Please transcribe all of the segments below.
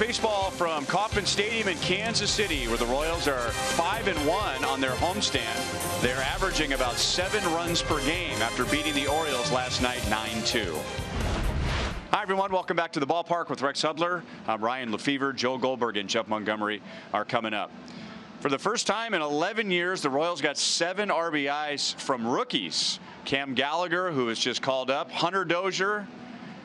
baseball from Kauffman Stadium in Kansas City, where the Royals are 5-1 on their homestand. They're averaging about 7 runs per game after beating the Orioles last night 9-2. Hi, everyone. Welcome back to the ballpark with Rex Hudler. I'm Ryan Lefevre. Joe Goldberg and Jeff Montgomery are coming up. For the first time in 11 years, the Royals got 7 RBIs from rookies. Cam Gallagher, who was just called up, Hunter Dozier,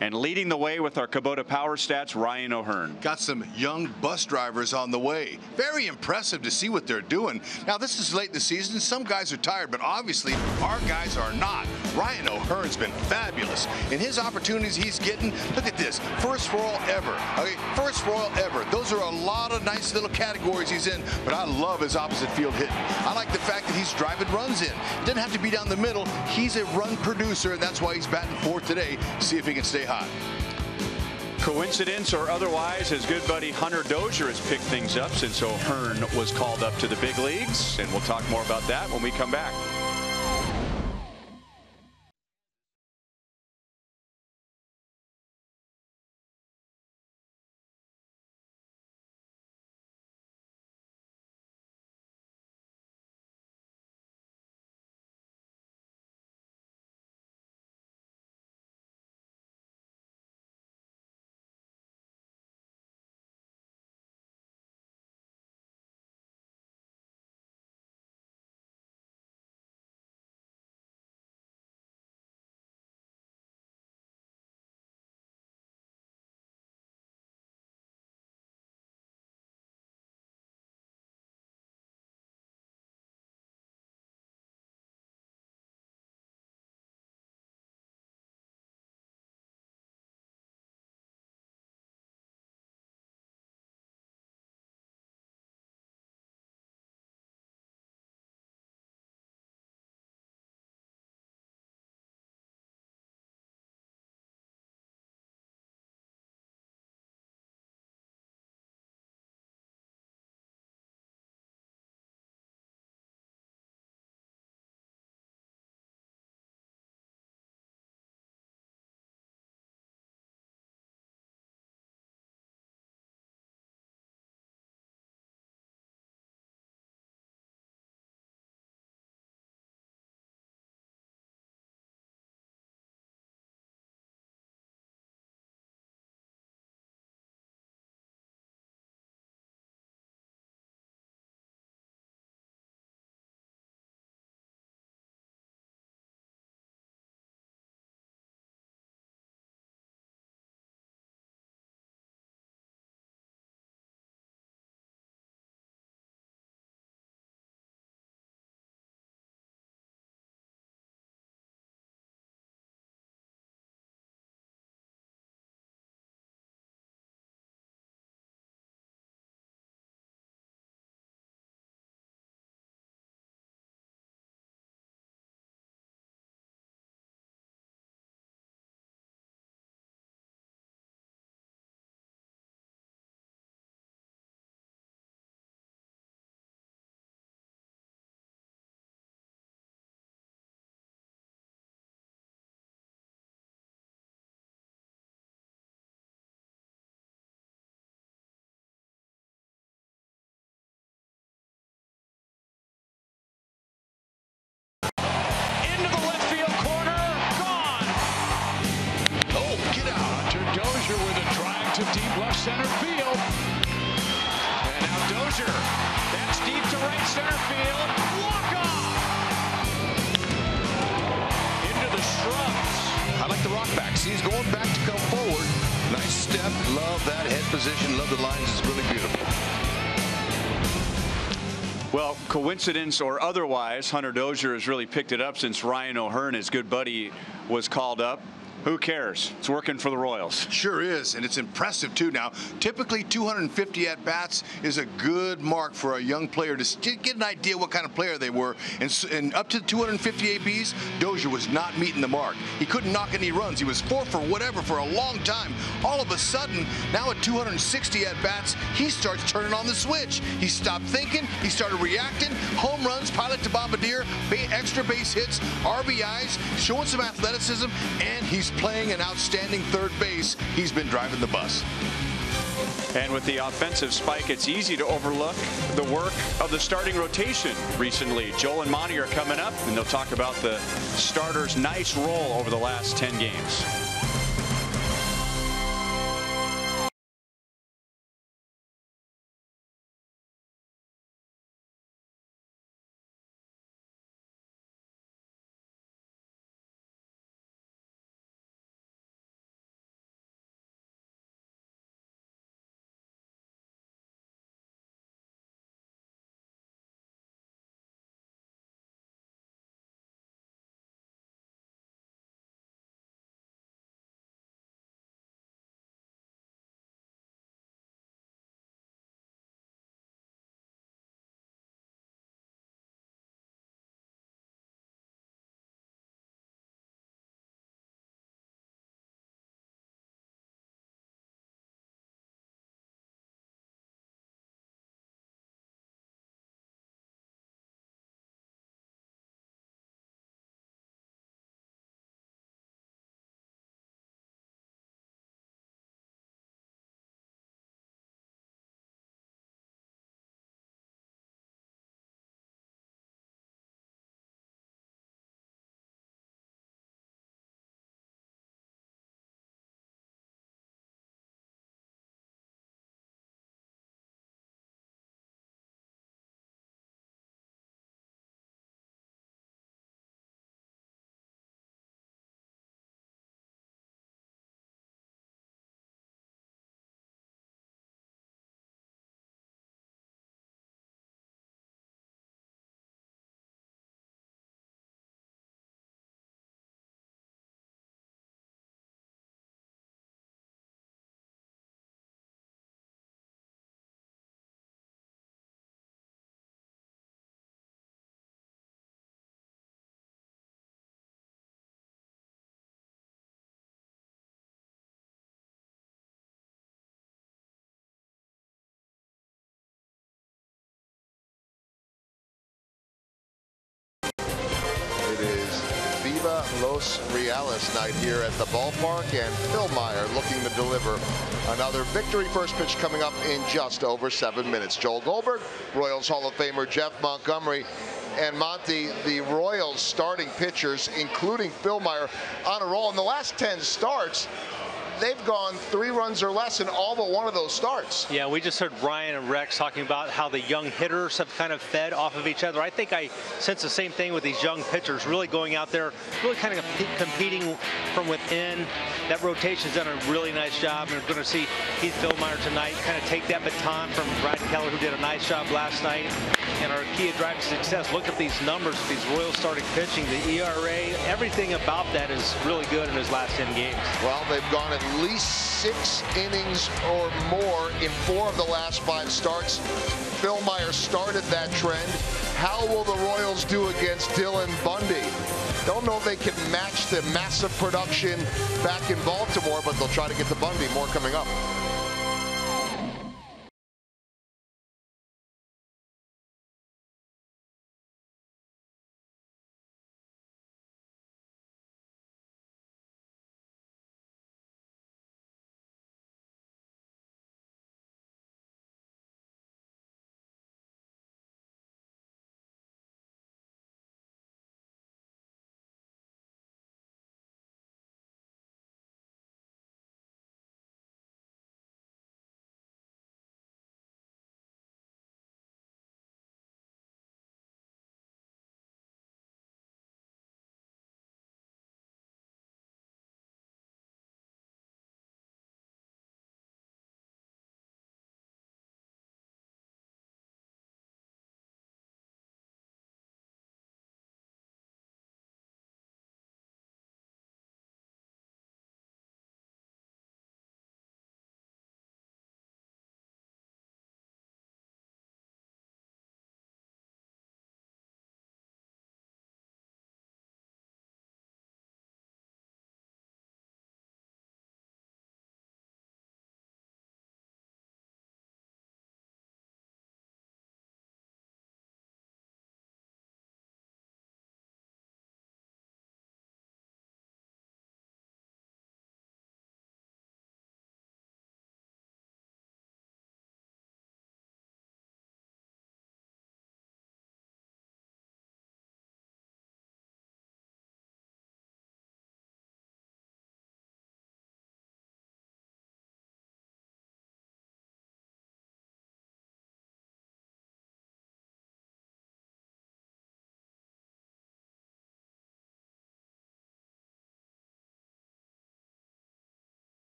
and leading the way with our Kubota Power Stats, Ryan O'Hearn. Got some young bus drivers on the way. Very impressive to see what they're doing. Now, this is late in the season. Some guys are tired, but obviously our guys are not. Ryan O'Hearn's been fabulous. In his opportunities he's getting, look at this. First Royal ever. Okay, first Royal ever. Those are a lot of nice little categories he's in, but I love his opposite field hitting. I like the fact that he's driving runs in. Doesn't have to be down the middle. He's a run producer, and that's why he's batting 4th today. See if he can stay hot. Coincidence or otherwise, his good buddy Hunter Dozier has picked things up since O'Hearn was called up to the big leagues, and we'll talk more about that when we come back. Deep left center field. And now Dozier. That's deep to right center field. Walk off. Into the shrubs. I like the rock back. See, he's going back to come forward. Nice step. Love that head position. Love the lines. It's really beautiful. Well, coincidence or otherwise, Hunter Dozier has really picked it up since Ryan O'Hearn, his good buddy, was called up. Who cares? It's working for the Royals. Sure is, and it's impressive too. Now, typically 250 at-bats is a good mark for a young player to get an idea what kind of player they were. And up to 250 ABs, Dozier was not meeting the mark. He couldn't knock any runs. He was 4 for whatever for a long time. All of a sudden, now at 260 at-bats, he starts turning on the switch. He stopped thinking. He started reacting. Home runs, pilot to bombardier, extra base hits, RBIs, showing some athleticism, and he's playing an outstanding third base. He's been driving the bus. And with the offensive spike, it's easy to overlook the work of the starting rotation recently. Joel and Monty are coming up, and they'll talk about the starters' nice role over the last 10 games. Los Reales night here at the ballpark, and Phil Meyer looking to deliver another victory. First pitch coming up in just over 7 minutes. Joel Goldberg, Royals Hall of Famer Jeff Montgomery, and Monty, the Royals starting pitchers, including Phil Meyer, on a roll. In the last 10 starts, they've gone 3 runs or less in all but one of those starts. Yeah, we just heard Ryan and Rex talking about how the young hitters have kind of fed off of each other. I think I sense the same thing with these young pitchers, really going out there, really kind of competing from within. That rotation's done a really nice job, and we're going to see Keith Philmeyer tonight kind of take that baton from Brad Keller, who did a nice job last night. And our key to driving success, look at these numbers, these Royals starting pitching, the ERA, everything about that is really good in his last 10 games. Well, they've gone at least 6 innings or more in 4 of the last 5 starts. Phil Meyer started that trend. How will the Royals do against Dylan Bundy? Don't know if they can match the massive production back in Baltimore, but they'll try to get to Bundy. More coming up.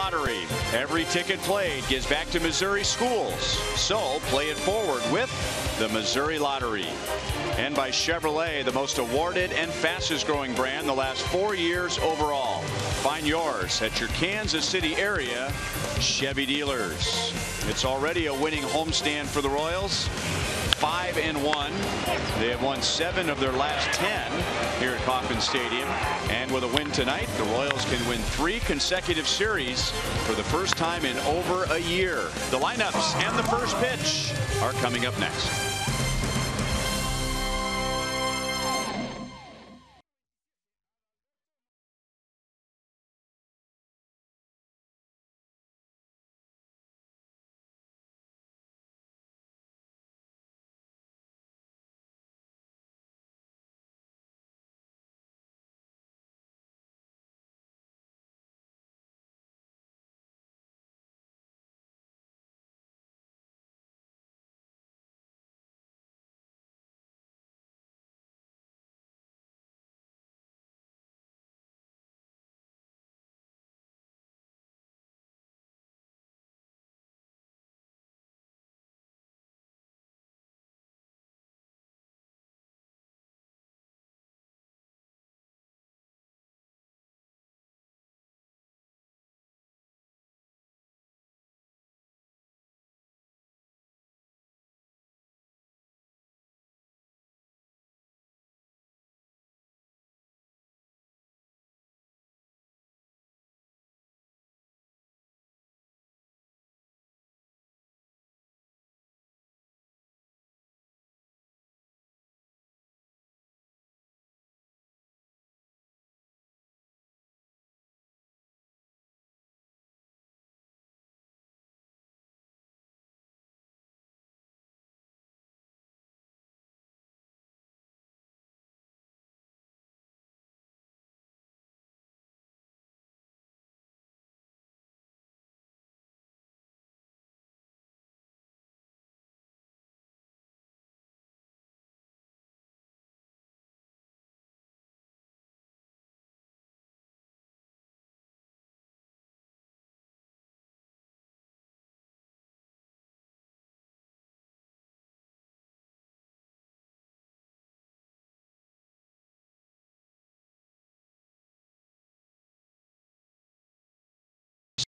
Lottery. Every ticket played gives back to Missouri schools. So play it forward with the Missouri Lottery. And by Chevrolet, the most awarded and fastest growing brand the last 4 years overall. Find yours at your Kansas City area Chevy dealers. It's already a winning homestand for the Royals. 5-1. They have won 7 of their last 10 here at Kauffman Stadium. And with a win tonight, the Royals can win 3 consecutive series for the first time in over a year. The lineups and the first pitch are coming up next.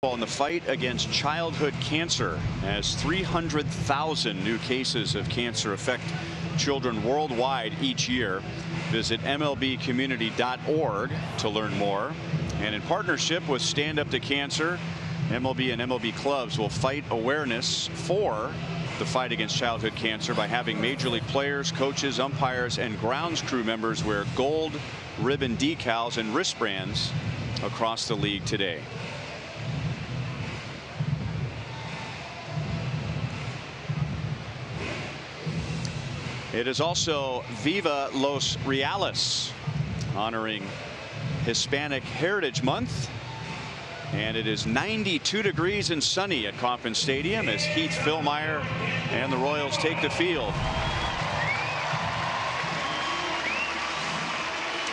In the fight against childhood cancer, as 300,000 new cases of cancer affect children worldwide each year. Visit MLBcommunity.org to learn more. And in partnership with Stand Up to Cancer, MLB and MLB clubs will fight awareness for the fight against childhood cancer by having major league players, coaches, umpires, and grounds crew members wear gold ribbon decals and wristbands across the league today. It is also Viva Los Reales, honoring Hispanic Heritage Month. And it is 92 degrees and sunny at Kauffman Stadium as Heath Fillmyer and the Royals take the field.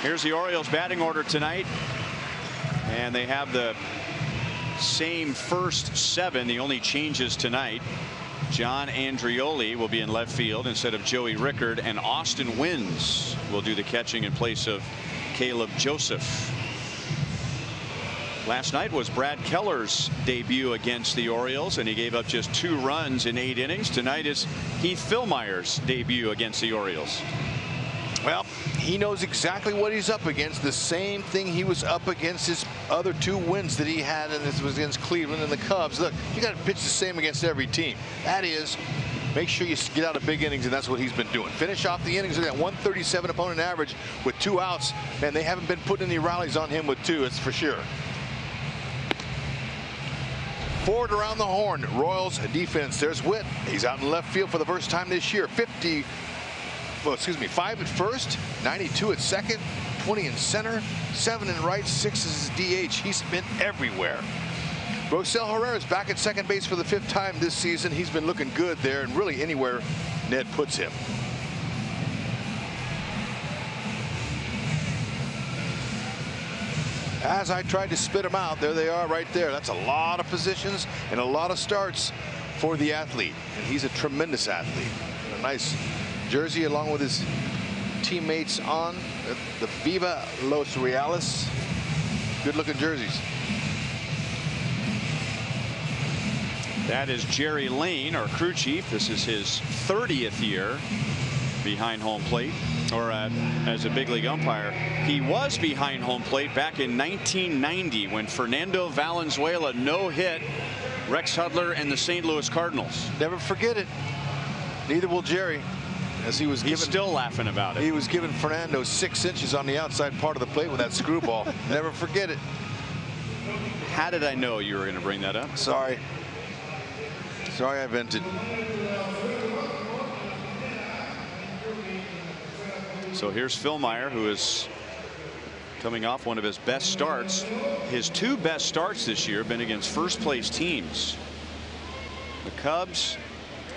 Here's the Orioles batting order tonight. And they have the same first 7. The only changes tonight: John Andrioli will be in left field instead of Joey Rickard, and Austin Wins will do the catching in place of Caleb Joseph. Last night was Brad Keller's debut against the Orioles, and he gave up just 2 runs in 8 innings. Tonight is Heath Fillmyer's debut against the Orioles. Well, he knows exactly what he's up against. The same thing he was up against his other 2 wins that he had, and this was against Cleveland and the Cubs. Look, you got to pitch the same against every team. That is, make sure you get out of big innings, and that's what he's been doing. Finish off the innings with that 137 opponent average with 2 outs. Man, they haven't been putting any rallies on him with 2, it's for sure. Forward around the horn, Royals defense. There's Witt. He's out in left field for the first time this year. 5 at first, 92 at second, 20 in center, 7 in right, 6 is his DH. He's been everywhere. Rosell Herrera's back at second base for the 5th time this season. He's been looking good there, and really anywhere Ned puts him. As I tried to spit them out, there they are right there. That's a lot of positions and a lot of starts for the athlete. And he's a tremendous athlete. A nice jersey along with his teammates on the Viva Los Reales. Good looking jerseys. That is Jerry Lane, our crew chief. This is his 30th year behind home plate, or as a big league umpire. He was behind home plate back in 1990 when Fernando Valenzuela no-hit Rex Hudler and the St. Louis Cardinals. Never forget it. Neither will Jerry, as he's still laughing about it. He was giving Fernando 6 inches on the outside part of the plate with that screwball. Never forget it. How did I know you were going to bring that up? Sorry. Sorry I vented. So here's Phil Meyer, who is coming off one of his best starts. His 2 best starts this year have been against first place teams, the Cubs,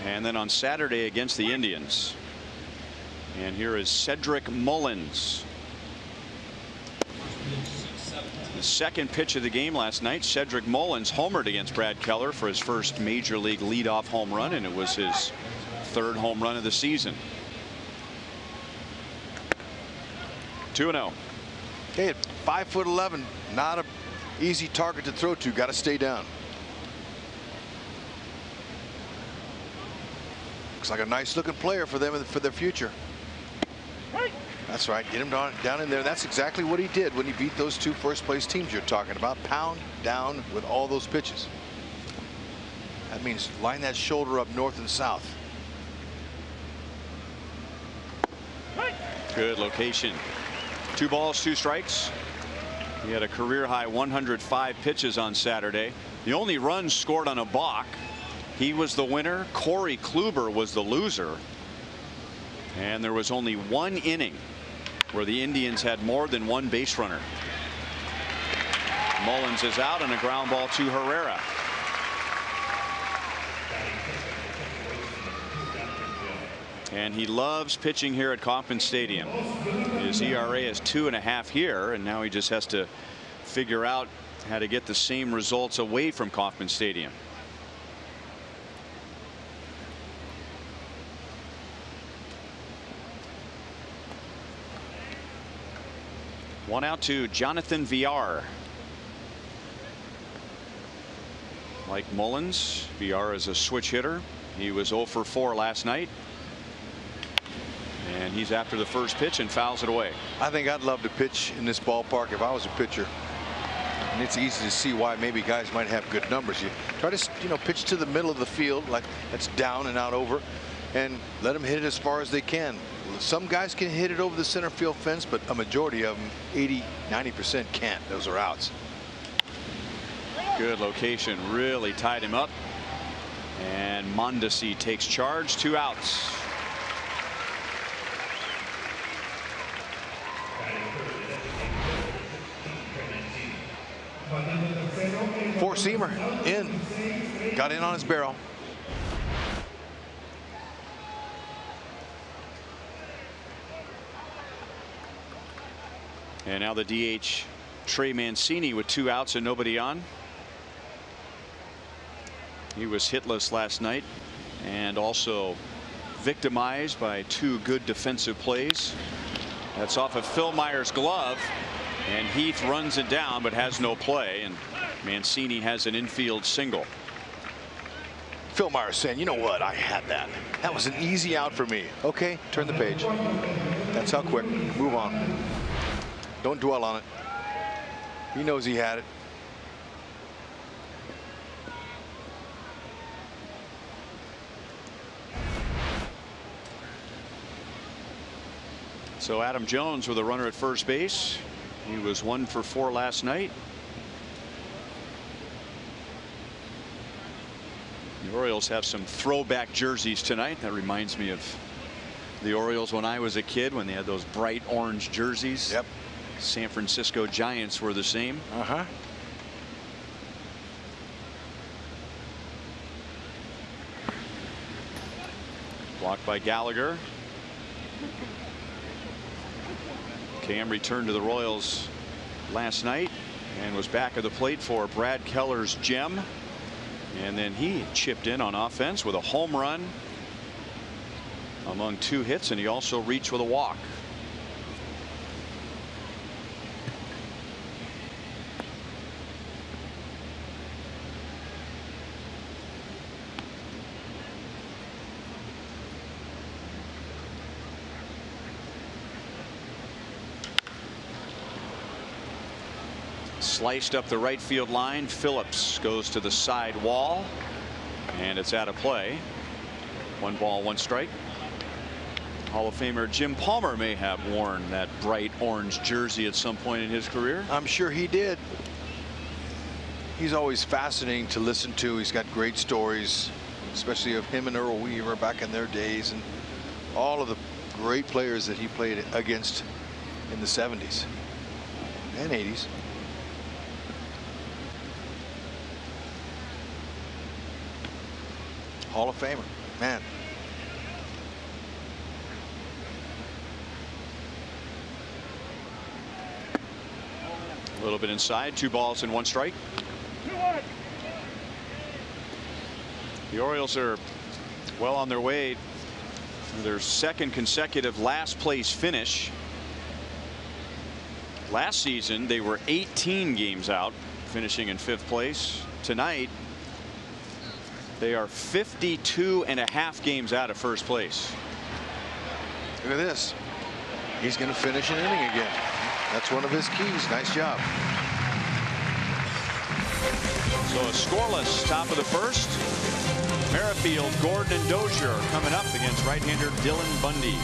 and then on Saturday against the Indians. And here is Cedric Mullins. The second pitch of the game last night, Cedric Mullins homered against Brad Keller for his first major league leadoff home run, and it was his 3rd home run of the season. 2-0. Hey, at 5'11", not an easy target to throw to. Got to stay down. Looks like a nice looking player for them for their future. That's right. Get him down in there. That's exactly what he did when he beat those 2 first place teams you're talking about. Pound down with all those pitches. That means line that shoulder up north and south. Good location. 2 balls, 2 strikes. He had a career high 105 pitches on Saturday. The only run scored on a balk. He was the winner. Corey Kluber was the loser. And there was only 1 inning where the Indians had more than 1 base runner. Mullins is out, and a ground ball to Herrera. And he loves pitching here at Kauffman Stadium. His ERA is 2.5 here, and now he just has to figure out how to get the same results away from Kauffman Stadium. One out to Jonathan Villar. Like Mullins, Villar is a switch hitter. He was 0 for 4 last night. And he's after the first pitch and fouls it away. I think I'd love to pitch in this ballpark if I was a pitcher. And it's easy to see why maybe guys might have good numbers. You try to, pitch to the middle of the field, like that's down and out over, and let them hit it as far as they can. Some guys can hit it over the center field fence, but a majority of them, 80–90%, can't. Those are outs. Good location, really tied him up. And Mondesi takes charge. 2 outs. Four-seamer in. Got in on his barrel. And now the DH, Trey Mancini, with 2 outs and nobody on. He was hitless last night and also victimized by 2 good defensive plays. That's off of Phil Meyer's glove, and Heath runs it down but has no play, and Mancini has an infield single. Phil Meyer saying, you know what, I had that. That was an easy out for me. Okay, turn the page. That's how quick. Move on. Don't dwell on it. He knows he had it. So Adam Jones with a runner at first base. He was 1 for 4 last night. The Orioles have some throwback jerseys tonight. That reminds me of the Orioles when I was a kid, when they had those bright orange jerseys. Yep. San Francisco Giants were the same. Blocked by Gallagher. Cam returned to the Royals last night. and was back of the plate for Brad Keller's gem. And then he chipped in on offense with a home run among 2 hits, and he also reached with a walk. Sliced up the right field line. Phillips goes to the side wall, and it's out of play. 1 ball, 1 strike. Hall of Famer Jim Palmer may have worn that bright orange jersey at some point in his career. I'm sure he did. He's always fascinating to listen to. He's got great stories, especially of him and Earl Weaver back in their days, and all of the great players that he played against in the 70s and 80s. Hall of Famer, man. A little bit inside. 2 balls and 1 strike. The Orioles are well on their way to their 2nd consecutive last place finish. Last season they were 18 games out, finishing in 5th place. Tonight they are 52.5 games out of 1st place. Look at this. He's going to finish an inning again. That's one of his keys. Nice job. So a scoreless top of the 1st. Merrifield, Gordon, and Dozier are coming up against right-hander Dylan Bundy.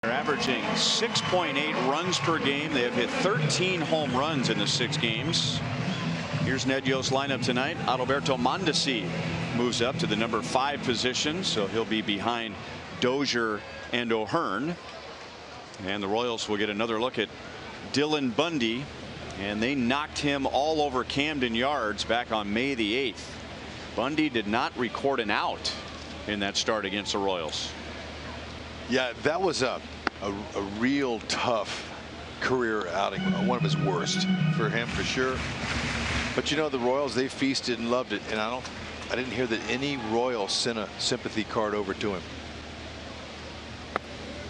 They're averaging 6.8 runs per game. They have hit 13 home runs in the 6 games. Here's Ned Yost's lineup tonight. Adalberto Mondesi moves up to the number 5 position, so he'll be behind Dozier and O'Hearn. And the Royals will get another look at Dylan Bundy, and they knocked him all over Camden Yards back on May the 8th. Bundy did not record an out in that start against the Royals. Yeah, that was a real tough career outing, one of his worst for him for sure. But you know, the Royals, they feasted and loved it, and I didn't hear that any Royal sent a sympathy card over to him.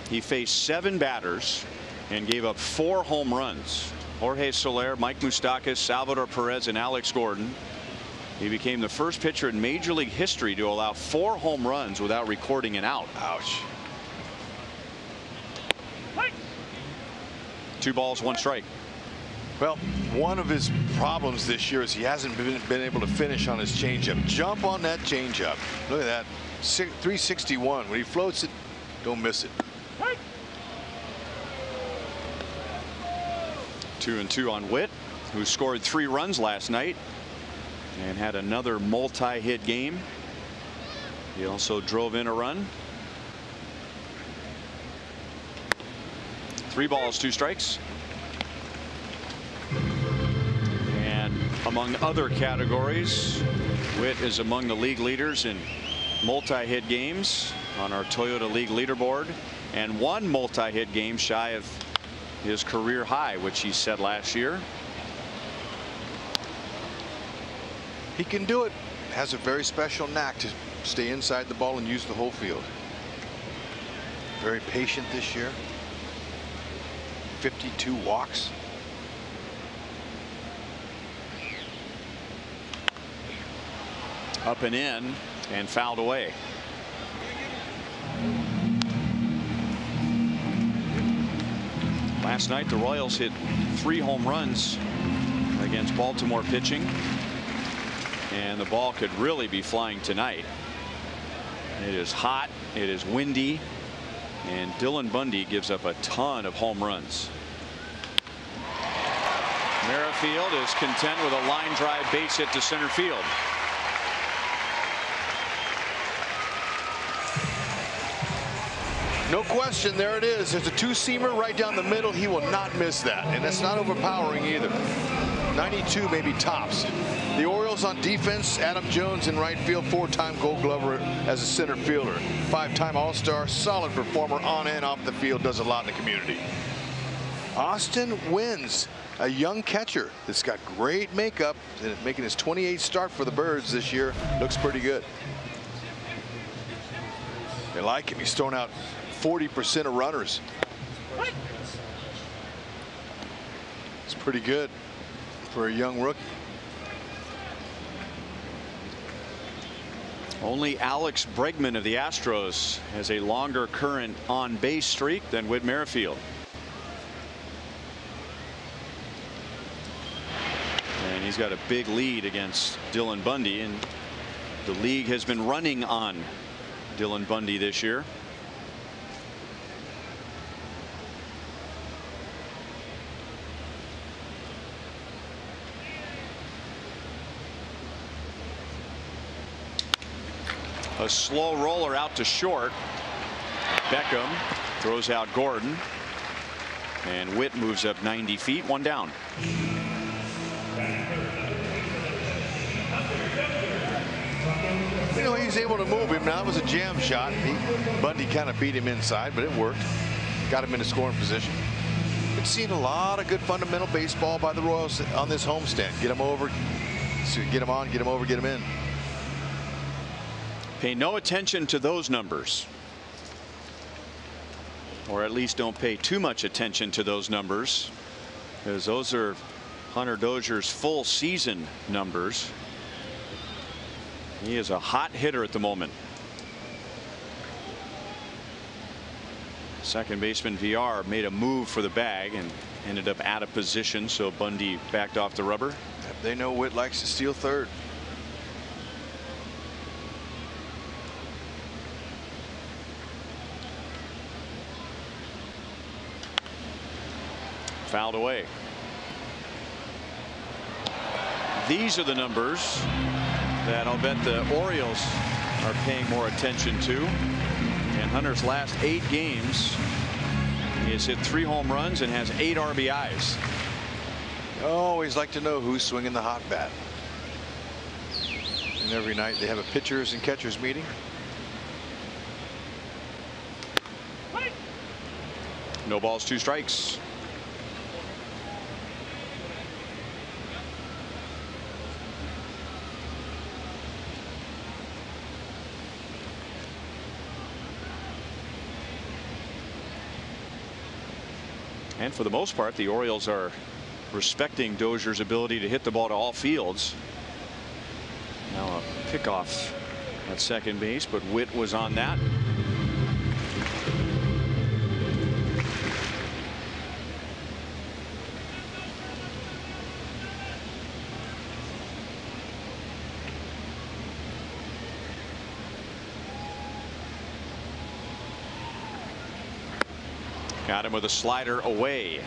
He faced 7 batters and gave up 4 home runs. Jorge Soler, Mike Moustakas, Salvador Perez, and Alex Gordon. He became the first pitcher in Major League history to allow 4 home runs without recording an out. Ouch. 2 balls, 1 strike. Well, one of his problems this year is he hasn't been able to finish on his changeup. Jump on that changeup. Look at that. 361. When he floats it, don't miss it. 2-2 on Witt, who scored 3 runs last night and had another multi-hit game. He also drove in a run. 3 balls, 2 strikes. And among other categories, Witt is among the league leaders in multi-hit games on our Toyota League leaderboard, and 1 multi-hit game shy of his career high, which he set last year. He can do it. Has a very special knack to stay inside the ball and use the whole field. Very patient this year. 52 walks. Up and in and fouled away. Last night the Royals hit 3 home runs against Baltimore pitching, and the ball could really be flying tonight. It is hot, it is windy, and Dylan Bundy gives up a ton of home runs. Merrifield is content with a line drive base hit to center field. No question, there it is. There's a 2-seamer right down the middle. He will not miss that, and that's not overpowering either. 92 maybe tops. The Orioles on defense, Adam Jones in right field, 4-time Gold Glover as a center fielder, 5-time All-Star, solid performer on and off the field, does a lot in the community. Austin Wins, a young catcher that's got great makeup, and making his 28th start for the Birds this year. Looks pretty good. They like him. He's thrown out 40% of runners. It's pretty good for a young rookie. Only Alex Bregman of the Astros has a longer current on base streak than Whit Merrifield. And he's got a big lead against Dylan Bundy, and the league has been running on Dylan Bundy this year. A slow roller out to short. Beckham throws out Gordon, and Witt moves up 90 feet, 1 down. You know, he's able to move him. Now that was a jam shot. Bundy kind of beat him inside, but it worked. Got him in a scoring position. Been seeing a lot of good fundamental baseball by the Royals on this homestand. Get him over, get him on, get him over, get him in. Pay no attention to those numbers, or at least don't pay too much attention to those numbers, because those are Hunter Dozier's full season numbers. He is a hot hitter at the moment. Second baseman VR made a move for the bag and ended up out of position, so Bundy backed off the rubber. They know Witt likes to steal third. Fouled away. These are the numbers that I'll bet the Orioles are paying more attention to. In Hunter's last 8 games, he has hit 3 home runs and has 8 RBIs. Always like to know who's swinging the hot bat. And every night they have a pitchers and catchers meeting. No balls, 2 strikes. And for the most part, the Orioles are respecting Dozier's ability to hit the ball to all fields. Now a pickoff at second base, but Witt was on that. Got him with a slider away.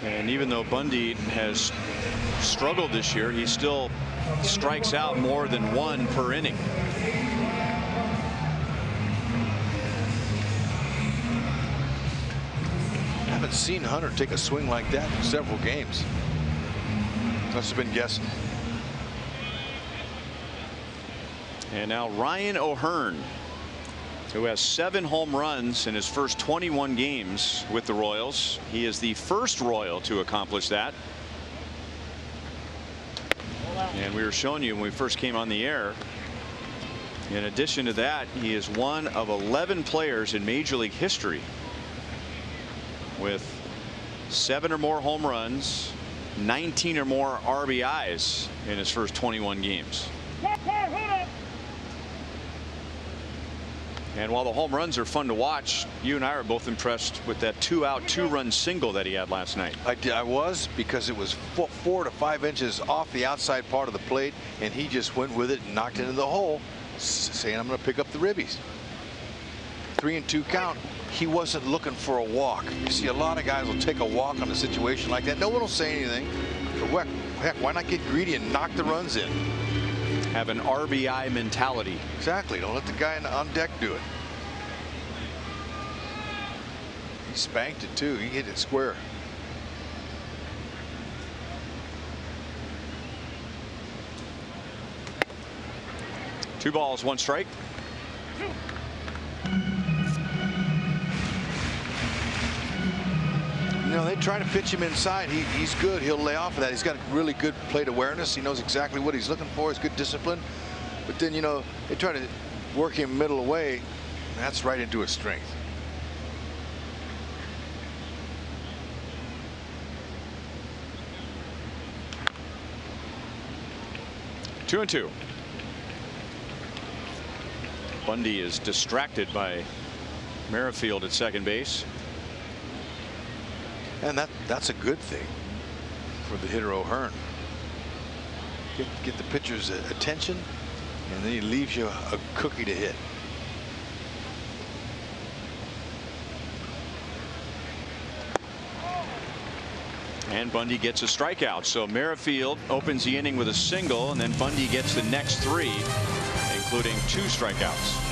And even though Bundy has struggled this year, he still strikes out more than one per inning. I haven't seen Hunter take a swing like that in several games. Must have been guessing. And now Ryan O'Hearn, who has 7 home runs in his first 21 games with the Royals. He is the first Royal to accomplish that. And we were showing you when we first came on the air. In addition to that, he is one of 11 players in Major League history with 7 or more home runs, 19 or more RBIs in his first 21 games. And while the home runs are fun to watch, you and I are both impressed with that 2-out 2-run single that he had last night. I was, because it was 4 to 5 inches off the outside part of the plate, and he just went with it and knocked it into the hole, saying, I'm going to pick up the ribbies. 3-2 count. He wasn't looking for a walk. You see, a lot of guys will take a walk on a situation like that. No one will say anything. But heck, why not get greedy and knock the runs in? Have an RBI mentality. Exactly. Don't let the guy on deck do it. He spanked it too. He hit it square. Two balls, one strike. You know, they try to pitch him inside. He's good. He'll lay off of that. He's got really good plate awareness. He knows exactly what he's looking for. He's good discipline. But then, you know, they try to work him middle away. And that's right into his strength. Two and two. Bundy is distracted by Merrifield at second base. And that's a good thing for the hitter O'Hearn. Get the pitcher's attention, and then he leaves you a cookie to hit. And Bundy gets a strikeout. So Merrifield opens the inning with a single, and then Bundy gets the next 3, including 2 strikeouts.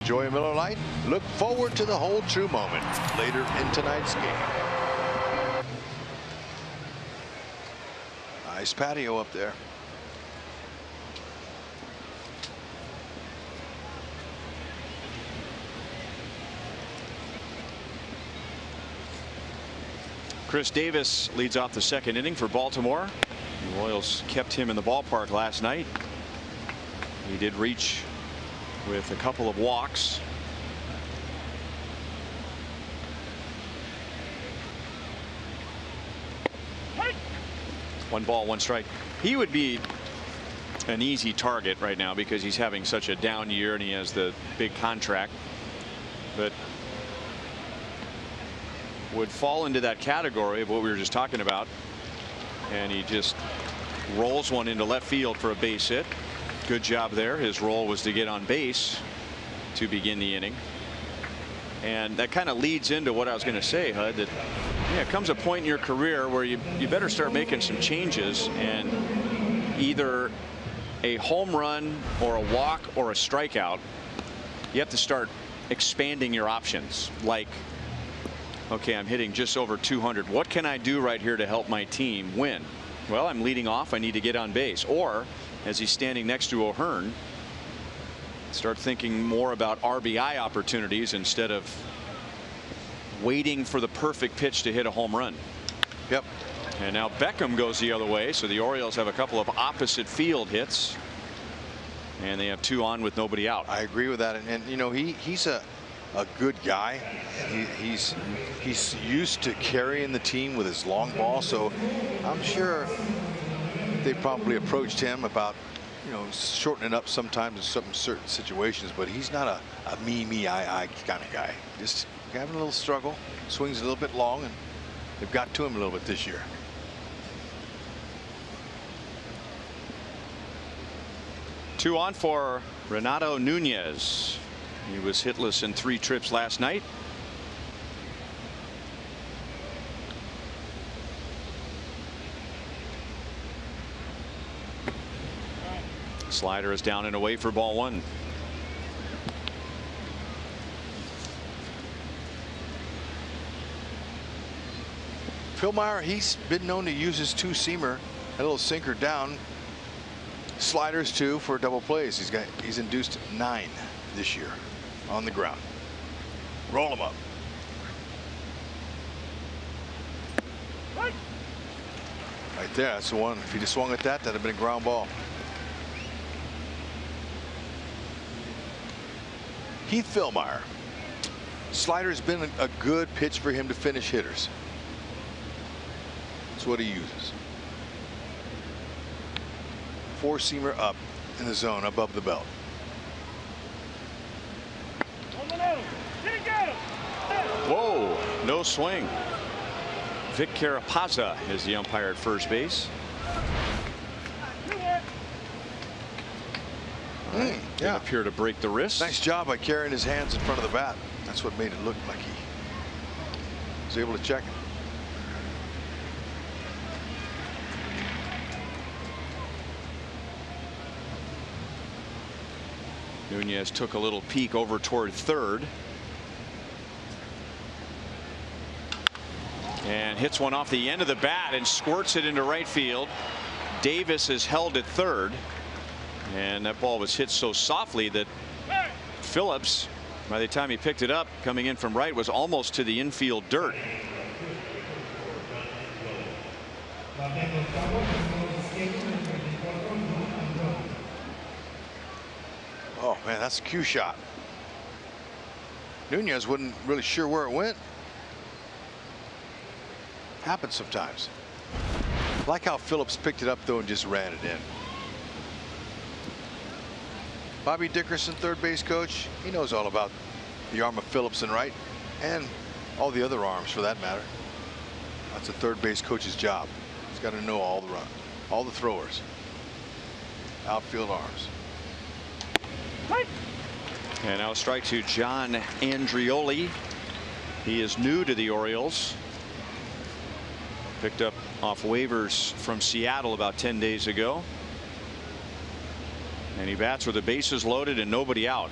Enjoy a Miller Lite. Look forward to the whole true moment later in tonight's game. Nice patio up there. Chris Davis leads off the second inning for Baltimore. The Royals kept him in the ballpark last night. He did reach with a couple of walks. One ball, one strike. He would be an easy target right now because he's having such a down year and he has the big contract, but would fall into that category of what we were just talking about. And he just rolls one into left field for a base hit. Good job there. His role was to get on base to begin the inning. And that kind of leads into what I was going to say, Hud, that yeah, it comes a point in your career where you better start making some changes, and either a home run or a walk or a strikeout, you have to start expanding your options. Like, okay, I'm hitting just over 200. What can I do right here to help my team win? Well, I'm leading off. I need to get on base. Or, as he's standing next to O'Hearn, start thinking more about RBI opportunities instead of waiting for the perfect pitch to hit a home run. Yep. And now Beckham goes the other way, so the Orioles have a couple of opposite field hits, and they have 2 on with nobody out. I agree with that, and you know, he's a good guy. He's used to carrying the team with his long ball, so I'm sure they probably approached him about, you know, shortening up sometimes in some certain situations, but he's not a me, I kind of guy. Just having a little struggle, swings a little bit long, and they've got to him a little bit this year. Two on for Renato Nunez. He was hitless in 3 trips last night. Slider is down and away for ball 1. Philmeyer, he's been known to use his 2-seamer, a little sinker down, sliders too for double plays. He's induced 9 this year on the ground. Roll him up. Right there, that's the one. If he'd have swung at that, that'd have been a ground ball. Keith Philmeyer. Slider's been a good pitch for him to finish hitters. That's what he uses. 4-seamer up in the zone above the belt. Whoa, no swing. Vic Carapazza is the umpire at first base. Yeah, appear to break the wrist. Nice job by carrying his hands in front of the bat. That's what made it look like he was able to check it. Nunez took a little peek over toward third. And hits one off the end of the bat and squirts it into right field. Davis is held at third. And that ball was hit so softly that Phillips, by the time he picked it up coming in from right, was almost to the infield dirt. Oh man, that's a cue shot. Nunez wasn't really sure where it went. Happens sometimes. Like how Phillips picked it up though and just ran it in. Bobby Dickerson, third base coach, he knows all about the arm of Phillips and right, and all the other arms for that matter. That's a third base coach's job. He's got to know all the throwers, outfield arms. And now strike to John Andrioli. He is new to the Orioles. Picked up off waivers from Seattle about 10 days ago. And he bats with the bases loaded and nobody out.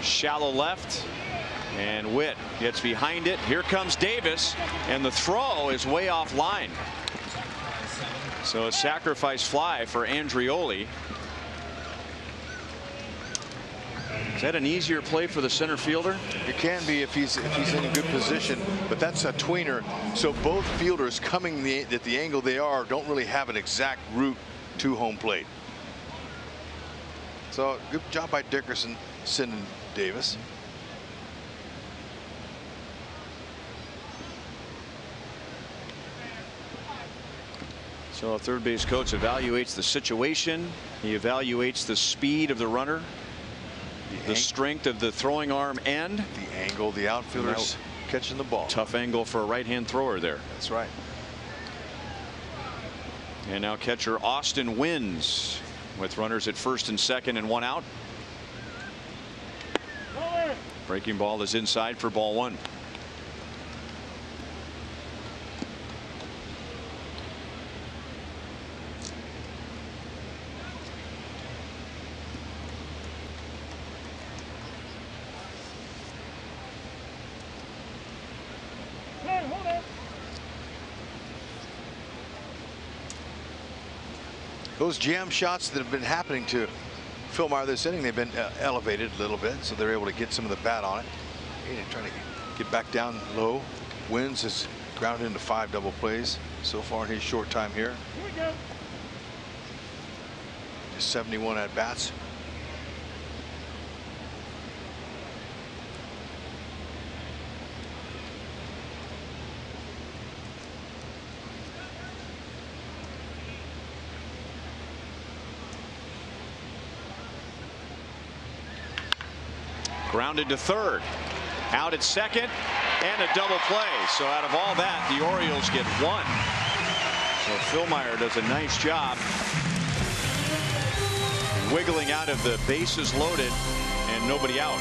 Shallow left, and Witt gets behind it. Here comes Davis, and the throw is way off line. So a sacrifice fly for Andrioli. Is that an easier play for the center fielder? It can be if he's in a good position, but that's a tweener. So both fielders coming at the angle they are don't really have an exact route to home plate. So good job by Dickerson sending Davis. So a third base coach evaluates the situation. He evaluates the speed of the runner, the strength of the throwing arm, and the angle the outfielder's catching the ball. Tough angle for a right-hand thrower there. That's right. And now catcher Austin wins with runners at first and second and one out. Breaking ball is inside for ball one. Those jam shots that have been happening to Phil Meyer this inning, they've been elevated a little bit, so they're able to get some of the bat on it. And trying to get back down low. Wins has grounded into 5 double plays so far in his short time here. Just 71 at bats. Grounded to third, out at second, and a double play. So out of all that, the Orioles get one. So Phil Meyer does a nice job wiggling out of the bases loaded and nobody out.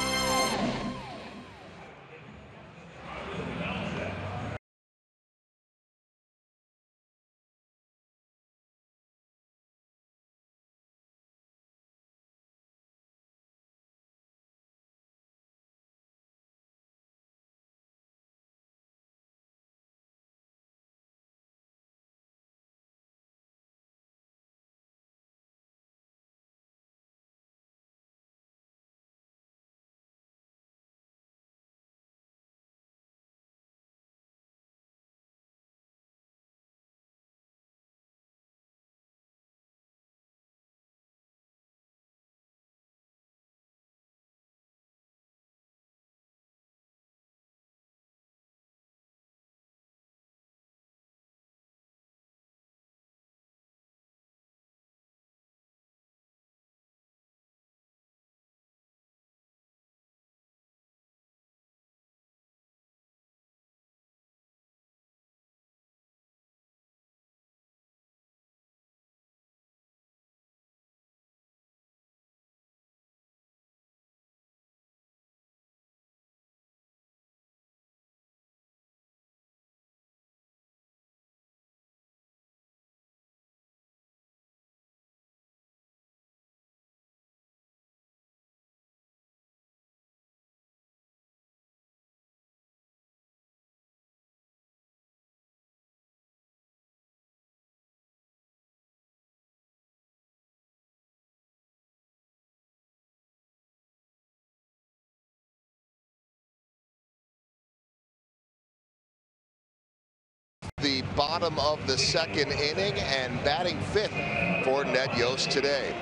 The bottom of the second inning and batting fifth for Ned Yost today.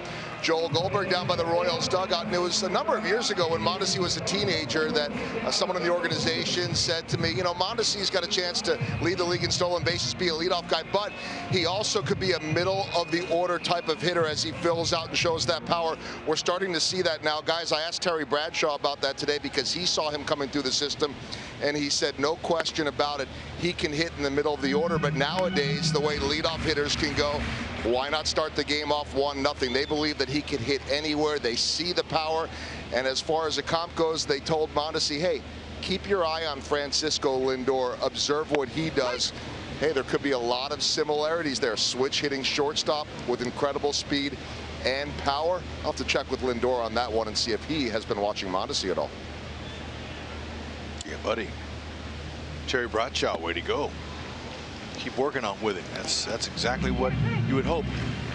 Joel Goldberg down by the Royals dugout, and it was a number of years ago when Mondesi was a teenager that someone in the organization said to me, you know, Mondesi's got a chance to lead the league in stolen bases, be a leadoff guy, but he also could be a middle of the order type of hitter as he fills out and shows that power. We're starting to see that now, guys. I asked Terry Bradshaw about that today because he saw him coming through the system, and he said no question about it, he can hit in the middle of the order. But nowadays, the way leadoff hitters can go, why not start the game off 1-0? They believe that he can hit anywhere. They see the power. And as far as the comp goes, they told Mondesi, hey, keep your eye on Francisco Lindor. Observe what he does. Hey, there could be a lot of similarities there. Switch hitting shortstop with incredible speed and power. I'll have to check with Lindor on that one and see if he has been watching Mondesi at all. Yeah, buddy. Terry Bradshaw, way to go. Keep working on with it. That's exactly what you would hope.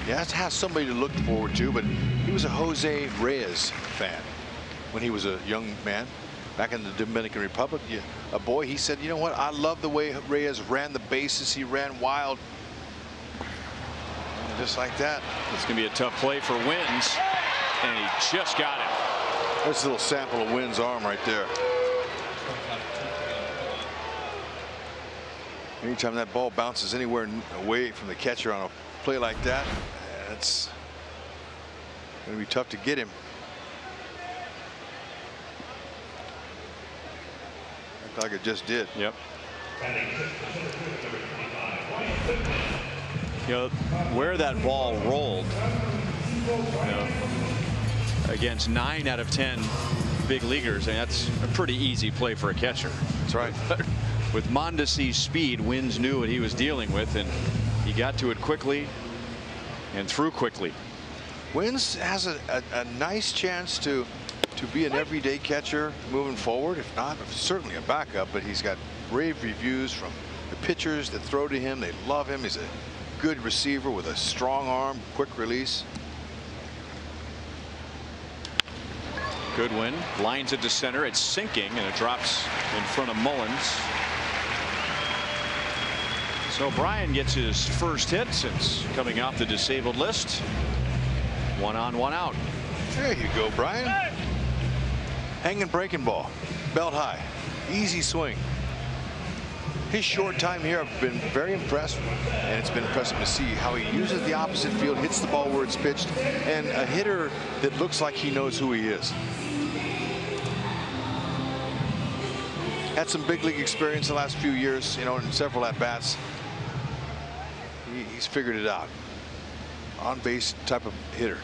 He has somebody to look forward to, but he was a Jose Reyes fan. when he was a young man back in the Dominican Republic. A boy, he said, you know what, I love the way Reyes ran the bases. He ran wild. And just like that. It's going to be a tough play for Wynn's, and he just got it. There's a little sample of Wynn's arm right there. Anytime that ball bounces anywhere away from the catcher on a play like that, it's going to be tough to get him. Looked like it just did. Yep. You know, where that ball rolled, against 9 out of 10 big leaguers, and that's a pretty easy play for a catcher. That's right. With Mondesi's speed, Wynn's knew what he was dealing with, and he got to it quickly and threw quickly. Wynn's has a nice chance to be an everyday catcher moving forward. If not, certainly a backup, but he's got rave reviews from the pitchers that throw to him. They love him. He's a good receiver with a strong arm, quick release. Good Wynn. Lines it to center. It's sinking, and it drops in front of Mullins. So Brian gets his first hit since coming off the disabled list. 1 on, 1 out. There you go, Brian. Hanging breaking ball, belt high, easy swing. His short time here, I've been very impressed, and it's been impressive to see how he uses the opposite field, hits the ball where it's pitched, and a hitter that looks like he knows who he is. Had some big league experience the last few years, you know, in several at-bats. He's figured it out. On base type of hitter.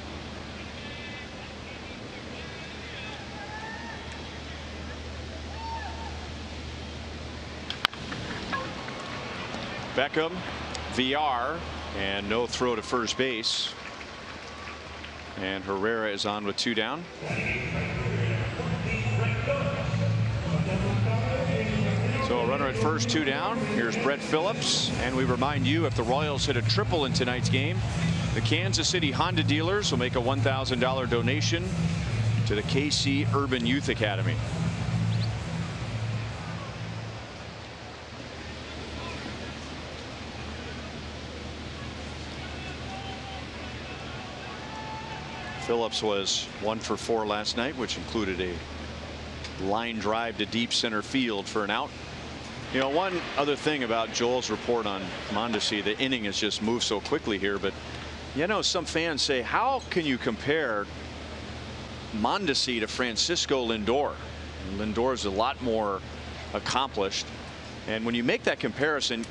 Beckham, VR, and no throw to first base. And Herrera is on with 2 down. So a runner at first, 2 down. Here's Brett Phillips. And we remind you, if the Royals hit a triple in tonight's game, the Kansas City Honda dealers will make a $1,000 donation to the KC Urban Youth Academy. Phillips was 1 for 4 last night, which included a line drive to deep center field for an out. You know, one other thing about Joel's report on Mondesi, the inning has just moved so quickly here, but you know, some fans say, how can you compare Mondesi to Francisco Lindor? Lindor is a lot more accomplished, and when you make that comparison,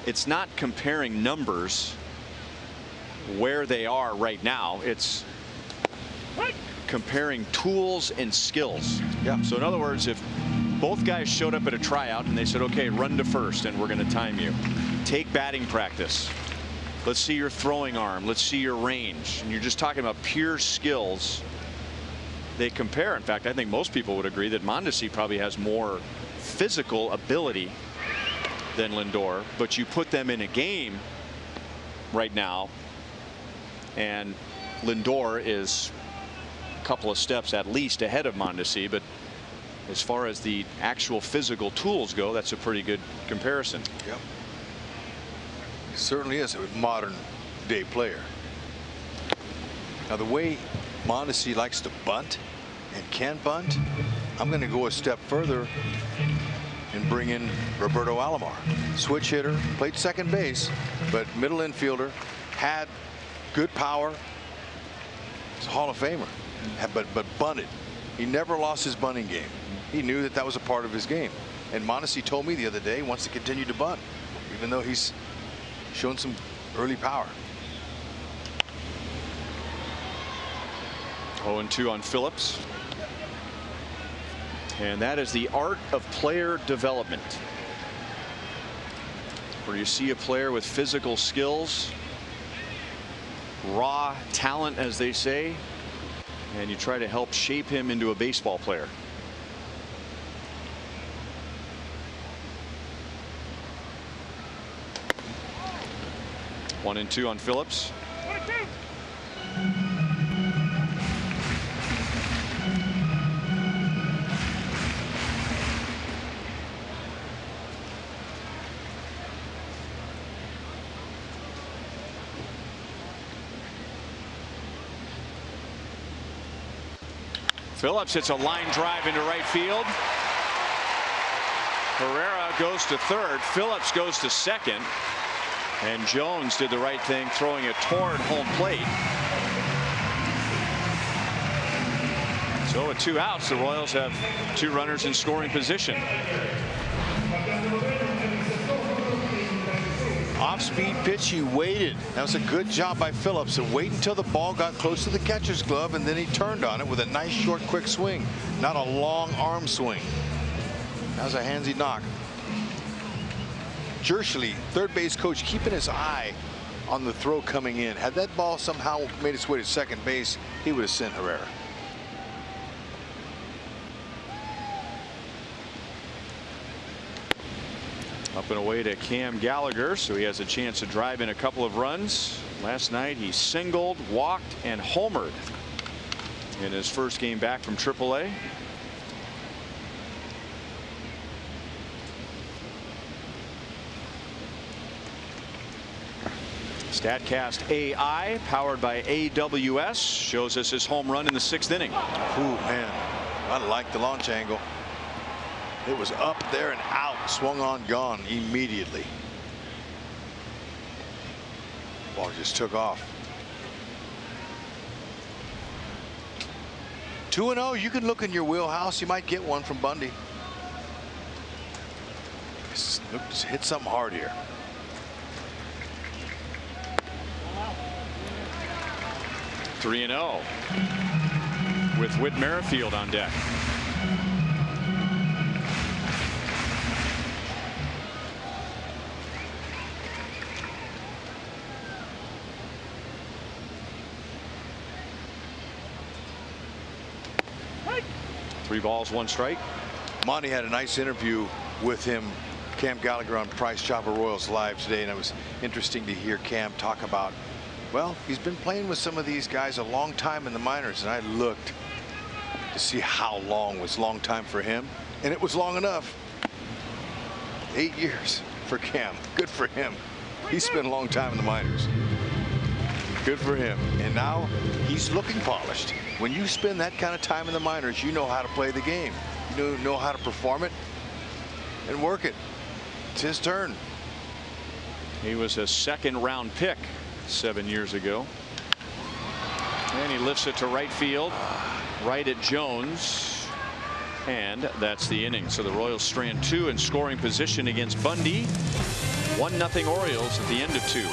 it's not comparing numbers where they are right now. It's comparing tools and skills. Yeah. So in other words, if both guys showed up at a tryout and they said, okay, run to first and we're going to time you, take batting practice, let's see your throwing arm, let's see your range, and you're just talking about pure skills, they compare. In fact, I think most people would agree that Mondesi probably has more physical ability than Lindor, but you put them in a game right now and Lindor is a couple of steps at least ahead of Mondesi, but as far as the actual physical tools go, that's a pretty good comparison. Yep. He certainly is a modern day player. Now the way Mondesi likes to bunt and can bunt, I'm going to go a step further and bring in Roberto Alomar. Switch hitter, played second base, but middle infielder, had good power. He's a Hall of Famer, but bunted. He never lost his bunting game. He knew that that was a part of his game. And Mondesi told me the other day he wants to continue to bunt, even though he's shown some early power. 0-2 on Phillips. And that is the art of player development, where you see a player with physical skills, raw talent, as they say, and you try to help shape him into a baseball player. One and 2 on Phillips. Phillips hits a line drive into right field. Herrera goes to third. Phillips goes to second. And Jones did the right thing, throwing it toward home plate. So with 2 outs, the Royals have 2 runners in scoring position. Off-speed pitch, he waited. That was a good job by Phillips to wait until the ball got close to the catcher's glove, and then he turned on it with a nice short quick swing, not a long arm swing. That was a handsy knock. Jershely, third base coach, keeping his eye on the throw coming in. Had that ball somehow made its way to second base, he would have sent Herrera. Up and away to Cam Gallagher, so he has a chance to drive in a couple of runs. Last night he singled, walked, and homered in his first game back from AAA. StatCast AI, powered by AWS, shows us his home run in the 6th inning. Ooh, man, I like the launch angle. It was up there and out, swung on, gone immediately. Ball just took off. 2-0, you can look in your wheelhouse. You might get one from Bundy. Just hit something hard here. – 3-0 with Whit Merrifield on deck. Three balls, 1 strike. Monty had a nice interview with him, Cam Gallagher, on Price Chopper Royals Live today, and it was interesting to hear Cam talk about, well, he's been playing with some of these guys a long time in the minors, and I looked to see how long was long time for him, and it was long enough. 8 years for Cam. Good for him. He spent a long time in the minors. Good for him. And now he's looking polished. When you spend that kind of time in the minors, you know how to play the game. You know how to perform it and work it. It's his turn. He was a 2nd-round pick 7 years ago. And he lifts it to right field, right at Jones. And that's the inning. So the Royals strand 2 in scoring position against Bundy. 1-0 Orioles at the end of 2.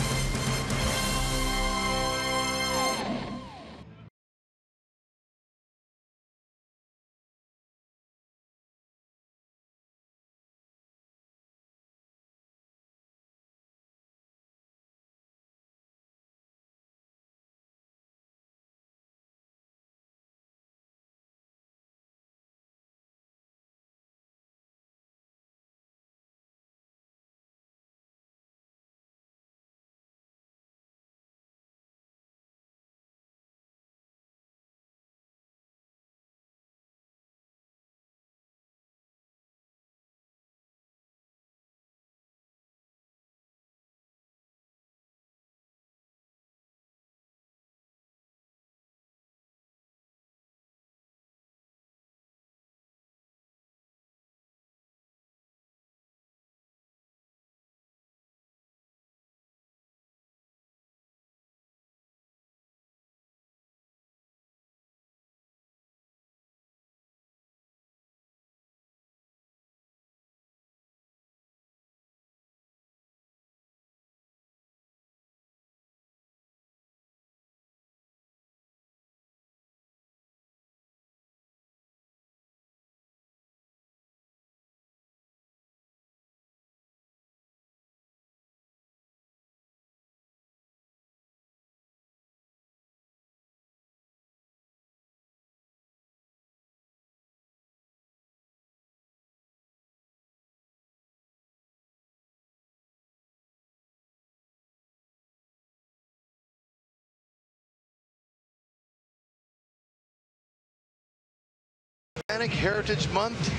Hispanic Heritage Month,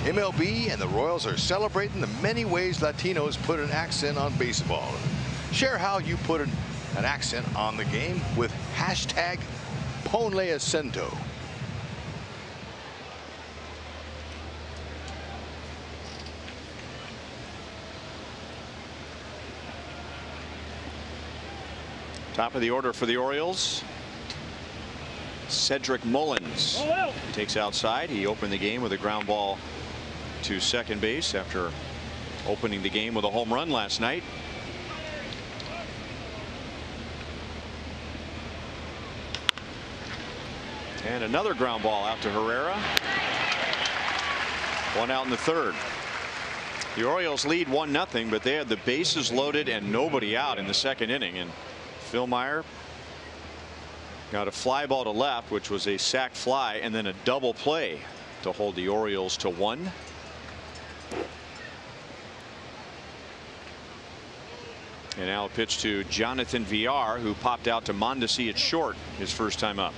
MLB and the Royals are celebrating the many ways Latinos put an accent on baseball. Share how you put an accent on the game with hashtag Ponle Acento. Top of the order for the Orioles, Cedric Mullins takes outside. He opened the game with a ground ball to second base after opening the game with a home run last night. And another ground ball out to Herrera. One out in the third. The Orioles lead 1-0, but they had the bases loaded and nobody out in the second inning. And Phil Meyer got a fly ball to left, which was a sac fly, and then a double play to hold the Orioles to 1. And now a pitch to Jonathan Villar, who popped out to Mondesi at short his first time up.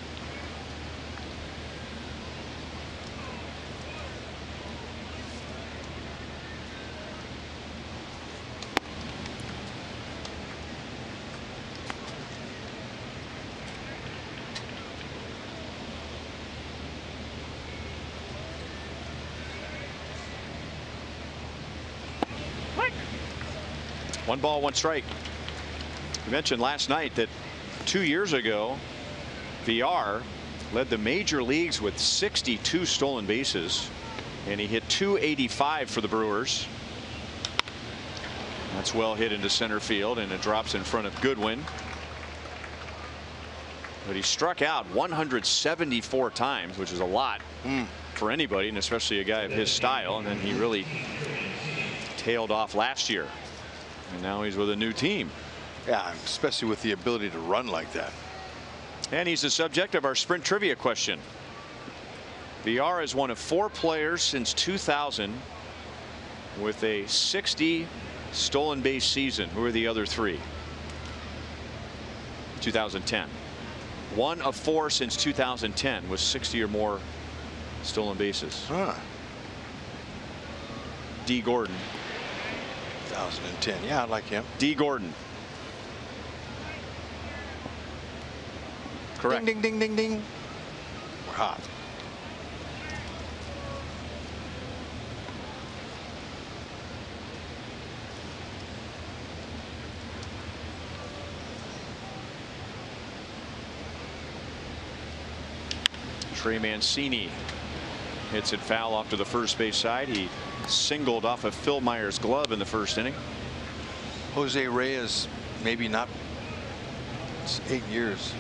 One ball, one strike. We mentioned last night that 2 years ago, Villar led the major leagues with 62 stolen bases, and he hit .285 for the Brewers. That's well hit into center field, and it drops in front of Goodwin. But he struck out 174 times, which is a lot for anybody, and especially a guy of his style. And then he really tailed off last year. And now he's with a new team. Yeah, especially with the ability to run like that. And he's the subject of our sprint trivia question. Villar is one of 4 players since 2000 with a 60 stolen base season. Who are the other 3? 2010. 1 of 4 since 2010 with 60 or more stolen bases. D. Gordon. 2010. Yeah, I like him. D. Gordon. Correct. Ding, ding, ding, ding, ding. We're hot. Trey Mancini hits it foul off to the first base side. He singled off of Phil Meyer's glove in the first inning. Jose Reyes, maybe not. It's 8 years.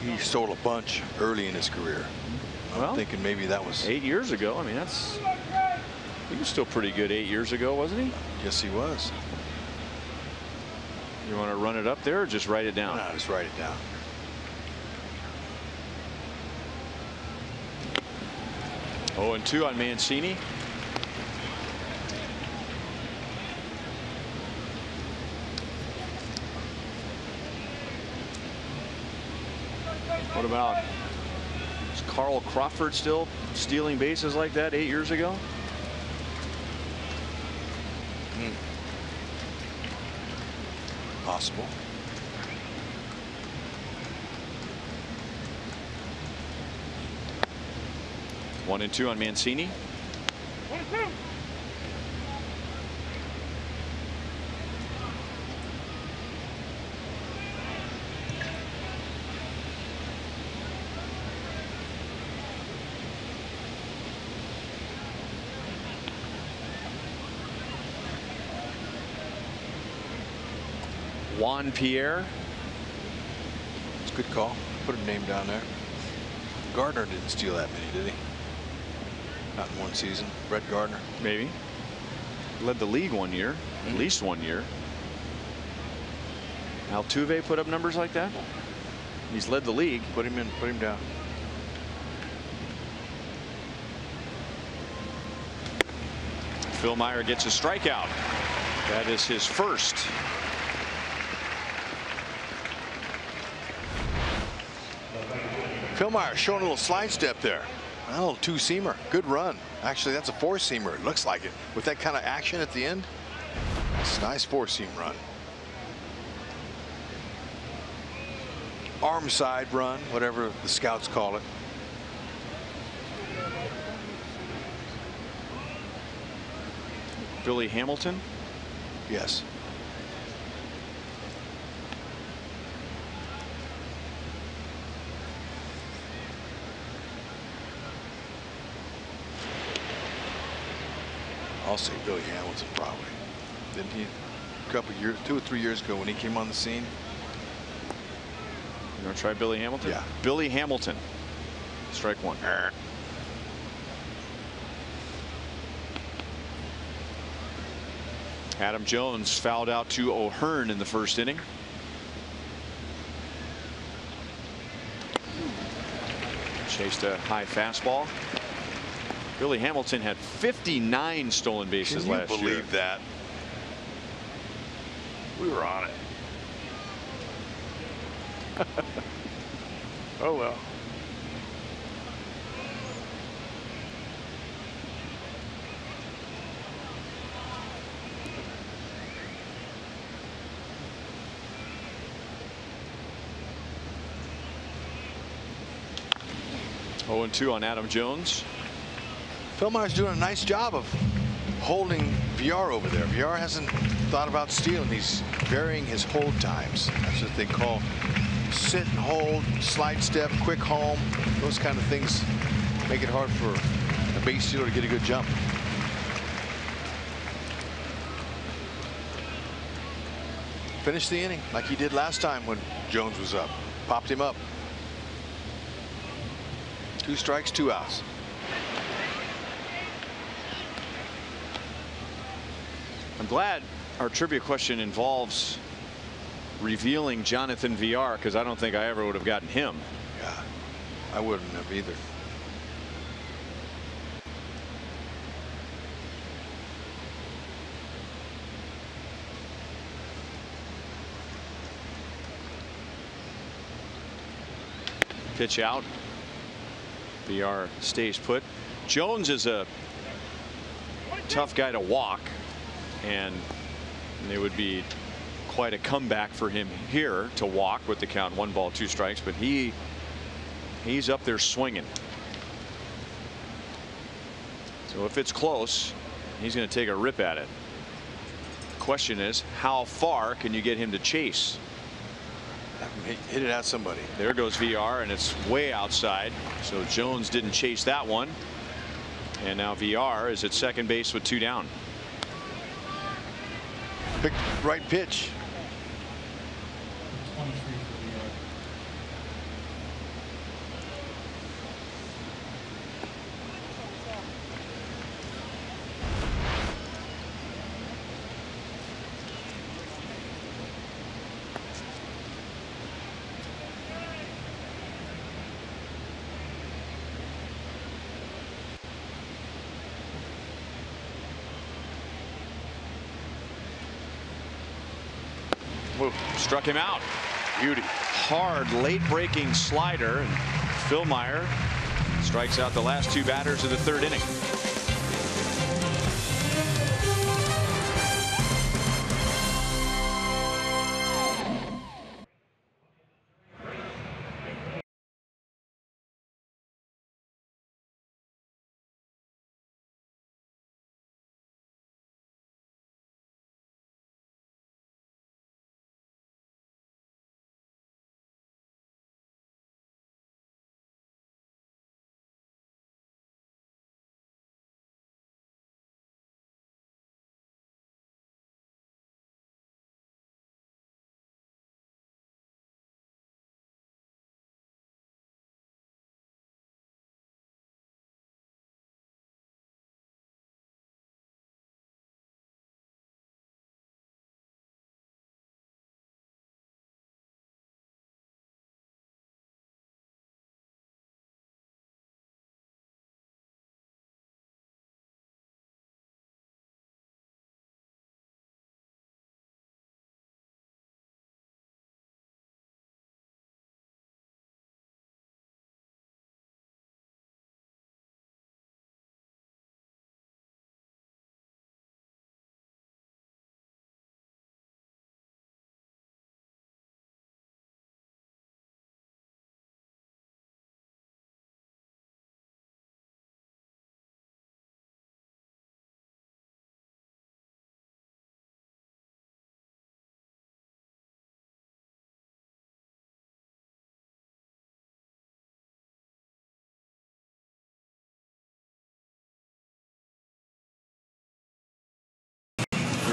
He stole a bunch early in his career. I'm thinking maybe that was 8 years ago. I mean, he was still pretty good 8 years ago, wasn't he? Yes, he was. You want to run it up there or just write it down? No, just write it down. Oh, and 2 on Mancini. What about, is Carl Crawford still stealing bases like that 8 years ago? Possible. One and 2 on Mancini. 1-2. Juan Pierre. It's a good call. Put a name down there. Gardner didn't steal that many, did he? Not in one season. Brett Gardner. Maybe. Led the league 1 year, at least 1 year. Altuve put up numbers like that. He's led the league. Put him in. Put him down. Phil Meyer gets a strikeout. That is his first. Phil Meyer showing a little slide step there. A little 2-seamer. Good run. Actually, that's a 4-seamer. It looks like it. With that kind of action at the end. It's a nice 4-seam run. Arm side run, whatever the scouts call it. Billy Hamilton. Yes. I'll say Billy Hamilton probably. Didn't he? A couple years, 2 or 3 years ago when he came on the scene. You want to try Billy Hamilton? Yeah. Billy Hamilton. Strike one. Adam Jones fouled out to O'Hearn in the first inning. Chased a high fastball. Billy Hamilton had 59 stolen bases last year. Can you believe that? We were on it. Oh well. Oh, 0-2 on Adam Jones. Philmeyer's doing a nice job of holding VR over there. VR hasn't thought about stealing. He's varying his hold times. That's what they call sit and hold, slide step, quick home. Those kind of things make it hard for a base stealer to get a good jump. Finish the inning like he did last time when Jones was up. Popped him up. 2 strikes, 2 outs. I'm glad our trivia question involves revealing Jonathan VR, because I don't think I ever would have gotten him. Yeah, I wouldn't have either. Pitch out. VR stays put. Jones is a tough guy to walk, and it would be quite a comeback for him here to walk with the count 1 ball 2 strikes, but he's up there swinging. So if it's close, he's going to take a rip at it. Question is, how far can you get him to chase? Hit it at somebody. There goes VR, and it's way outside. So Jones didn't chase that one. And now VR is at second base with 2 down. Pick right pitch. Whoa, struck him out. Beauty. Hard late breaking slider, and Philmeyer strikes out the last 2 batters of the 3rd inning.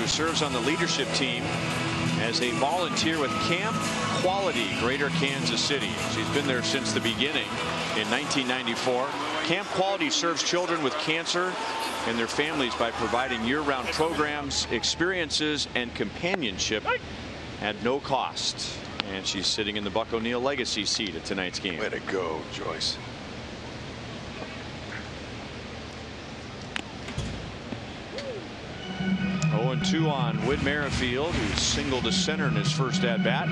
who serves on the leadership team as a volunteer with Camp Quality, Greater Kansas City. She's been there since the beginning in 1994. Camp Quality serves children with cancer and their families by providing year-round programs, experiences, and companionship at no cost. And she's sitting in the Buck O'Neil Legacy seat at tonight's game. Way to go, Joyce. Oh, 0-2 on Whit Merrifield, who singled to center in his first at-bat.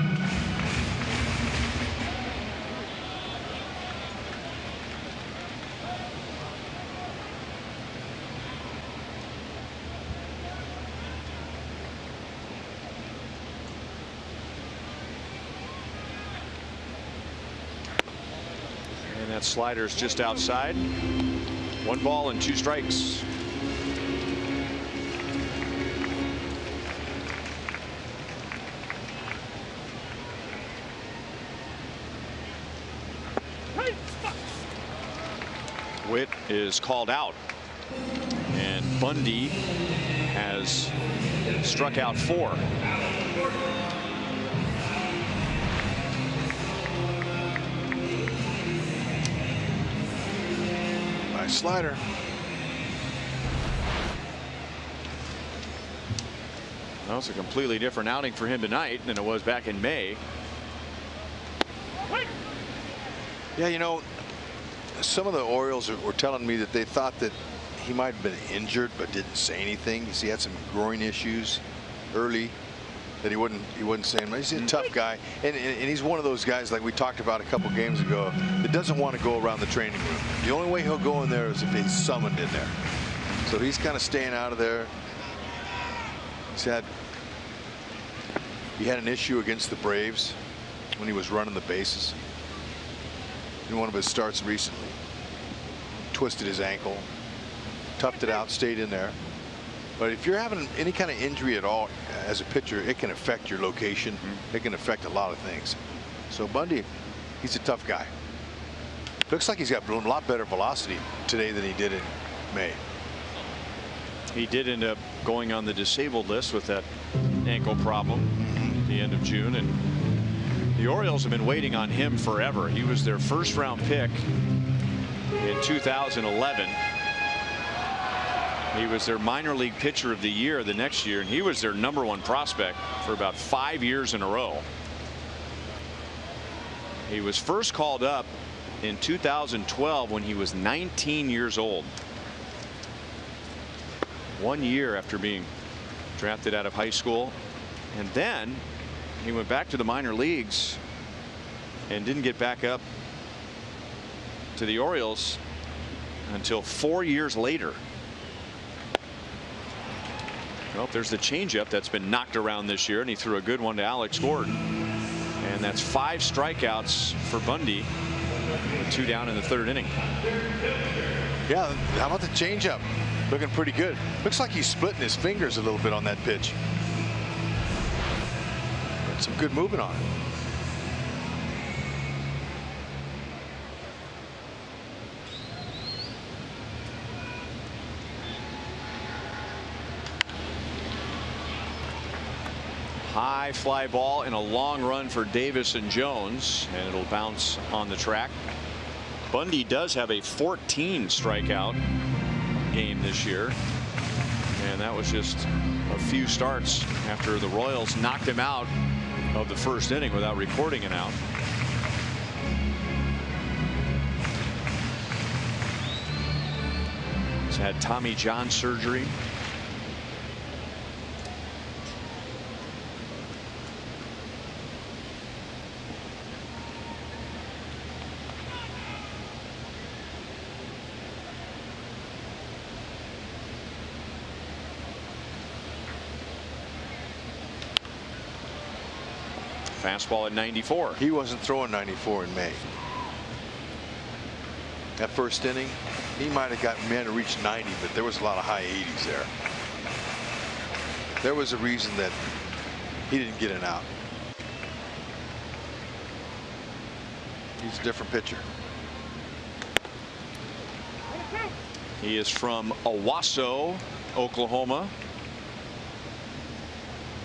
And that slider's just outside. 1 ball and 2 strikes. Whit is called out, and Bundy has struck out 4. Nice slider. Well, it's a completely different outing for him tonight than it was back in May. Yeah, you know, some of the Orioles were telling me that they thought that he might have been injured but didn't say anything. He had some groin issues early that he wouldn't say. He's a tough guy, and he's one of those guys, like we talked about a couple games ago, that doesn't want to go around the training room. The only way he'll go in there is if he's summoned in there. So he's kind of staying out of there. He had an issue against the Braves when he was running the bases in one of his starts recently. Twisted his ankle, toughed it out, stayed in there. But if you're having any kind of injury at all as a pitcher, it can affect your location. It can affect a lot of things. So Bundy, he's a tough guy. Looks like he's got a lot better velocity today than he did in May. He did end up going on the disabled list with that ankle problem at the end of June, and the Orioles have been waiting on him forever. He was their first-round pick in 2011. He was their minor league pitcher of the year the next year, and he was their #1 prospect for about 5 years in a row. He was first called up in 2012 when he was 19 years old. 1 year after being drafted out of high school, and then he went back to the minor leagues and didn't get back up to the Orioles until 4 years later. Well, there's the changeup that's been knocked around this year, and he threw a good one to Alex Gordon. And that's 5 strikeouts for Bundy, with 2 down in the 3rd inning. Yeah, how about the changeup? Looking pretty good. Looks like he's splitting his fingers a little bit on that pitch. Some good movement on it. High fly ball and a long run for Davis and Jones, and it'll bounce on the track. Bundy does have a 14 strikeout game this year, and that was just a few starts after the Royals knocked him out of the 1st inning without recording an out. He's had Tommy John surgery. Fastball at 94. He wasn't throwing 94 in May. That 1st inning, he might have gotten man to reach 90, but there was a lot of high 80s there. There was a reason that he didn't get an out. He's a different pitcher. He is from Owasso, Oklahoma.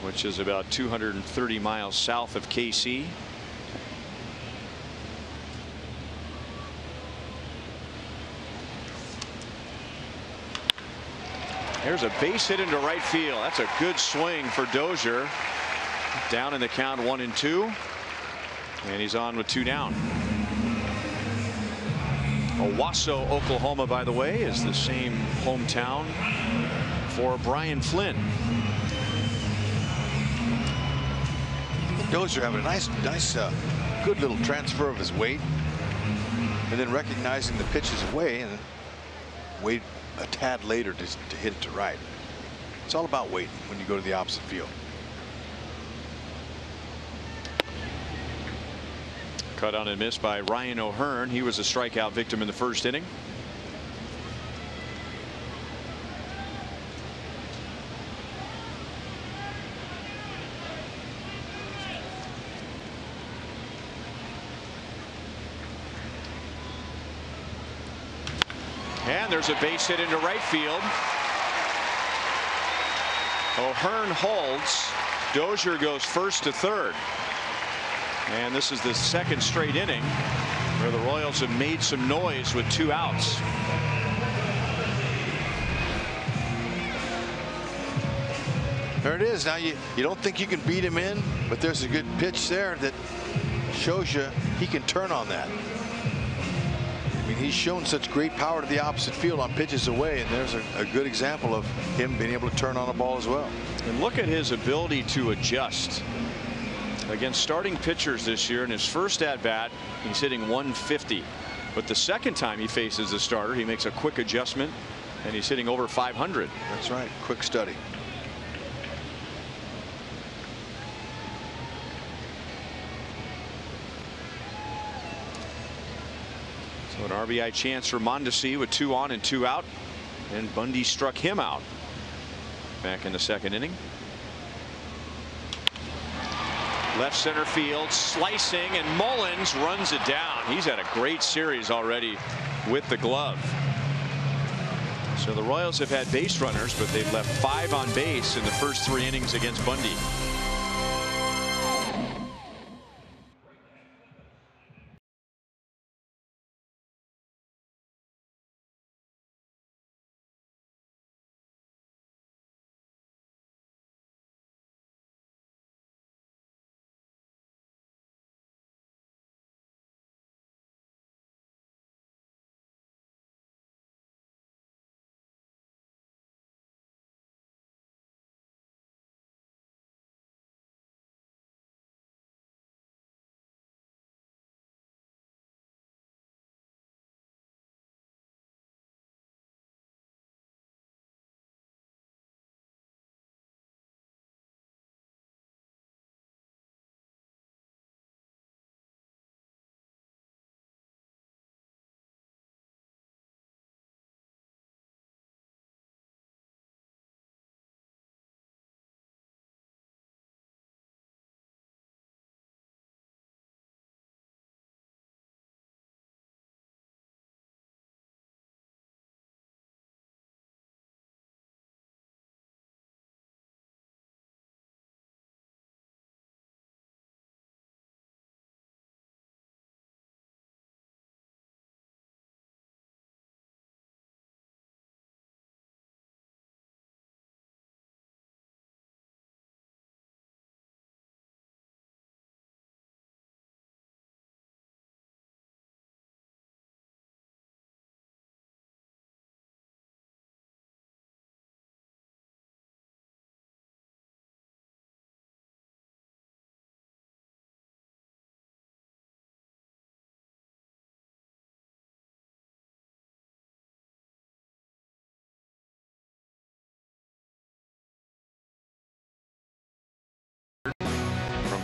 which is about 230 miles south of KC. There's a base hit into right field. That's a good swing for Dozier. Down in the count, 1-2. And he's on with 2 down. Owasso, Oklahoma, by the way, is the same hometown for Brian Flynn. Dozier having a nice good little transfer of his weight, and then recognizing the pitch is away and wait a tad later to hit it to right. It's all about waiting when you go to the opposite field. Cut on and missed by Ryan O'Hearn. He was a strikeout victim in the first inning. And there's a base hit into right field. O'Hearn holds. Dozier goes first to third. And this is the second straight inning where the Royals have made some noise with 2 outs. There it is. Now you don't think you can beat him in, but there's a good pitch there that shows you he can turn on that. I mean, he's shown such great power to the opposite field on pitches away, and there's a good example of him being able to turn on a ball as well. And look at his ability to adjust against starting pitchers this year. In his first at bat, he's hitting 150, but the second time he faces a starter, he makes a quick adjustment and he's hitting over 500. That's right. Quick study. So an RBI chance for Mondesi with 2 on and 2 out, and Bundy struck him out back in the second inning. Left center field, slicing, and Mullins runs it down. He's had a great series already with the glove. So the Royals have had base runners, but they've left 5 on base in the first 3 innings against Bundy.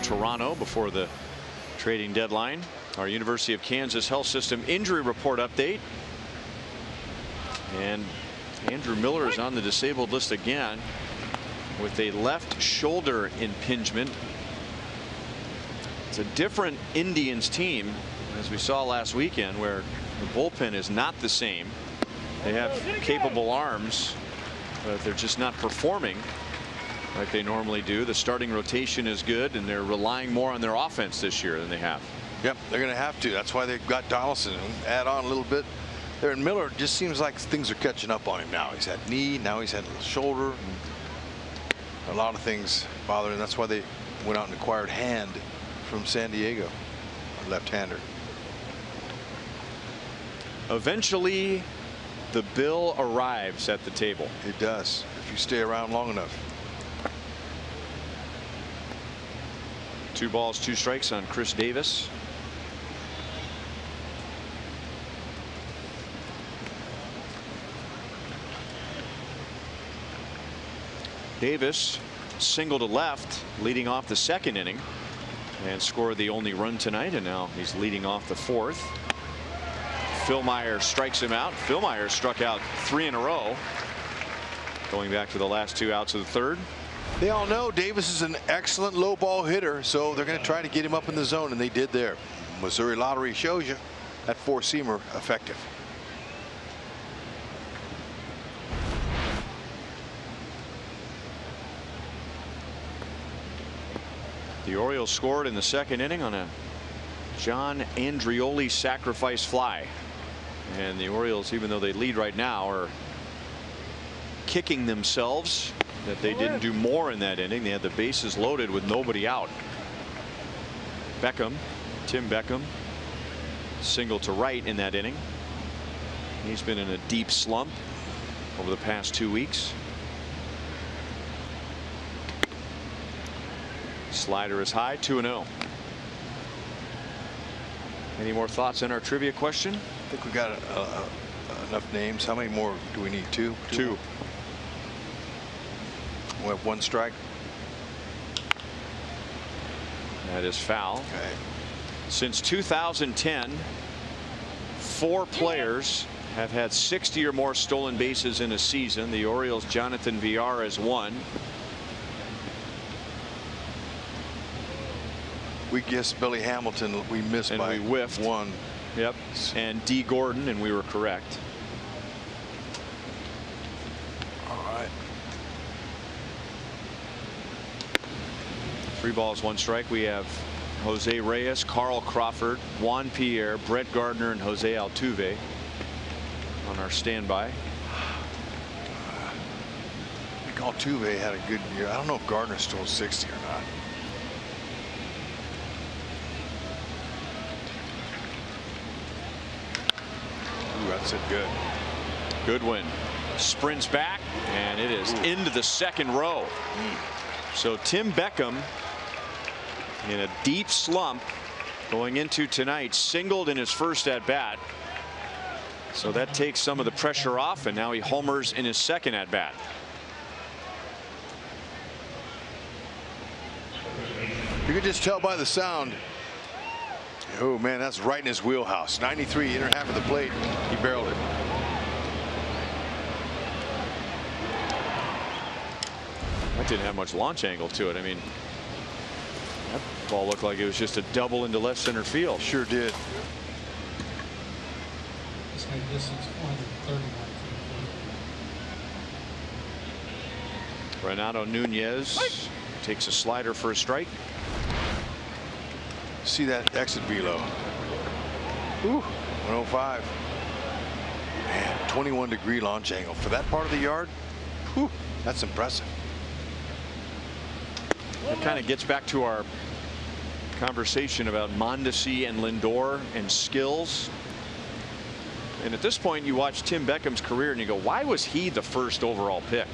Toronto before the trading deadline. Our University of Kansas Health System injury report update. And Andrew Miller is on the disabled list again with a left shoulder impingement. It's a different Indians team, as we saw last weekend, where the bullpen is not the same. They have capable arms, but they're just not performing like they normally do. The starting rotation is good, and they're relying more on their offense this year than they have. Yep, they're going to have to. That's why they've got Donaldson. Add on a little bit there. And Miller just seems like things are catching up on him now. He's had knee, now he's had a little shoulder. A lot of things bother him. That's why they went out and acquired Hand from San Diego, a left-hander. Eventually, the bill arrives at the table. It does, if you stay around long enough. 2 balls, 2 strikes on Chris Davis. Davis single to left, leading off the 2nd inning, and scored the only run tonight, and now he's leading off the 4th. Philmeyer strikes him out. Philmeyer struck out 3 in a row, going back to the last 2 outs of the 3rd. They all know Davis is an excellent low ball hitter, so they're going to try to get him up in the zone, and they did there. Missouri Lottery shows you that 4-seamer effective. The Orioles scored in the 2nd inning on a John Andrioli sacrifice fly. And the Orioles, even though they lead right now, are kicking themselves that they didn't do more in that inning. They had the bases loaded with nobody out. Beckham, Tim Beckham, single to right in that inning. He's been in a deep slump over the past 2 weeks. Slider is high, 2-0. Any more thoughts on our trivia question? I think we got enough names. How many more do we need? 2? 2. We have 1 strike. That is foul. Okay. Since 2010, 4 players have had 60 or more stolen bases in a season. The Orioles' Jonathan Villar is 1. We guessed Billy Hamilton. We missed and by we whiffed 1. Yep. And D. Gordon, and we were correct. All right. 3 balls, 1 strike. We have Jose Reyes, Carl Crawford, Juan Pierre, Brett Gardner, and Jose Altuve on our standby. I think Altuve had a good year. I don't know if Gardner stole 60 or not. Ooh, that's it. Good. Goodwin sprints back, and it is into the 2nd row. So Tim Beckham, in a deep slump going into tonight, singled in his first at bat. So that takes some of the pressure off, and now he homers in his 2nd at bat. You can just tell by the sound. Oh man, that's right in his wheelhouse. 93, inner half of the plate. He barreled it. That didn't have much launch angle to it. I mean, that ball looked like it was just a double into left center field. Sure did. Renato Nunez takes a slider for a strike. See that exit velo. Ooh, 105. Man, 21-degree launch angle for that part of the yard. Whew, that's impressive. It kind of gets back to our conversation about Mondesi and Lindor and skills. And at this point, you watch Tim Beckham's career and you go, why was he the 1st overall pick?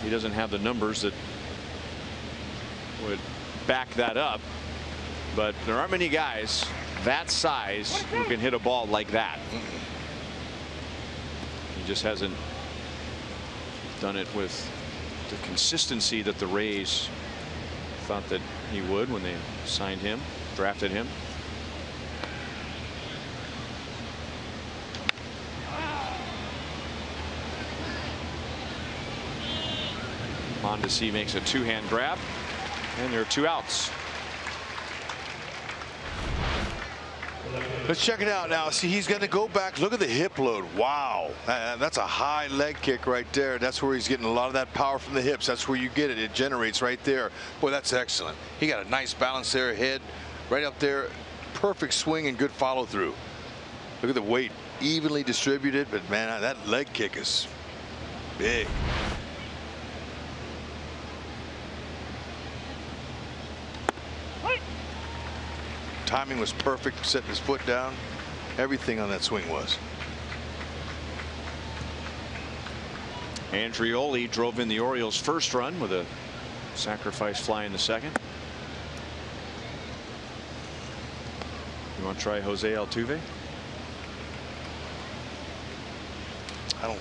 He doesn't have the numbers that would back that up. But there aren't many guys that size who can hit a ball like that. He just hasn't done it with the consistency that the Rays thought that he would when they signed him, drafted him. Mondesi makes a 2-hand grab, and there are 2 outs. Let's check it out now. See, he's going to go back. Look at the hip load. Wow. That's a high leg kick right there. That's where he's getting a lot of that power from the hips. That's where you get it. It generates right there. Boy, that's excellent. He got a nice balance there, head right up there. Perfect swing and good follow through. Look at the weight, evenly distributed, but man, that leg kick is big. Timing was perfect, setting his foot down. Everything on that swing was. Andreoli drove in the Orioles' first run with a sacrifice fly in the second. You want to try Jose Altuve? I don't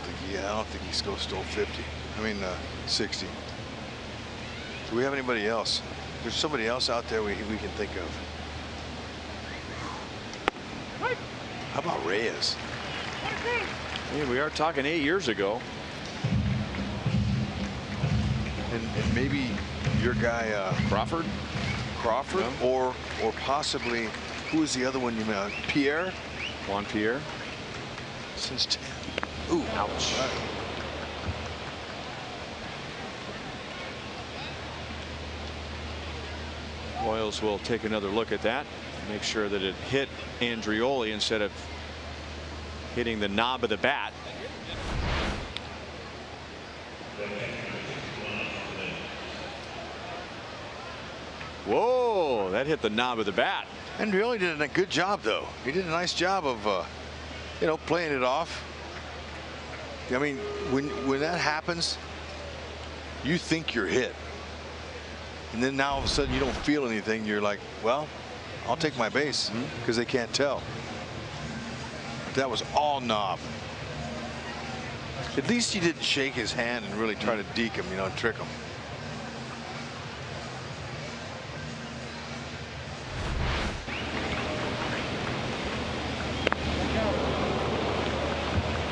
think he stole 50. I mean 60. Do we have anybody else? There's somebody else out there we can think of. How about Reyes? Yeah, we are talking 8 years ago. And maybe your guy Crawford, yeah. or possibly who is the other one you meant? Pierre? Juan Pierre. Since 10. Ooh, ouch. Royals will take another look at that. Make sure that it hit Andreoli instead of hitting the knob of the bat. Whoa, that hit the knob of the bat. Andreoli did a good job, though. He did a nice job of, you know, playing it off. I mean, when that happens, you think you're hit. And then now all of a sudden you don't feel anything. You're like, well, I'll take my base because they can't tell. That was all knob. At least he didn't shake his hand and really try to deke him, you know, and trick him.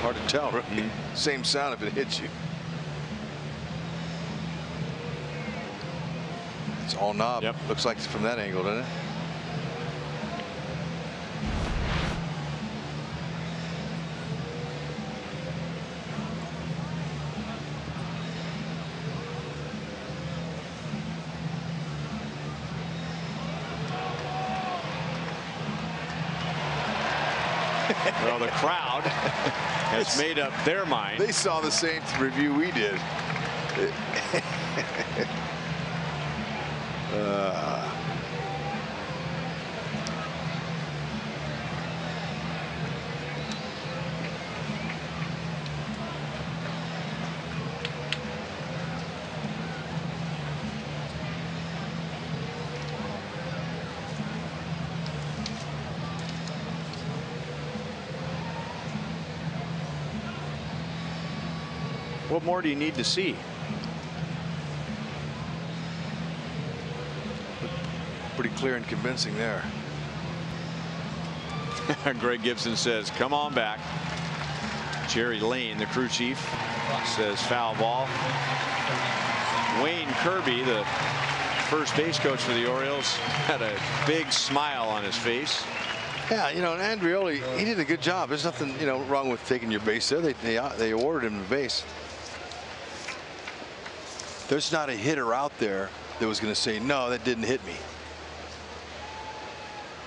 Hard to tell, right? Same sound if it hits you. It's all knob. Yep. Looks like from that angle, doesn't it? Well, the crowd has made up their mind. They saw the same review we did. What more do you need to see? Pretty clear and convincing there. Greg Gibson says, come on back. Jerry Lane, the crew chief, says foul ball. Wayne Kirby, the first base coach for the Orioles, had a big smile on his face. Yeah, you know, and Andreoli, he did a good job. There's nothing, you know, wrong with taking your base there. They awarded him the base. There's not a hitter out there that was going to say, no, that didn't hit me.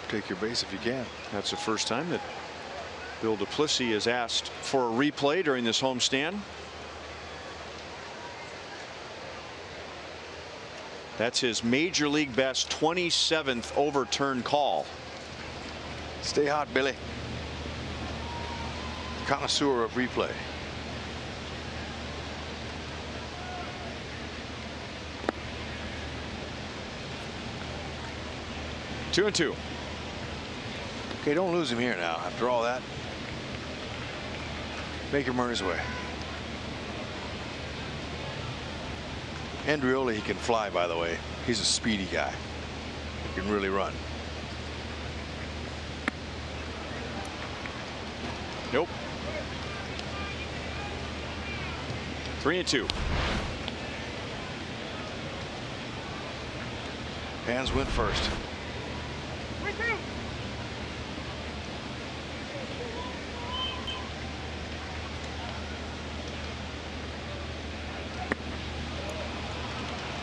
Take your base if you can. That's the first time that Bill Duplessis has asked for a replay during this homestand. That's his major league best 27th overturned call. Stay hot, Billy. Connoisseur of replay. Two and two. Okay, don't lose him here now. After all that, make him earn his way. Andreoli, he can fly, by the way. He's a speedy guy. He can really run. Nope. 3 and 2. Hands went first.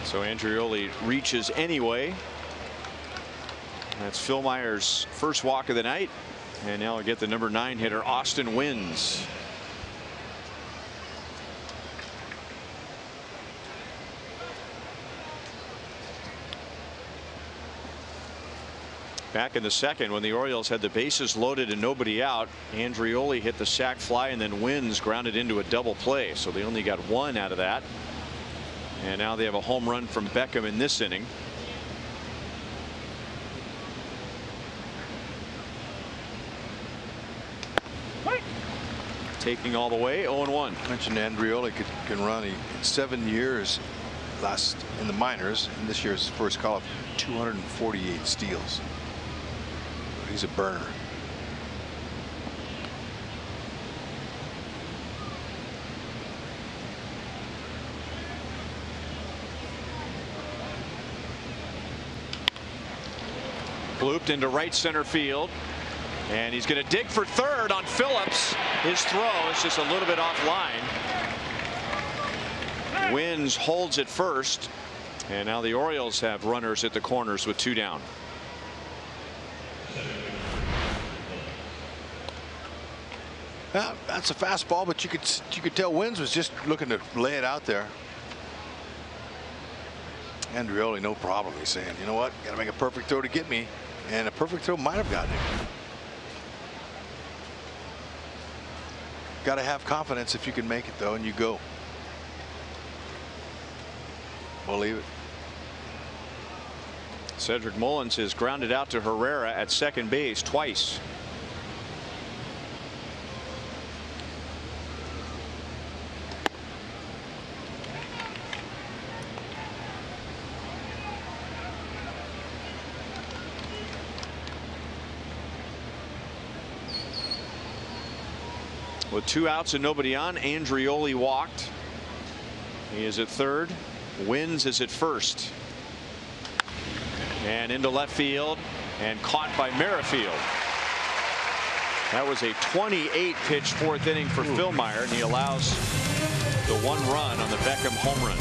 So Andreoli reaches anyway. That's Phil Meyer's first walk of the night. And now we get the number 9 hitter, Austin Wynns. Back in the second, when the Orioles had the bases loaded and nobody out, Andreoli hit the sac fly, and then Wynns grounded into a double play. So they only got 1 out of that. And now they have a home run from Beckham in this inning. Taking all the way, 0-1. I mentioned Andreoli can run. He 7 years last in the minors, and this year's first call-up, 248 steals. He's a burner. Blooped into right center field, and he's going to dig for third on Phillips. His throw is just a little bit offline. Wynns holds it first, and now the Orioles have runners at the corners with 2 down. That's a fastball, but you could tell Wynns was just looking to lay it out there. Andreoli, no problem. He's saying, you know what, got to make a perfect throw to get me, and a perfect throw might have gotten him. Got to have confidence if you can make it, though, and you go. We'll leave it. Cedric Mullins has grounded out to Herrera at second base twice. With 2 outs and nobody on, Andreoli walked. He is at third. Wynns is at first. And into left field, and caught by Merrifield. That was a 28-pitch 4th inning for Phil Meyer, and he allows the 1 run on the Beckham home run.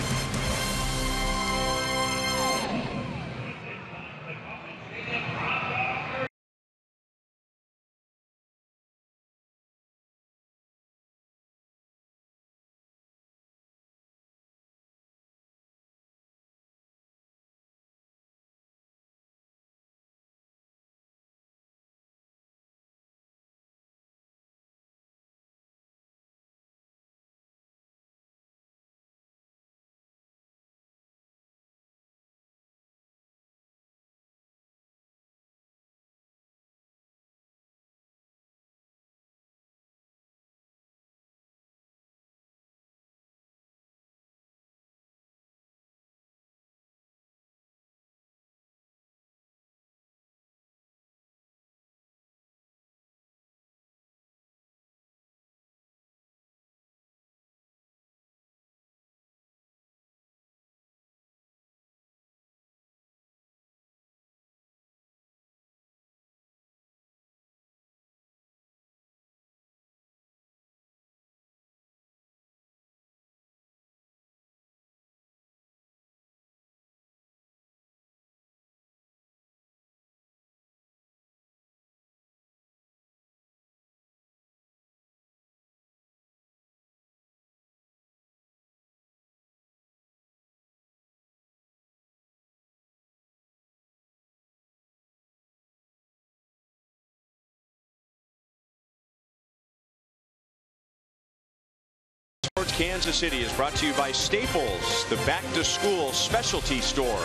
Kansas City is brought to you by Staples, the back-to-school specialty store,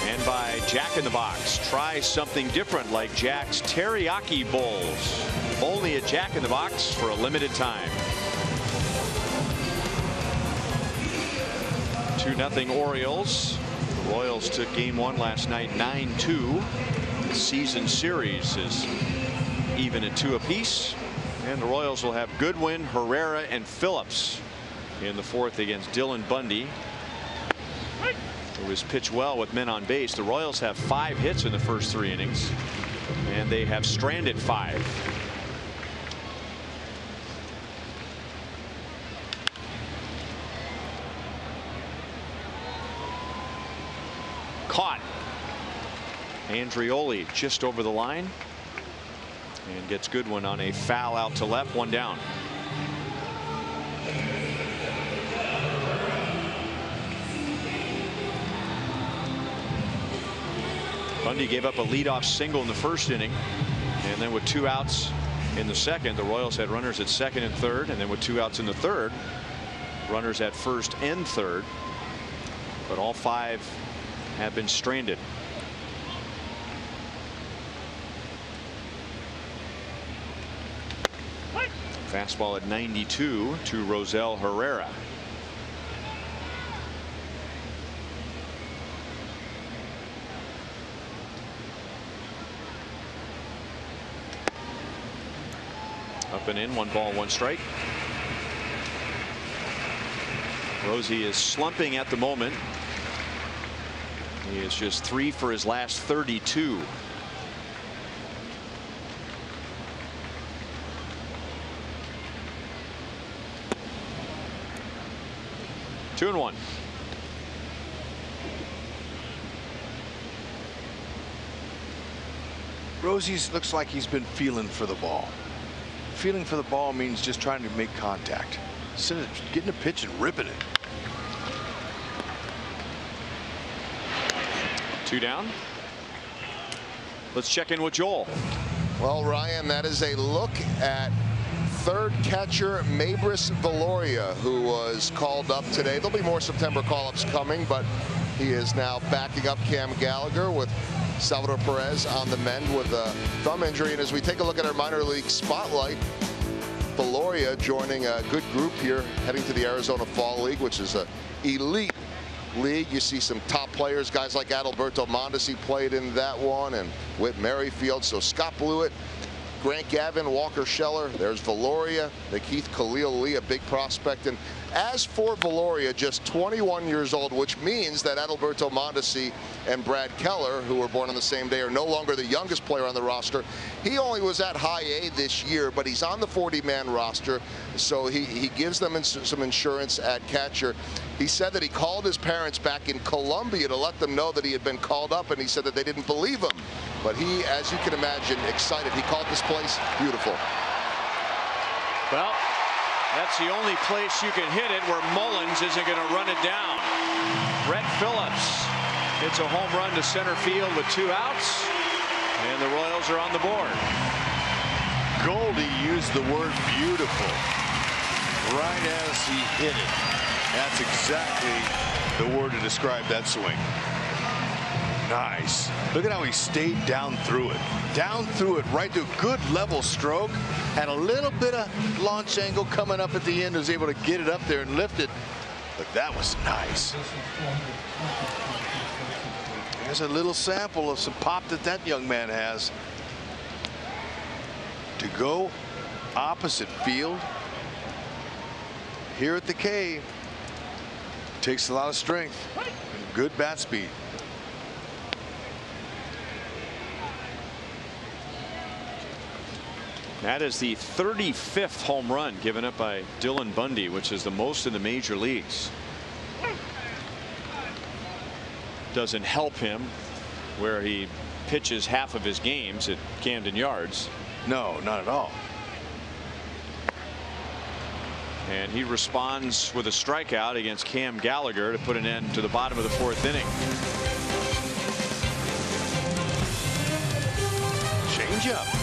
and by Jack in the Box. Try something different like Jack's Teriyaki Bowls. Only at Jack in the Box for a limited time. 2-0 Orioles. The Royals took game 1 last night 9-2. The season series is even at 2 apiece. And the Royals will have Goodwin, Herrera, and Phillips in the 4th against Dylan Bundy, who has pitched well with men on base. The Royals have 5 hits in the first 3 innings, and they have stranded 5. Andrioli just over the line and gets good one on a foul out to left. One down. Bundy gave up a leadoff single in the first inning, and then with 2 outs in the second, the Royals had runners at second and third, and then with 2 outs in the third, runners at first and third, but all 5 have been stranded. Fastball at 92 to Rosell Herrera. Up and in, 1 ball, 1 strike. Rosie is slumping at the moment. He is just 3 for his last 32. Two and 1. Rosie's looks like he's been feeling for the ball. Feeling for the ball means just trying to make contact. Instead of getting a pitch and ripping it. 2 down. Let's check in with Joel. Well, Ryan, that is a look at third catcher Mabris Valoria, who was called up today. There'll be more September call-ups coming, but he is now backing up Cam Gallagher with Salvador Perez on the mend with a thumb injury. And as we take a look at our minor league spotlight, Valoria joining a good group here heading to the Arizona Fall League, which is an elite league. You see some top players, guys like Adalberto Mondesi played in that one, and Whit Merrifield. So Scott Blewett, Grant Gavin, Walker Scheller, there's Valoria, the Keith Khalil Lee, a big prospect. And as for Valoria, just 21 years old, which means that Adalberto Mondesi and Brad Keller, who were born on the same day, are no longer the youngest player on the roster. He only was at high A this year, but he's on the 40-man roster, so he gives them some insurance at catcher. He said that he called his parents back in Colombia to let them know that he had been called up, and he said that they didn't believe him. But he, as you can imagine, excited. He called this place beautiful. Well, that's the only place you can hit it where Mullins isn't going to run it down. Brett Phillips hits a home run to center field with 2 outs, and the Royals are on the board. Goldie used the word beautiful right as he hit it. That's exactly the word to describe that swing. Nice. Look at how he stayed down through it. Down through it, right to a good level stroke. Had a little bit of launch angle coming up at the end. Was able to get it up there and lift it. But that was nice. There's a little sample of some pop that young man has. To go opposite field here at the K takes a lot of strength and good bat speed. That is the 35th home run given up by Dylan Bundy, which is the most in the major leagues. Doesn't help him where he pitches half of his games at Camden Yards. No, not at all. And he responds with a strikeout against Cam Gallagher to put an end to the bottom of the 4th inning. Changeup.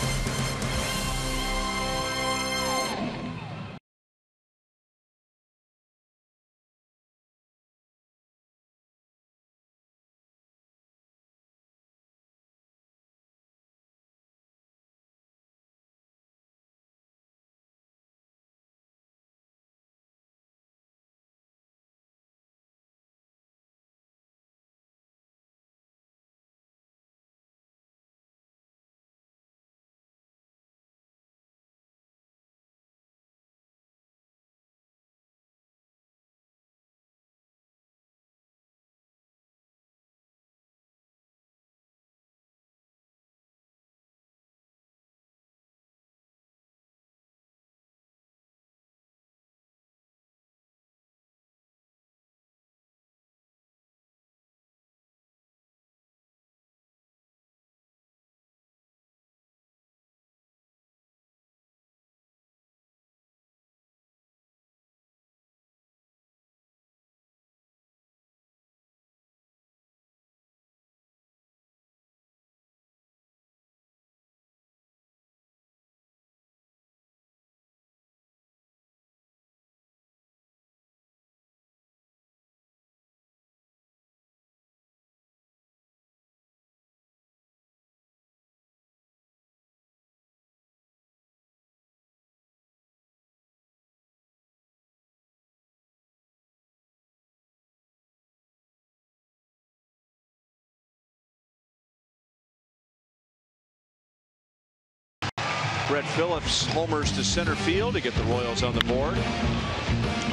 Brett Phillips homers to center field to get the Royals on the board.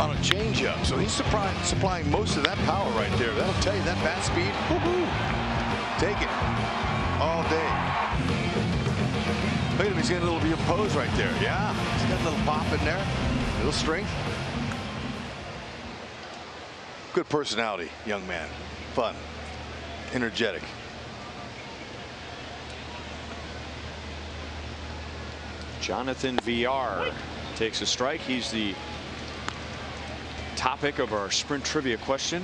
On a changeup, so he's supplying most of that power right there. That'll tell you that bat speed. Woo-hoo. Take it all day. Look at him, he's getting a little bit of pose right there. Yeah, he's got a little pop in there, a little strength. Good personality, young man. Fun, energetic. Jonathan VR takes a strike. He's the topic of our sprint trivia question.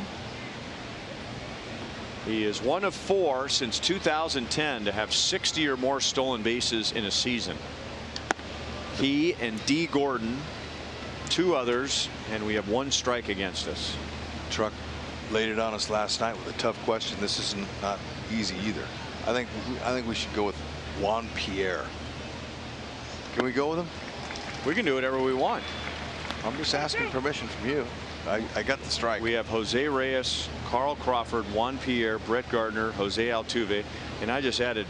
He is one of 4 since 2010 to have 60 or more stolen bases in a season. He and D. Gordon, 2 others, and we have 1 strike against us. Truck laid it on us last night with a tough question. This is not easy either. I think we should go with Juan Pierre. Can we go with him? We can do whatever we want. I'm just asking permission from you. I got the strike. We have Jose Reyes, Carl Crawford, Juan Pierre, Brett Gardner, Jose Altuve, and I just added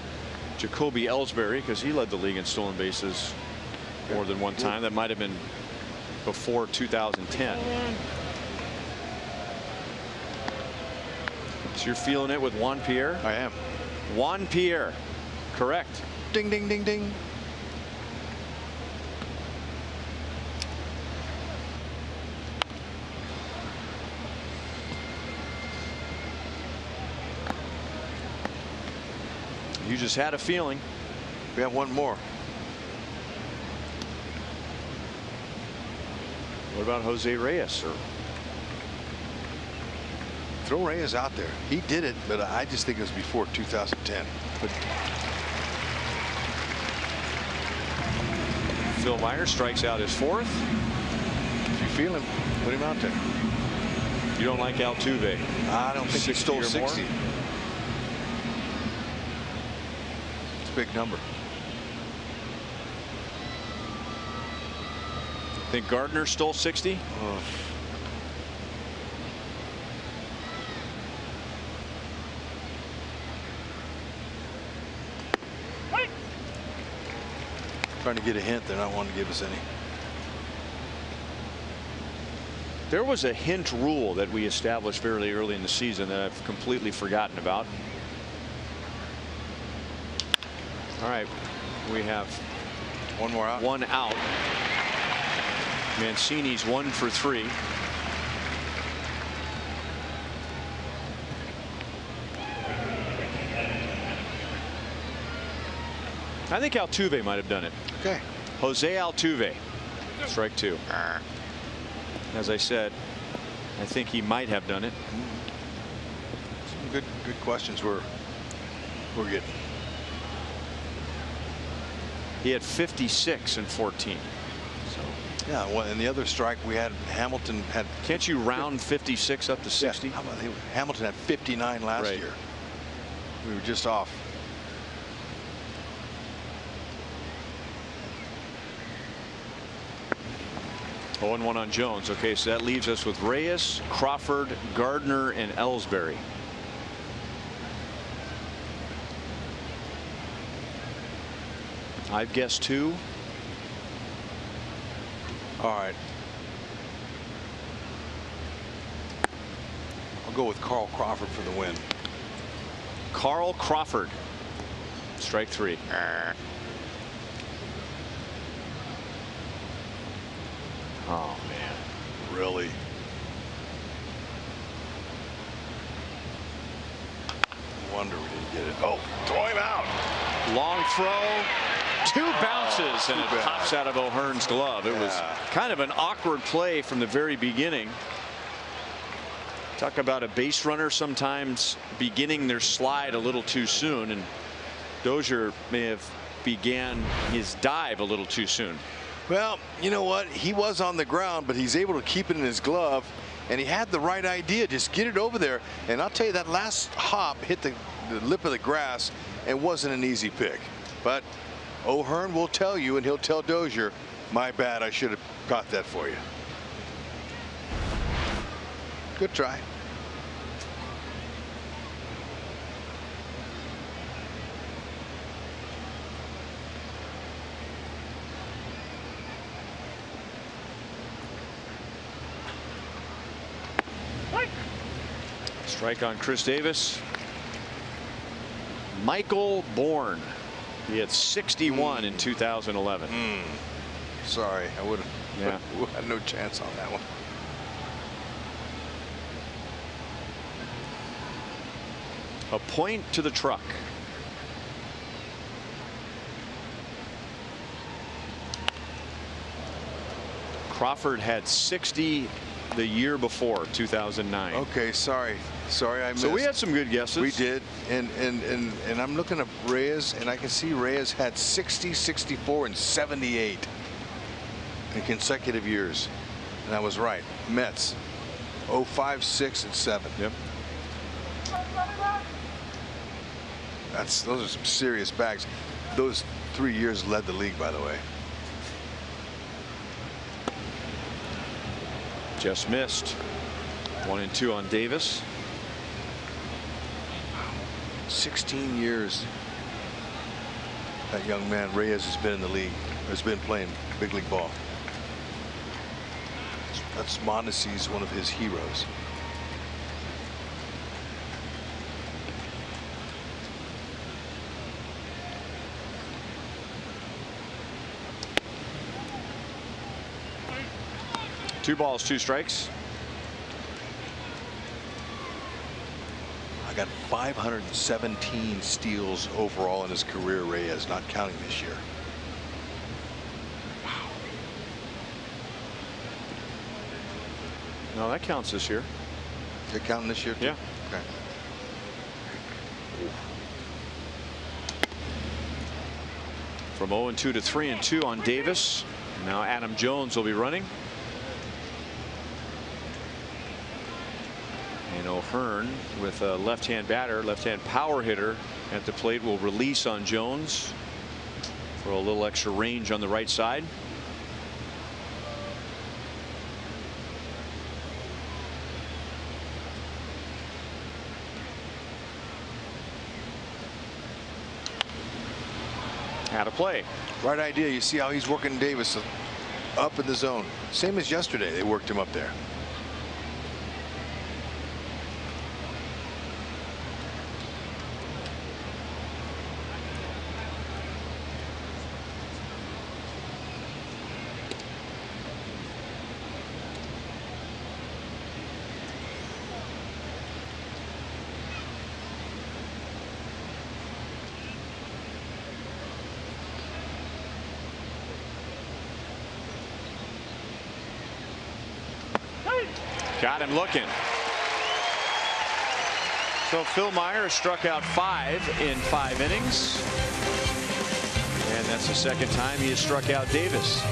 Jacoby Ellsbury because he led the league in stolen bases more than one time. That might have been before 2010. So you're feeling it with Juan Pierre? I am. Juan Pierre, correct. Ding, ding, ding, ding. You just had a feeling. We have 1 more. What about Jose Reyes? Or throw Reyes out there. He did it, but I just think it was before 2010. But Phil Myers strikes out his 4th. if you feel him, put him out there. You don't like Altuve? I don't think he stole 60. More? It's a big number. Think Gardner stole 60? Oh. Trying to get a hint. They're not wanting to give us any. There was a hint rule that we established fairly early in the season that I've completely forgotten about. All right, we have 1 more out. 1 out. Mancini's 1 for 3. I think Altuve might have done it. Okay. Jose Altuve, strike 2. As I said, I think he might have done it. Some good questions we're getting. He had 56 in 14. So yeah, well, and the other strike we had, Hamilton had. Can't you round 56 up to 60? Yeah, how about Hamilton had 59 last year. We were just off. Oh, and 1 on Jones. Okay, so that leaves us with Reyes, Crawford, Gardner, and Ellsbury. I've guessed 2. All right. I'll go with Carl Crawford for the win. Carl Crawford, strike 3. Oh, man. Really? No wonder we didn't get it. Oh, throw him out. Long throw. 2 bounces, and it pops out of O'Hearn's glove. It was kind of an awkward play from the very beginning. Talk about a base runner sometimes beginning their slide a little too soon, and Dozier may have began his dive a little too soon. Well, you know what? He was on the ground, but he's able to keep it in his glove, and he had the right idea. Just get it over there. And I'll tell you, that last hop hit the lip of the grass and wasn't an easy pick. But O'Hearn will tell you, and he'll tell Dozier, my bad, I should have caught that for you. Good try. Strike on Chris Davis. Michael Bourne. He had 61 in 2011. Sorry, I would Yeah. have had no chance on that one. A point to the truck. Crawford had 60 the year before, 2009. Okay, sorry, I missed. So we had some good guesses. We did, and I'm looking at Reyes, and I can see Reyes had 60, 64, and 78 in consecutive years, and I was right. Mets, 05, 6, and 7. Yep. Those are some serious bags. Those 3 years led the league, by the way. Just missed. 1 and 2 on Davis. 16 years that young man Reyes has been in the league, has been playing big league ball. That's Mondesi's one of his heroes. Two balls, two strikes. I got 517 steals overall in his career, Reyes, not counting this year. No, that counts this year. They're counting this year too? Yeah. Okay. From 0 and 2 to 3 and 2 on Davis. Now Adam Jones will be running. And O'Hearn, with a left-hand batter, left-hand power hitter at the plate, will release on Jones for a little extra range on the right side. Out of play. Right idea. You see how he's working Davis up in the zone. Same as yesterday. They worked him up there. Got him looking. So Phil Meyer has struck out 5 in 5 innings. And that's the second time he has struck out Davis.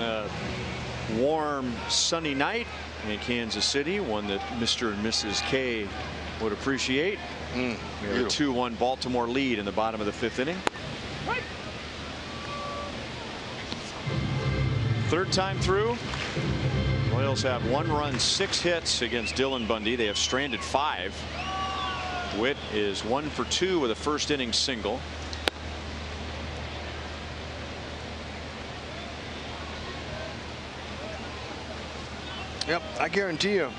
on a warm, sunny night in Kansas City, one that Mr. and Mrs. K would appreciate. We have a 2-1 Baltimore lead in the bottom of the 5th inning. Third time through, Royals have 1 run, 6 hits against Dylan Bundy. They have stranded 5. Witt is 1 for 2 with a first inning single. Yep, I guarantee you,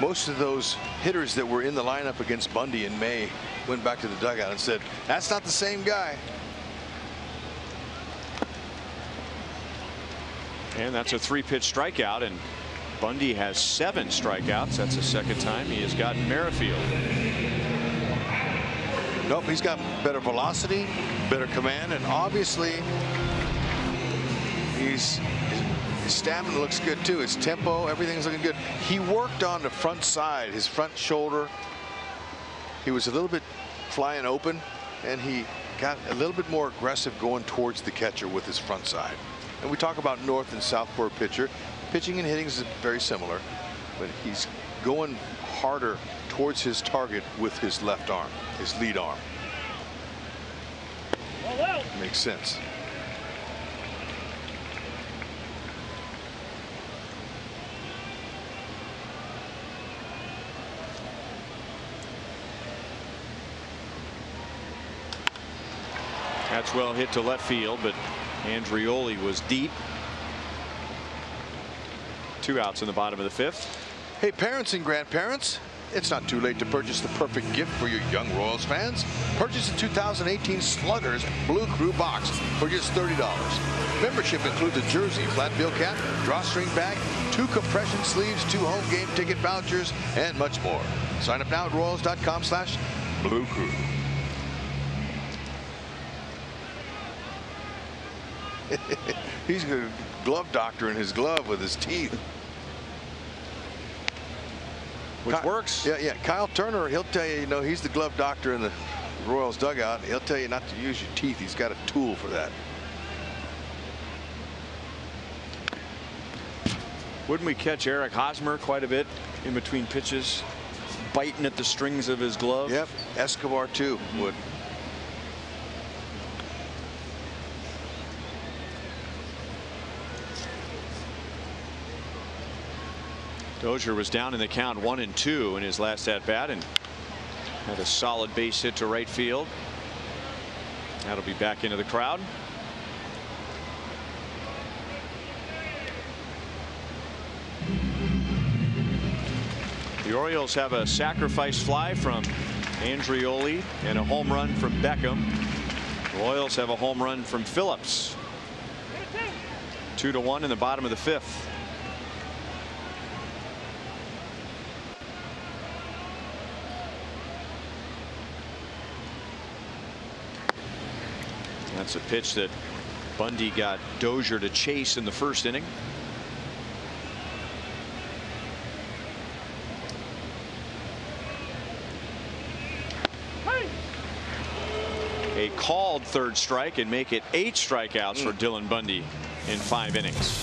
most of those hitters that were in the lineup against Bundy in May went back to the dugout and said, that's not the same guy. And that's a 3-pitch strikeout, and Bundy has 7 strikeouts. That's the second time he has gotten Merrifield. Nope, he's got better velocity, better command, and obviously his stamina looks good too. His tempo, everything's looking good. He worked on the front side, his front shoulder. He was a little bit flying open, and he got a little bit more aggressive going towards the catcher with his front side. And we talk about north and southpaw pitcher. Pitching and hitting is very similar, but he's going harder towards his target with his left arm, his lead arm. Makes sense. That's well hit to left field, but Andrioli was deep. 2 outs in the bottom of the 5th. Hey, parents and grandparents, it's not too late to purchase the perfect gift for your young Royals fans. Purchase the 2018 Sluggers Blue Crew box for just $30. Membership includes a jersey, flat bill cap, drawstring bag, 2 compression sleeves, 2 home game ticket vouchers, and much more. Sign up now at Royals.com/Blue Crew. He's a glove doctor in his glove with his teeth. Which works. Yeah. Kyle Turner, he'll tell you, he's the glove doctor in the Royals dugout. He'll tell you not to use your teeth. He's got a tool for that. Wouldn't we catch Eric Hosmer quite a bit in between pitches, biting at the strings of his glove? Yep, Escobar too would. Dozier was down in the count 1-2 in his last at bat and had a solid base hit to right field. That'll be back into the crowd. The Orioles have a sacrifice fly from Andrioli and a home run from Beckham. The Royals have a home run from Phillips. 2-1 in the bottom of the 5th. That's a pitch that Bundy got Dozier to chase in the first inning. A called third strike and make it 8 strikeouts for Dylan Bundy in 5 innings.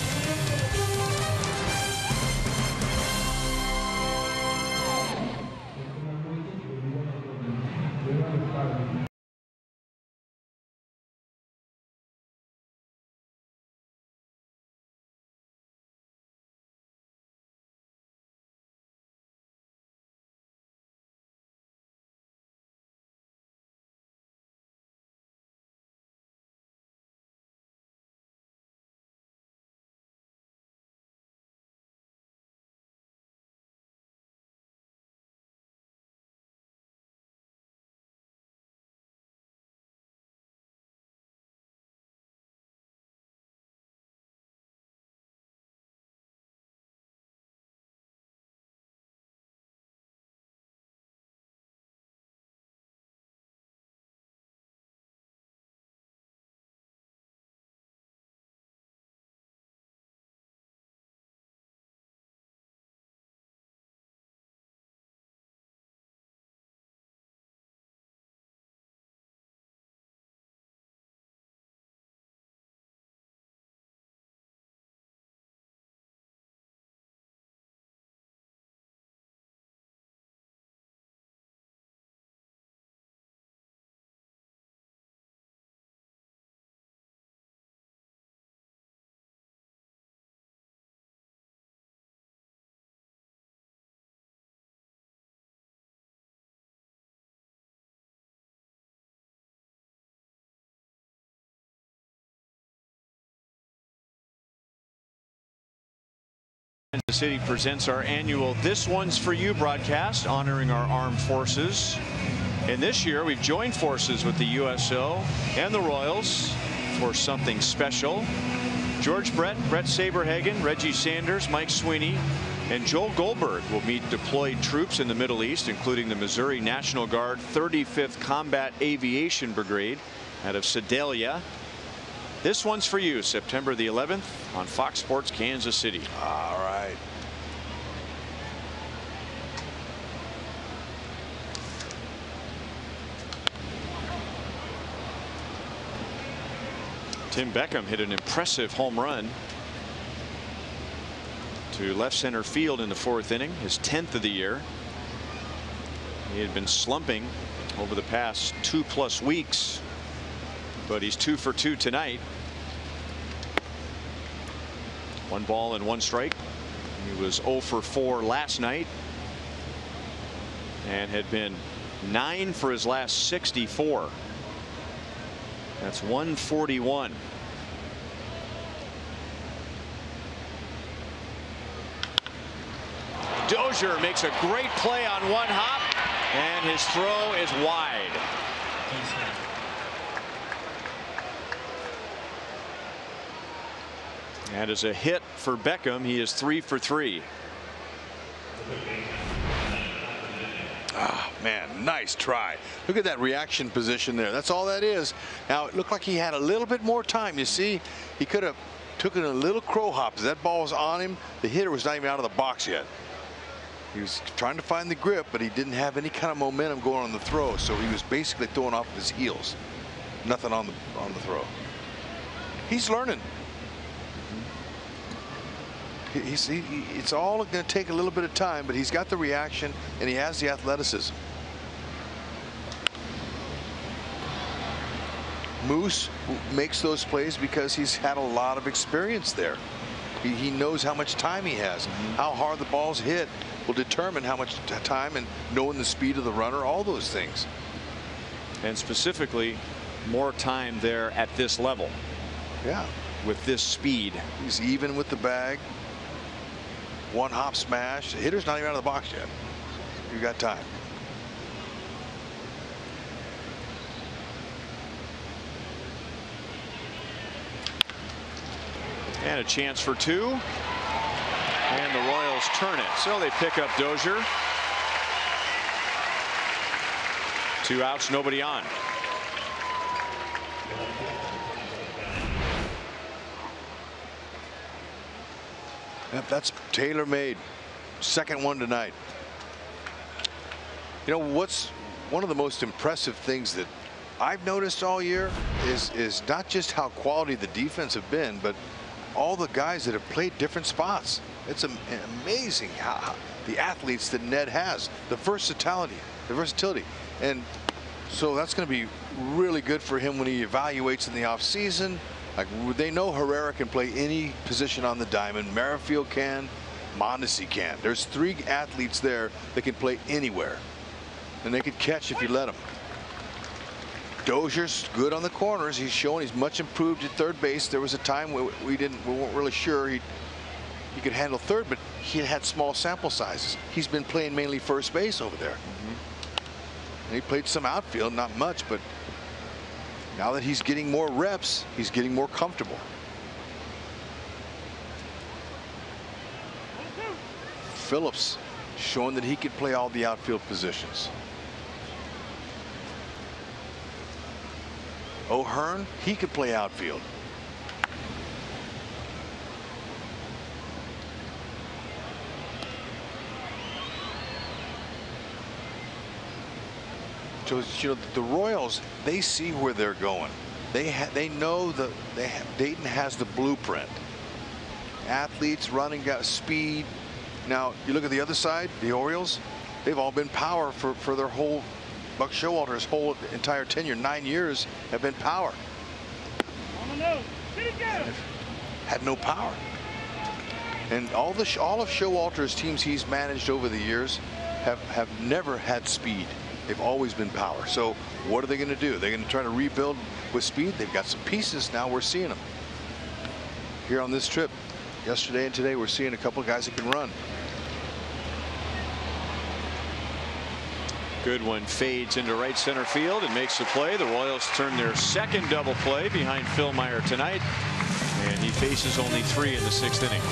Kansas City presents our annual This One's For You broadcast honoring our armed forces. And this year we've joined forces with the USO and the Royals for something special. George Brett, Brett Saberhagen, Reggie Sanders, Mike Sweeney, and Joel Goldberg will meet deployed troops in the Middle East, including the Missouri National Guard 35th Combat Aviation Brigade out of Sedalia. This One's For You, September the 11th on Fox Sports Kansas City. All right. Tim Beckham hit an impressive home run to left center field in the 4th inning, his 10th of the year. He had been slumping over the past 2+ weeks, but he's 2 for 2 tonight. 1 ball and 1 strike. He was 0 for 4 last night and had been 9 for his last 64. That's 141. Dozier makes a great play on 1 hop, and his throw is wide. That is a hit for Beckham. He is 3 for 3. Oh, man, nice try. Look at that reaction position there. That's all that is. Now, it looked like he had a little bit more time. You see, he could have took it a little crow hop. As that ball was on him, the hitter was not even out of the box yet. He was trying to find the grip, but he didn't have any kind of momentum going on the throw, so he was basically throwing off his heels. Nothing on the throw. He's learning. It's all going to take a little bit of time, but he's got the reaction and he has the athleticism. Moose makes those plays because he's had a lot of experience there. He knows how much time he has. How hard the ball's hit will determine how much time, and knowing the speed of the runner, all those things. And specifically, more time there at this level. Yeah. With this speed. He's even with the bag. 1 hop smash. The hitter's not even out of the box yet. You got time. And a chance for 2. And the Royals turn it. So they pick up Dozier. 2 outs, nobody on. Yep, that's tailor-made. 2nd one tonight. You know what's one of the most impressive things that I've noticed all year is not just how quality the defense have been, but all the guys that have played different spots. It's amazing how the athletes that Ned has, the versatility, and so that's going to be really good for him when he evaluates in the offseason. Like, they know Herrera can play any position on the diamond. Merrifield can. Mondesi can. There's 3 athletes there that can play anywhere, and they could catch if you let them. Dozier's good on the corners. He's showing he's much improved at 3rd base. There was a time we weren't really sure he could handle 3rd, but he had small sample sizes. He's been playing mainly 1st base over there. And he played some outfield, not much, but now that he's getting more reps, he's getting more comfortable. Phillips showing that he could play all the outfield positions. O'Hearn, he could play outfield. So, you know, the Royals, they see where they're going. They know Dayton has the blueprint. Athletes, running, got speed. Now you look at the other side, the Orioles. They've all been power for their whole. Buck Showalter's whole entire tenure, 9 years, have been power. Had no power. And all of Showalter's teams he's managed over the years have never had speed. They've always been power. So what are they going to do? They're going to try to rebuild with speed. They've got some pieces now. We're seeing them here on this trip. yesterday and today we're seeing a couple of guys that can run. Goodwin fades into right center field and makes the play. The Royals turn their second double play behind Philmeyer tonight, and he faces only 3 in the 6th inning.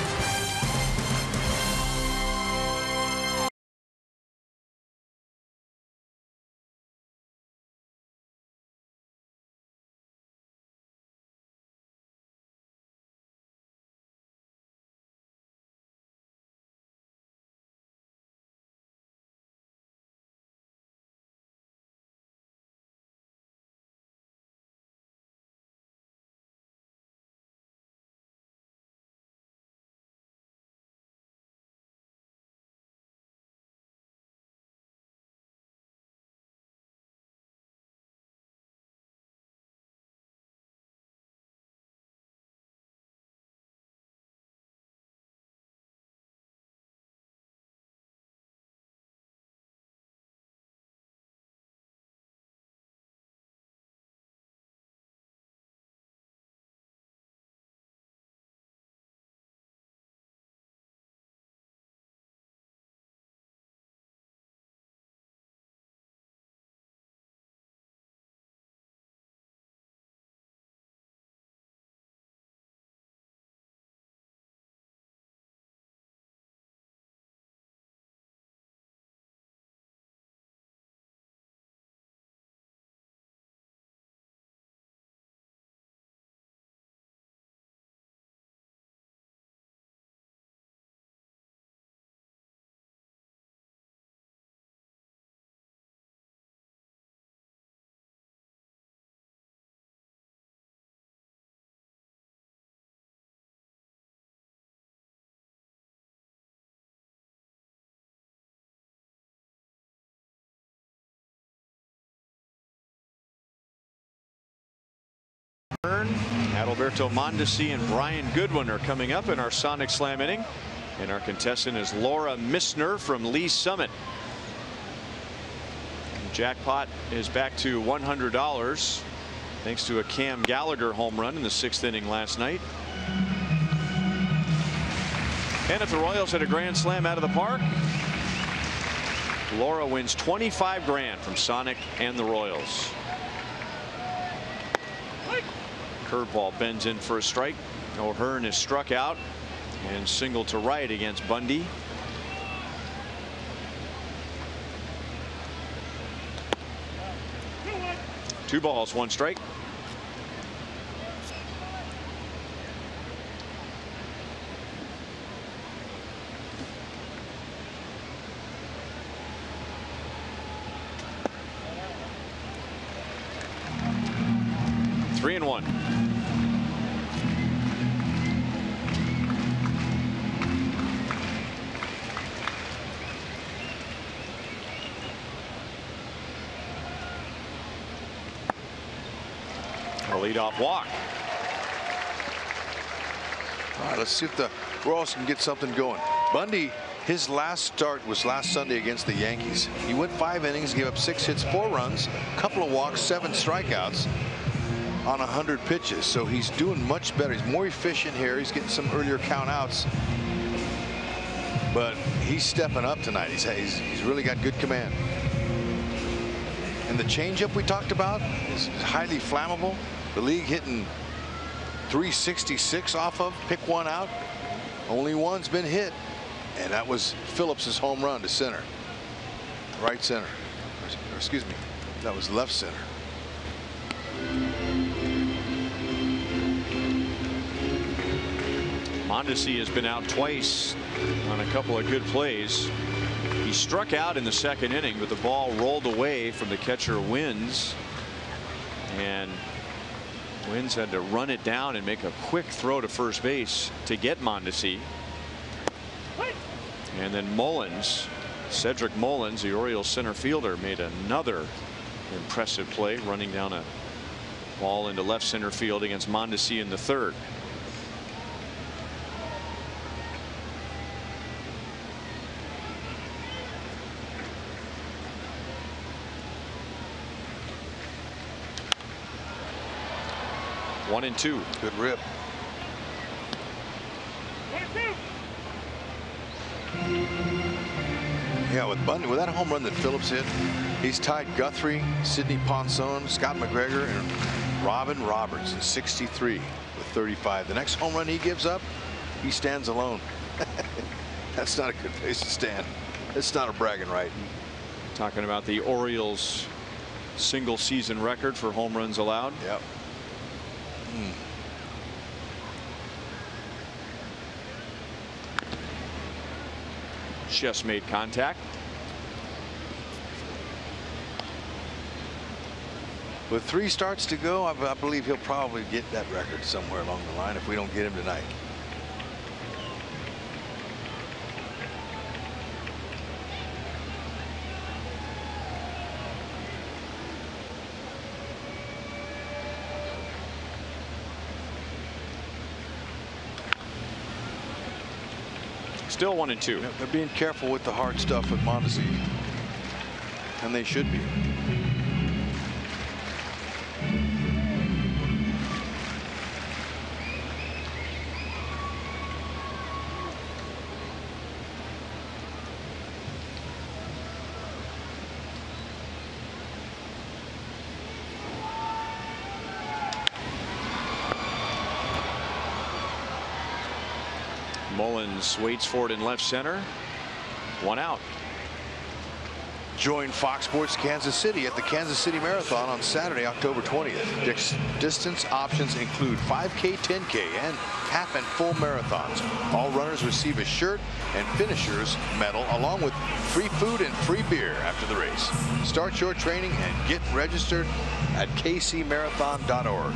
Adalberto Mondesi and Brian Goodwin are coming up in our Sonic Slam inning, and our contestant is Laura Missner from Lee Summit. Jackpot is back to $100 thanks to a Cam Gallagher home run in the 6th inning last night. And if the Royals hit a grand slam out of the park, Laura wins 25 grand from Sonic and the Royals. Curveball bends in for a strike. O'Hearn is struck out and single to right against Bundy. Two balls, one strike. Three and one. A leadoff walk. All right, let's see if the Royals can get something going. Bundy, his last start was last Sunday against the Yankees. He went 5 innings, gave up 6 hits, 4 runs, couple of walks, 7 strikeouts on 100 pitches. So he's doing much better. He's more efficient here. He's getting some earlier count outs, but he's stepping up tonight. He's really got good command. And the changeup we talked about is highly flammable. The league hitting 366 off of. Pick one out. Only one's been hit, and that was Phillips's home run to center, right center. Or excuse me, that was left center. Mondesi has been out twice on a couple of good plays. He struck out in the 2nd inning, but the ball rolled away from the catcher Wins, and Wins had to run it down and make a quick throw to first base to get Mondesi. And then Mullins, Cedric Mullins, the Orioles center fielder, made another impressive play, running down a ball into left center field against Mondesi in the 3rd. One and two. Good rip. Yeah, with Bundy, with that home run that Phillips hit, he's tied Guthrie, Sidney Ponson, Scott McGregor, and Robin Roberts in 63 with 35. The next home run he gives up, he stands alone. That's not a good place to stand. It's not a bragging right. Talking about the Orioles single season record for home runs allowed. Yep. Just made contact. With 3 starts to go, I believe he'll probably get that record somewhere along the line if we don't get him tonight. Still 1-2. They're being careful with the hard stuff at Mondesi, and they should be. Mullins waits for it in left center. 1 out. Join Fox Sports Kansas City at the Kansas City Marathon on Saturday, October 20th. Distance options include 5K, 10K, and half and full marathons. All runners receive a shirt and finishers medal along with free food and free beer after the race. Start your training and get registered at kcmarathon.org.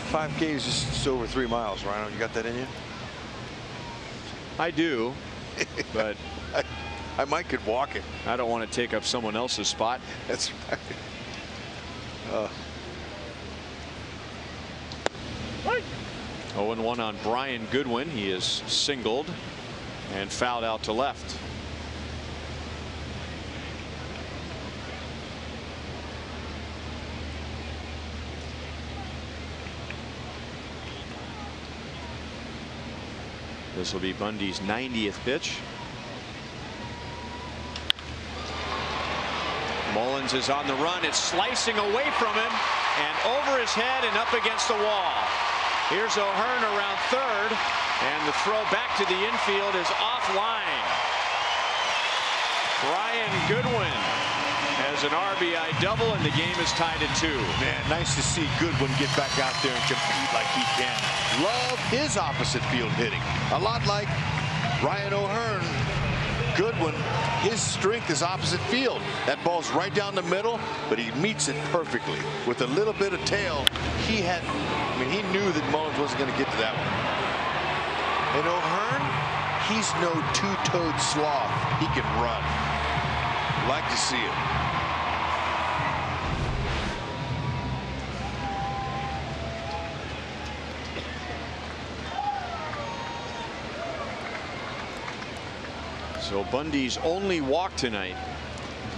5K is just over 3 miles, Rhino. You got that in you? I do, but I might could walk it. I don't want to take up someone else's spot. That's right. 0-1 on Brian Goodwin. He is singled and fouled out to left. This will be Bundy's 90th pitch. Mullins is on the run. It's slicing away from him and over his head and up against the wall. Here's O'Hearn around third, and the throw back to the infield is offline. Brian Goodwin has an RBI double, and the game is tied at 2. Man, nice to see Goodwin get back out there and compete like he can. Love his opposite field hitting. A lot like Ryan O'Hearn. Goodwin, his strength is opposite field. That ball's right down the middle, but he meets it perfectly. With a little bit of tail, he knew that Mullins wasn't going to get to that one. And O'Hearn, he's no two-toed sloth. He can run. Like to see it. So Bundy's only walk tonight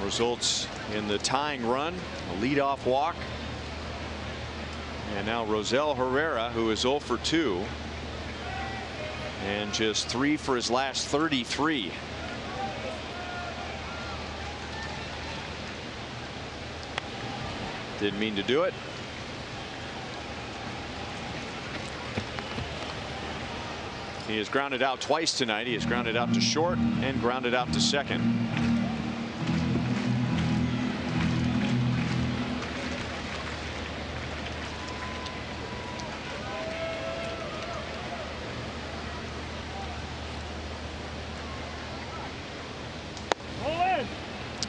results in the tying run, a leadoff walk. And now Rosell Herrera, who is 0 for 2 and just 3 for his last 33. Didn't mean to do it. He has grounded out twice tonight. He has grounded out to short and grounded out to second.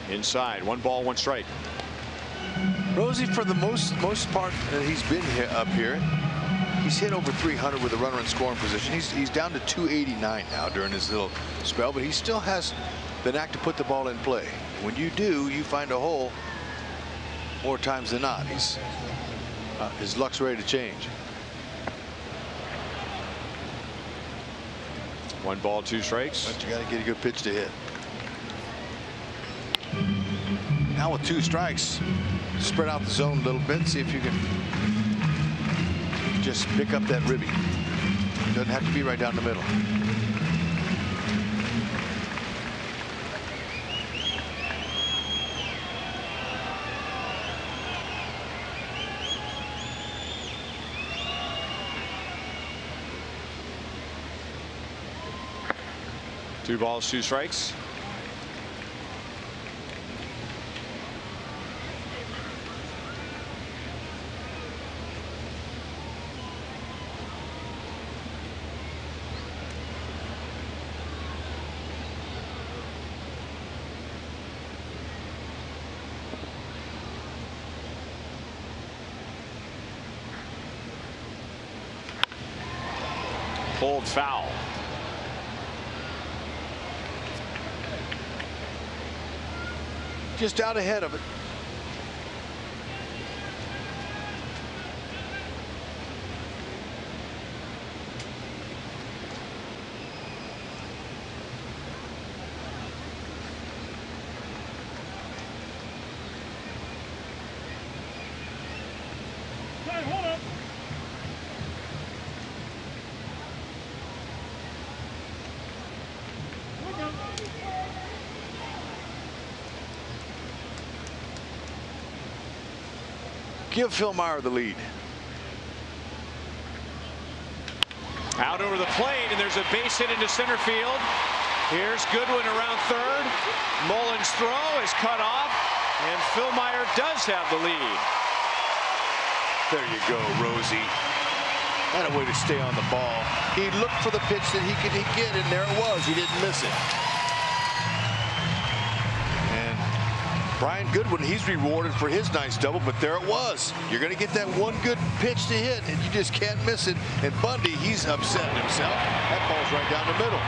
Inside, 1 ball, 1 strike. Rosie, for the most part that he's been here, up here, he's hit over 300 with a runner in scoring position. He's down to 289 now during his little spell, but he still has the knack to put the ball in play. When you do, you find a hole more times than not. His luck's ready to change. 1 ball, 2 strikes. But you got to get a good pitch to hit. Now with 2 strikes, spread out the zone a little bit, see if you can just pick up that ribby. Doesn't have to be right down the middle. Two balls, two strikes. Pulled foul. Just out ahead of it. Give Phil Meyer the lead. Out over the plate, and there's a base hit into center field. Here's Goodwin around third. Mullins' throw is cut off, and Phil Meyer does have the lead. There you go, Rosie. What a way to stay on the ball. He looked for the pitch that he could get, and there it was. He didn't miss it. And Brian Goodwin, he's rewarded for his nice double, but there it was. You're going to get that one good pitch to hit, and you just can't miss it. And Bundy, he's upsetting himself. That ball's right down the middle.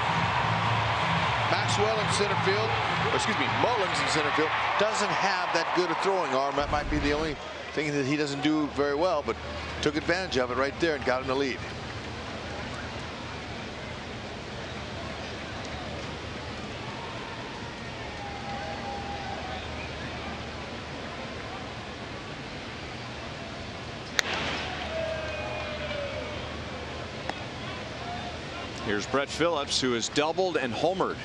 Maxwell in center field, or excuse me, Mullins in center field, doesn't have that good a throwing arm. That might be the only thing that he doesn't do very well, but took advantage of it right there and got in the lead. Here's Brett Phillips, who has doubled and homered.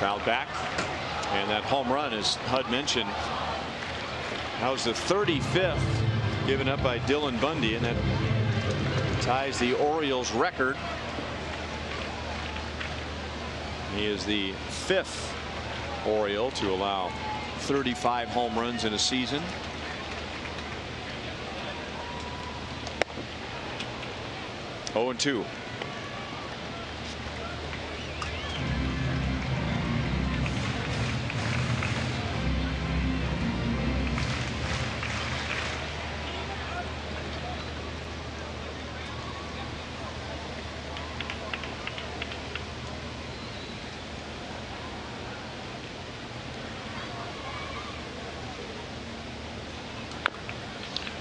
Fouled back, and that home run, as Hud mentioned, that was the 35th given up by Dylan Bundy, and that ties the Orioles record. He is the 5th Oriole to allow 35 home runs in a season. Oh, 0-2.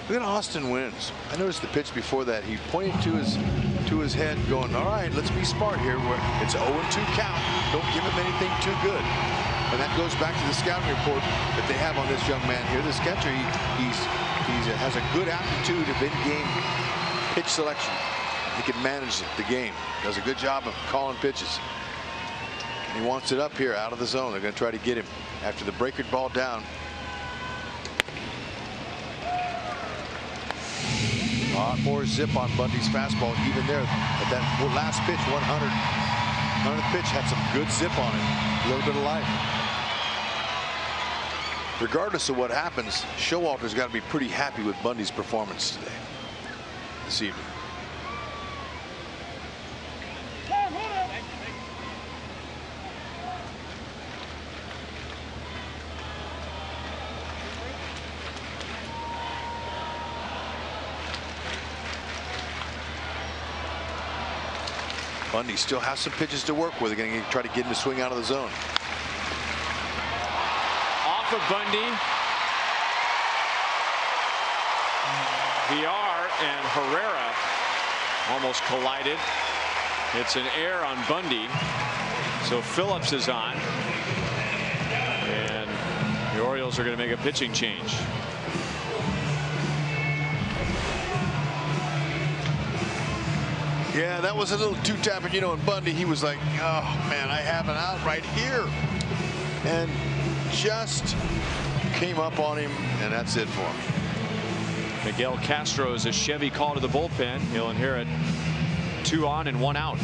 Look at Austin Wins. I noticed the pitch before that. He pointed to his head, going, "All right, let's be smart here. It's 0-2 count. Don't give him anything too good." And that goes back to the scouting report that they have on this young man here. This catcher, he has a good aptitude of in-game pitch selection. He can manage the game. Does a good job of calling pitches. And he wants it up here out of the zone. They're going to try to get him after the breaker ball down. A lot more zip on Bundy's fastball, even there. But that last pitch, 100th pitch, had some good zip on it. A little bit of life. Regardless of what happens, Showalter's got to be pretty happy with Bundy's performance today, this evening. Bundy still has some pitches to work with. They're going to try to get him to swing out of the zone. Off of Bundy. VR and Herrera almost collided. It's an error on Bundy. So Phillips is on. And the Orioles are going to make a pitching change. Yeah, that was a little too tapping. You know, and Bundy, he was like, oh, man, I have an out right here. And just came up on him, and that's it for him. Miguel Castro is a Chevy call to the bullpen. He'll inherit 2 on and 1 out.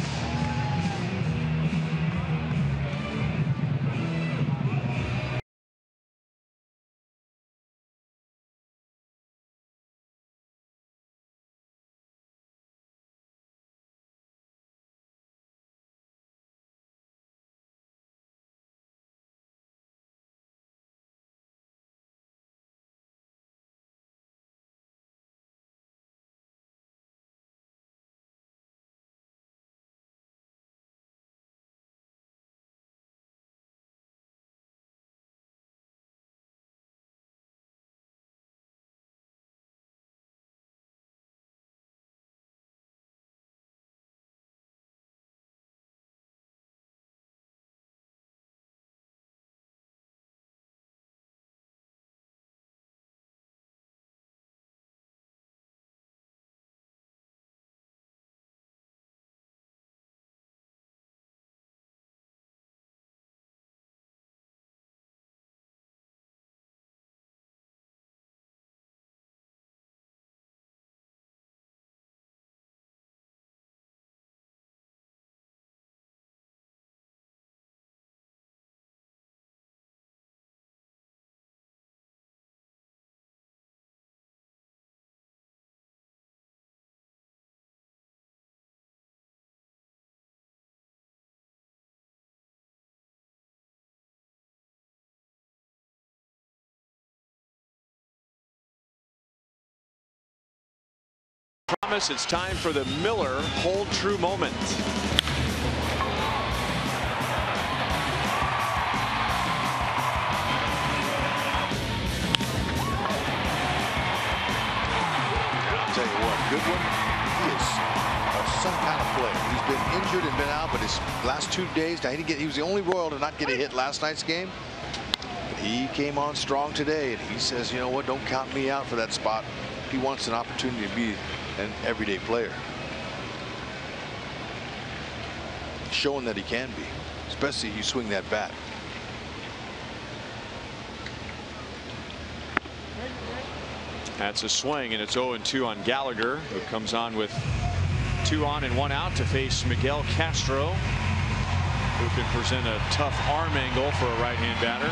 It's time for the Miller Hold True moment. I'll tell you what, Goodwin, he is some kind of player. He's been injured and been out, but his last 2 days, now he was the only Royal to not get a hit last night's game. But he came on strong today, and he says, you know what, don't count me out for that spot. He wants an opportunity to be an everyday player, showing that he can be, especially if you swing that bat. That's a swing, and it's 0-2 on Gallagher, who comes on with 2 on and 1 out to face Miguel Castro, who can present a tough arm angle for a right-hand batter.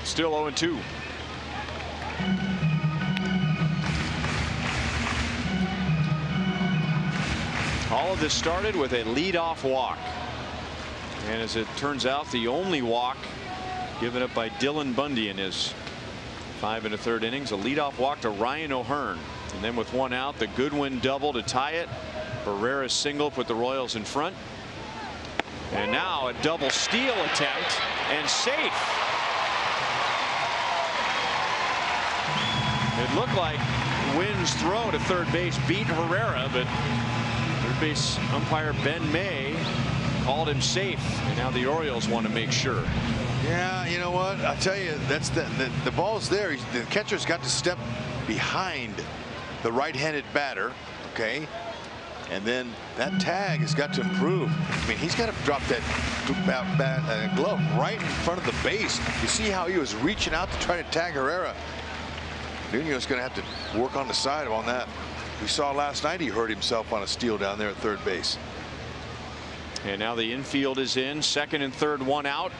Still 0-2. All of this started with a leadoff walk. And as it turns out, the only walk given up by Dylan Bundy in his 5 1/3 innings. A leadoff walk to Ryan O'Hearn. And then with 1 out, the Goodwin double to tie it. Barrera's single put the Royals in front. And now a double steal attempt, and safe. It looked like Wynn's throw to third base beat Herrera, but third base umpire Ben May called him safe, and now the Orioles want to make sure. Yeah, you know what? I tell you, that's the ball's there. The catcher's got to step behind the right-handed batter, okay? And then that tag has got to improve. I mean, he's got to drop that glove right in front of the base. You see how he was reaching out to try to tag Herrera. Nuno's going to have to work on the side on that. We saw last night he hurt himself on a steal down there at third base. And now the infield is in. 2nd and 3rd, 1 out.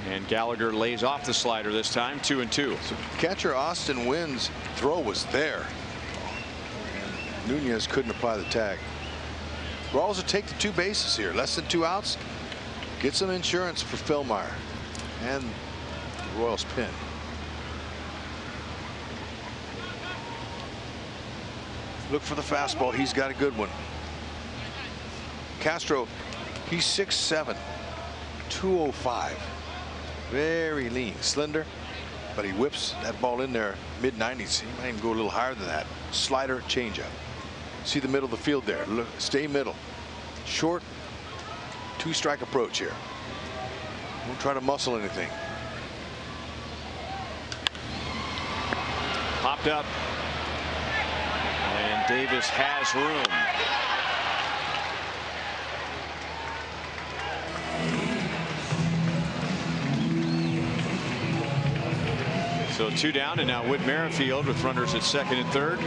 And Gallagher lays off the slider this time. 2-2. So catcher Austin Wynn's throw was there. And Nunez couldn't apply the tag. Royals will take the 2 bases here. Less than 2 outs. Get some insurance for Philmeyer. And the Royals pin. Look for the fastball. He's got a good one. Castro, he's 6'7", 205. Very lean, slender, but he whips that ball in there mid-90s. He might even go a little higher than that. Slider, changeup. See the middle of the field there. Look, stay middle. Short, two-strike approach here. Don't try to muscle anything. Popped up. And Davis has room. So 2 down, and now Whit Merrifield with runners at second and third.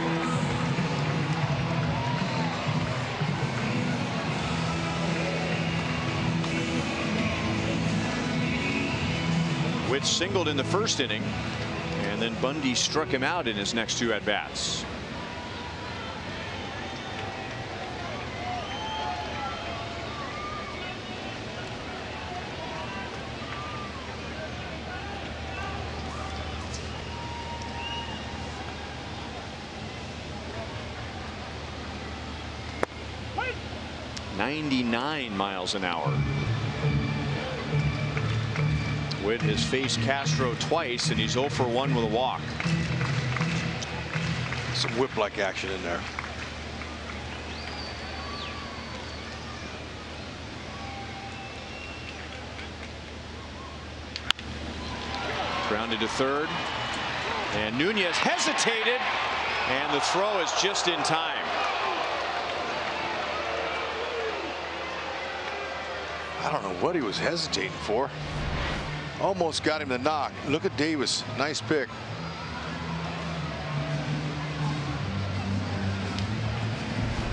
Whit singled in the first inning, and then Bundy struck him out in his next 2 at-bats. .99 miles an hour. Whit has faced Castro twice, and he's 0 for 1 with a walk. Some whip-like action in there. Grounded to third, and Nunez hesitated, and the throw is just in time. I don't know what he was hesitating for. Almost got him the knock. Look at Davis. Nice pick.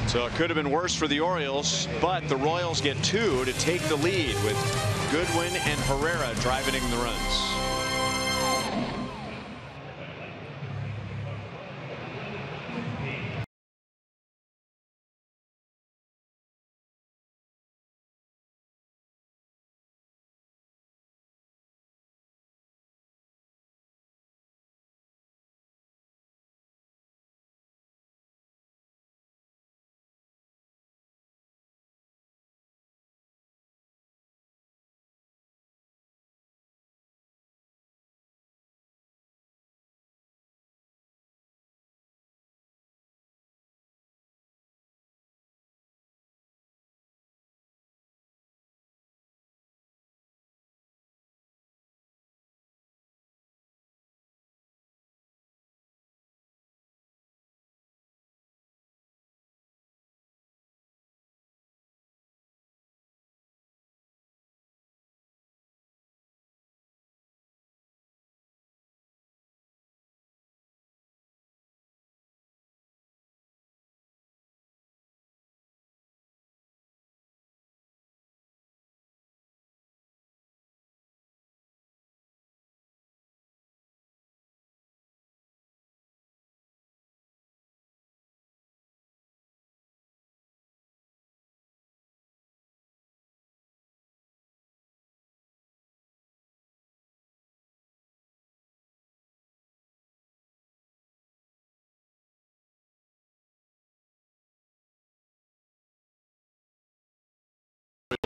So it could have been worse for the Orioles, but the Royals get 2 to take the lead with Goodwin and Herrera driving in the runs.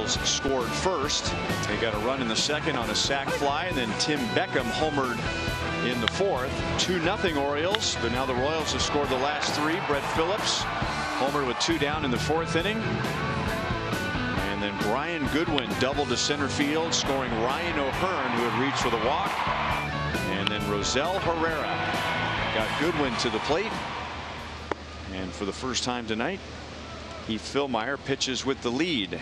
Scored first. They got a run in the second on a sac fly, and then Tim Beckham homered in the fourth. 2-0 Orioles, but now the Royals have scored the last 3. Brett Phillips homered with 2 down in the 4th inning. And then Brian Goodwin doubled to center field, scoring Ryan O'Hearn, who had reached for the walk. And then Rosell Herrera got Goodwin to the plate. And for the first time tonight, Heath Philmeyer pitches with the lead.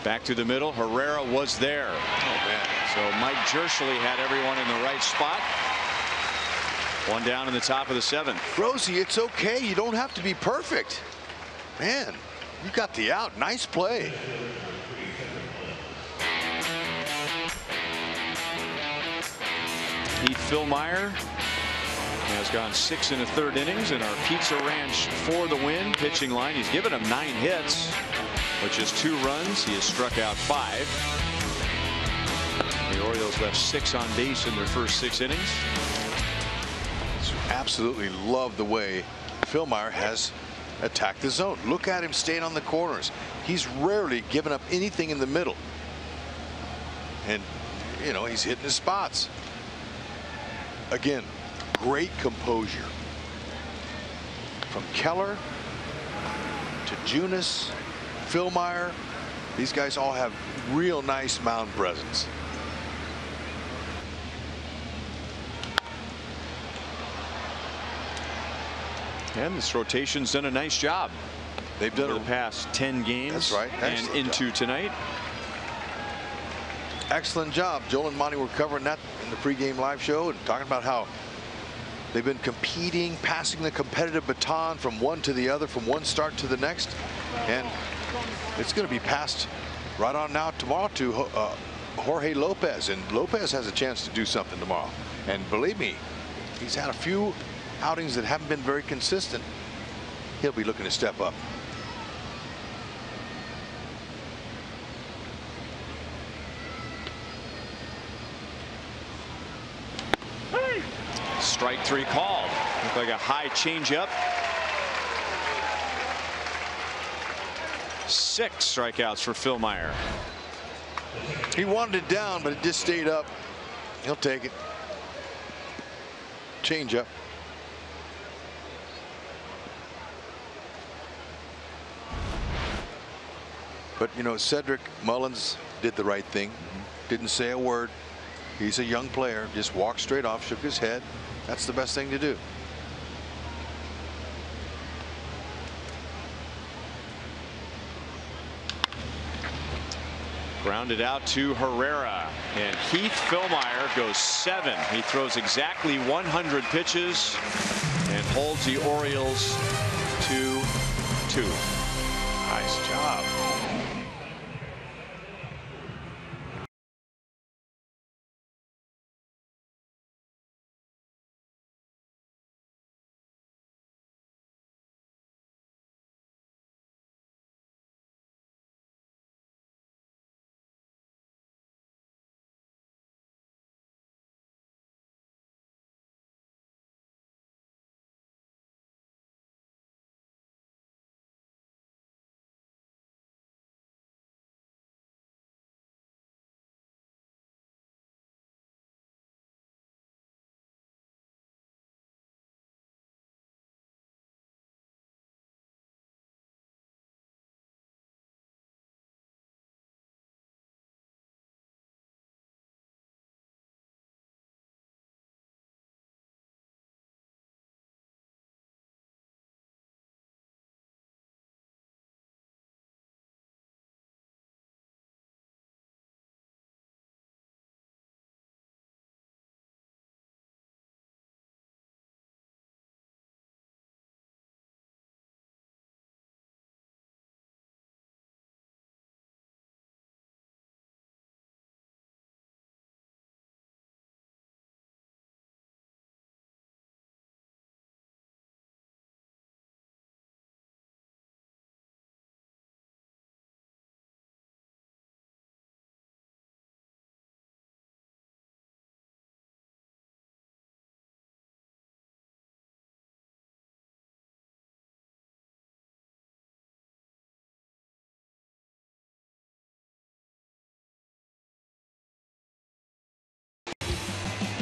Back to the middle. Herrera was there. Oh, man. So Mike Jerschley had everyone in the right spot. 1 down in the top of the 7th. Rosie, it's okay. You don't have to be perfect. Man, you got the out. Nice play. Heath Philmeyer has gone 6 1/3 innings in our Pizza Ranch for the win pitching line. He's given him 9 hits. With just 2 runs, he has struck out 5. The Orioles left 6 on base in their first 6 innings. Absolutely love the way Philmeyer has attacked the zone. Look at him staying on the corners. He's rarely given up anything in the middle. And, you know, he's hitting his spots. Again, great composure. From Keller to Junis, Philmeyer, these guys all have real nice mound presence. And this rotation's done a nice job. They've done over the past 10 games. That's right. And into tonight. Excellent job. Joel and Monty were covering that in the pregame live show and talking about how they've been competing, passing the competitive baton from one to the other, from one start to the next. And it's going to be passed right on now tomorrow to Jorge Lopez. And Lopez has a chance to do something tomorrow. And believe me, he's had a few outings that haven't been very consistent. He'll be looking to step up. Strike 3 called. Looked like a high changeup. 6 strikeouts for Philmeyer. He wanted it down, but it just stayed up. He'll take it. Changeup. But, you know, Cedric Mullins did the right thing. Didn't say a word. He's a young player. Just walked straight off, shook his head. That's the best thing to do. Grounded out to Herrera. And Heath Philmeyer goes 7. He throws exactly 100 pitches and holds the Orioles to 2. Nice job.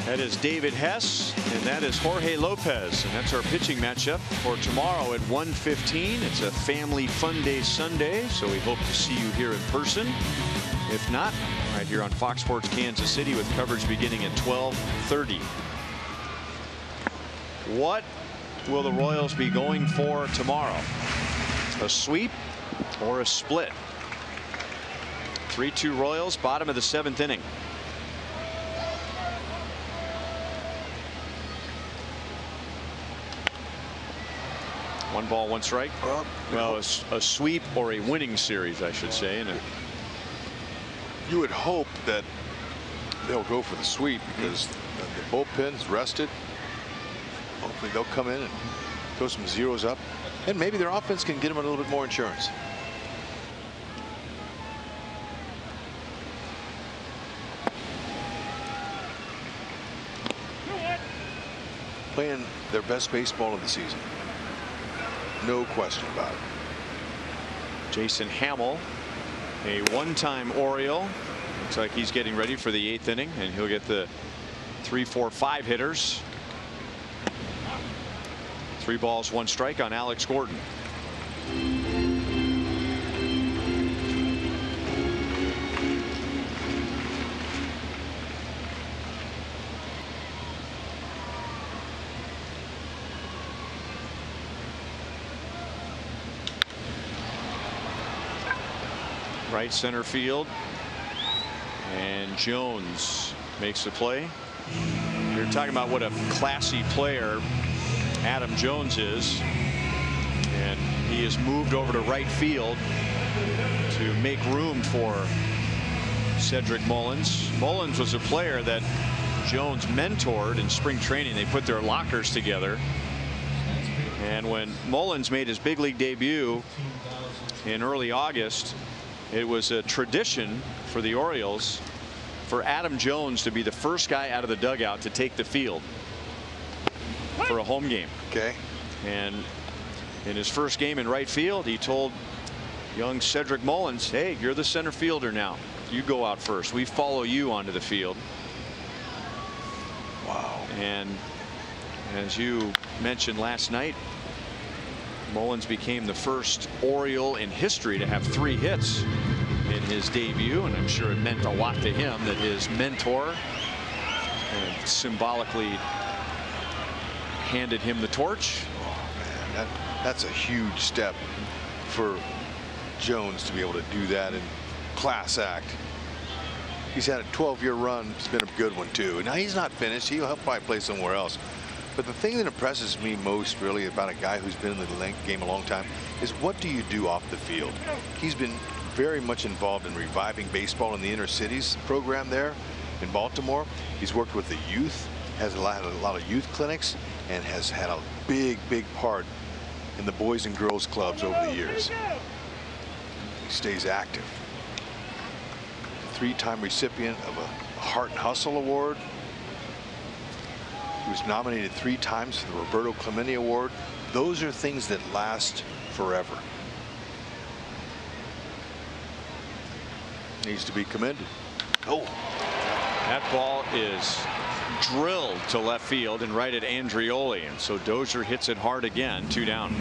That is David Hess, and that is Jorge Lopez, and that's our pitching matchup for tomorrow at 1:15. It's a family fun day Sunday, so we hope to see you here in person. If not, right here on Fox Sports Kansas City with coverage beginning at 12:30. What will the Royals be going for tomorrow? A sweep or a split? 3-2 Royals, bottom of the 7th inning. One ball, one strike. Well, a sweep or a winning series, I should say. And you would hope that they'll go for the sweep because the bullpen's rested. Hopefully they'll come in and throw some zeros up, and maybe their offense can get them a little bit more insurance. playing their best baseball of the season. No question about it. Jason Hamill, a one-time Oriole. Looks like he's getting ready for the 8th inning, and he'll get the 3, 4, 5 hitters. 3 balls, 1 strike on Alex Gordon. Right center field, and Jones makes the play. You're talking about what a classy player Adam Jones is, and he has moved over to right field to make room for Cedric Mullins. Mullins was a player that Jones mentored in spring training. They put their lockers together, and when Mullins made his big league debut in early August, it was a tradition for the Orioles for Adam Jones to be the first guy out of the dugout to take the field for a home game. Okay. And in his first game in right field, he told young Cedric Mullins, hey, you're the center fielder now. You go out first. We follow you onto the field. Wow. And as you mentioned last night, Mullins became the first Oriole in history to have 3 hits in his debut, and I'm sure it meant a lot to him that his mentor symbolically handed him the torch. Oh man, that's a huge step for Jones to be able to do that in class act. He's had a 12-year run. It's been a good one too. Now he's not finished. He'll probably play somewhere else. But the thing that impresses me most really about a guy who's been in the game a long time is what do you do off the field? He's been very much involved in reviving baseball in the inner cities program there in Baltimore. He's worked with the youth, has a lot of youth clinics, and has had a big part in the Boys and Girls Clubs over the years. He stays active. 3-time recipient of a Heart and Hustle Award. He was nominated 3 times for the Roberto Clemente Award. Those are things that last forever. Needs to be commended. Oh, that ball is drilled to left field and right at Andreoli, and so Dozier hits it hard again. 2 down.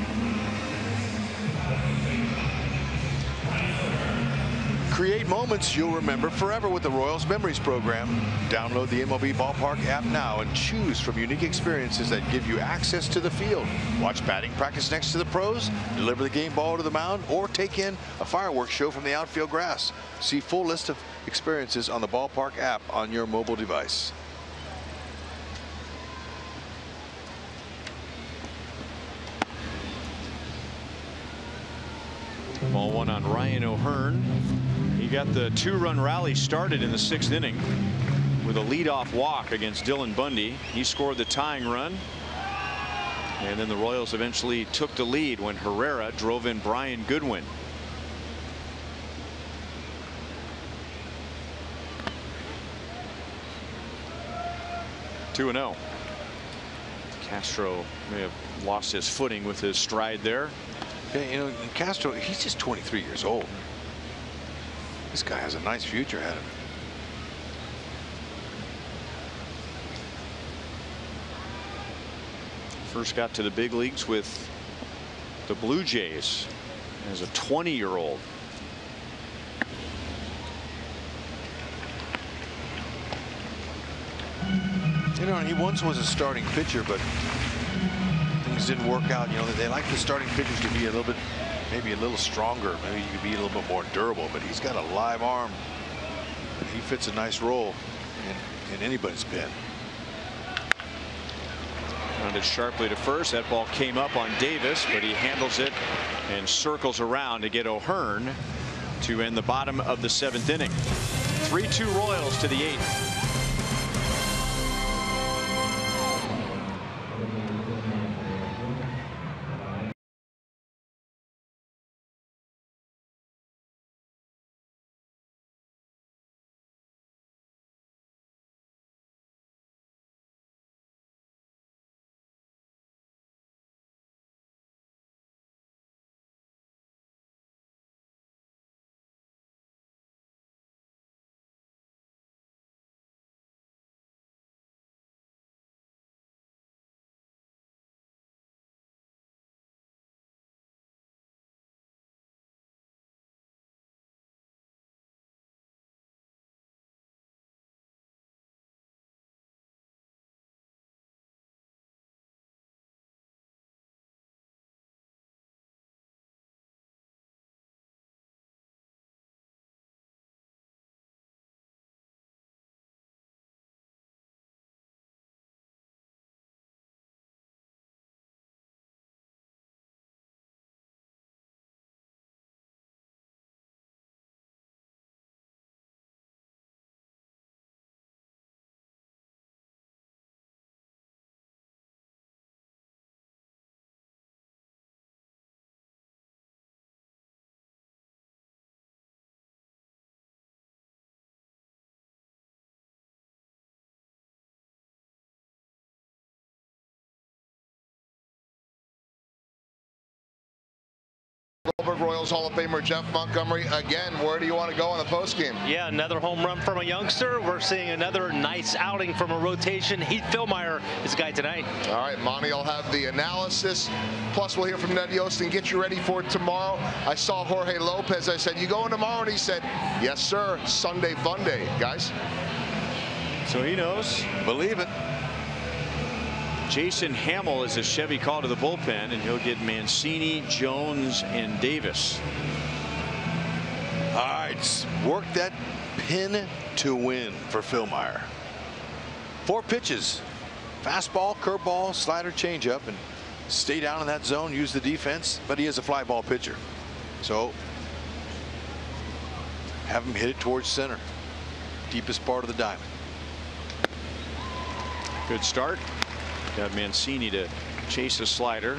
Create moments you'll remember forever with the Royals Memories program. Download the MLB Ballpark app now and choose from unique experiences that give you access to the field. Watch batting practice next to the pros, deliver the game ball to the mound, or take in a fireworks show from the outfield grass. See full list of experiences on the Ballpark app on your mobile device. Ball 1 on Ryan O'Hearn. He got the 2-run rally started in the 6th inning with a leadoff walk against Dylan Bundy. He scored the tying run, and then the Royals eventually took the lead when Herrera drove in Brian Goodwin. Two and 0. Castro may have lost his footing with his stride there. Yeah, you know, Castro, he's just 23 years old. This guy has a nice future ahead of him. First got to the big leagues with the Blue Jays as a 20-year-old. You know, he once was a starting pitcher, but things didn't work out. You know, they like the starting pitchers to be a little bit, maybe a little stronger. Maybe you could be a little bit more durable, but he's got a live arm. He fits a nice role in anybody's pen. Grounded sharply to first. That ball came up on Davis, but he handles it and circles around to get O'Hearn to end the bottom of the 7th inning. 3-2 Royals to the 8th. Goldberg, Royals Hall of Famer Jeff Montgomery. Again, where do you want to go on the postgame? Yeah, another home run from a youngster. We're seeing another nice outing from a rotation. Heath Philmeyer is the guy tonight. All right, Monty will have the analysis. Plus, we'll hear from Ned Yost and get you ready for tomorrow. I saw Jorge Lopez. I said, you going tomorrow? And he said, yes, sir. Sunday fun day, guys. So he knows. Believe it. Jason Hamill is a Chevy call to the bullpen, and he'll get Mancini, Jones, and Davis. All right, work that pin to win for Philmeyer. 4 pitches, fastball, curveball, slider, changeup, and stay down in that zone, use the defense, but he is a fly ball pitcher. So have him hit it towards center, deepest part of the diamond. Good start. Got Mancini to chase a slider.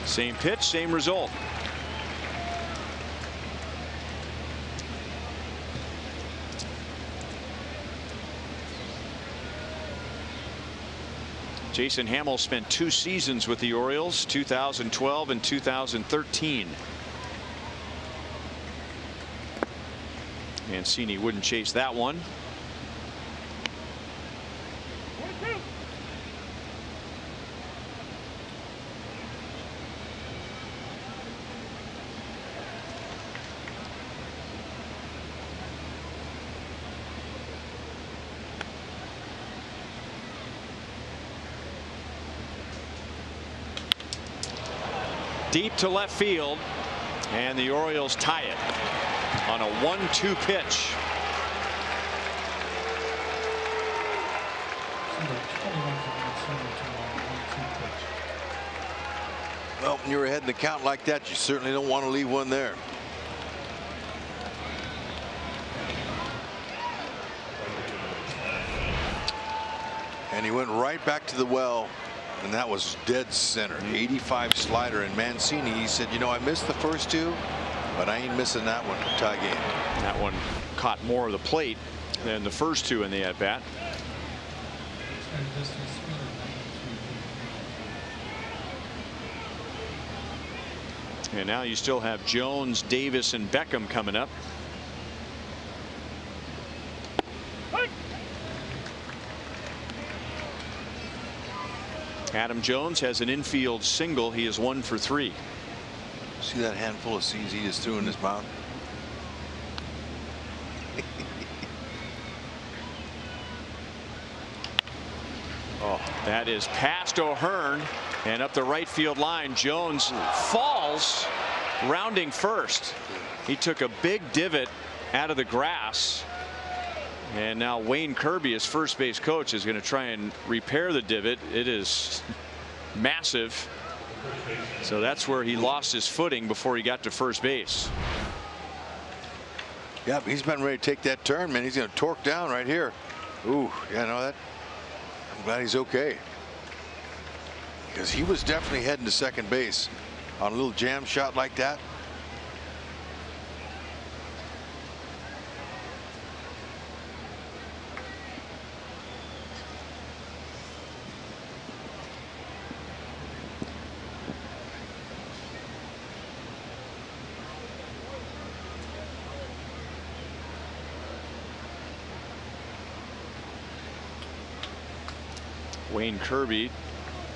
Same pitch, same result. Jason Hamill spent 2 seasons with the Orioles, 2012 and 2013. Mancini wouldn't chase that one. Deep to left field, and the Orioles tie it on a 1-2 pitch. Well, when you're ahead in the count like that, you certainly don't want to leave one there. And he went right back to the well. And that was dead center. 85 slider, and Mancini, he said, you know, I missed the first 2, but I ain't missing that one. Tie game. That one caught more of the plate than the first 2 in the at bat. And now you still have Jones, Davis, and Beckham coming up. Adam Jones has an infield single. He is 1 for 3. See that handful of seeds he just threw in his mouth? Oh, that is past O'Hearn and up the right field line. Jones falls, rounding first. He took a big divot out of the grass. And now Wayne Kirby, his first base coach, is going to try and repair the divot. It is massive. So that's where he lost his footing before he got to first base. Yeah, he's been ready to take that turn, man. He's going to torque down right here. Ooh, yeah, no, that. I'm glad he's okay. Because he was definitely heading to second base on a little jam shot like that. Wayne Kirby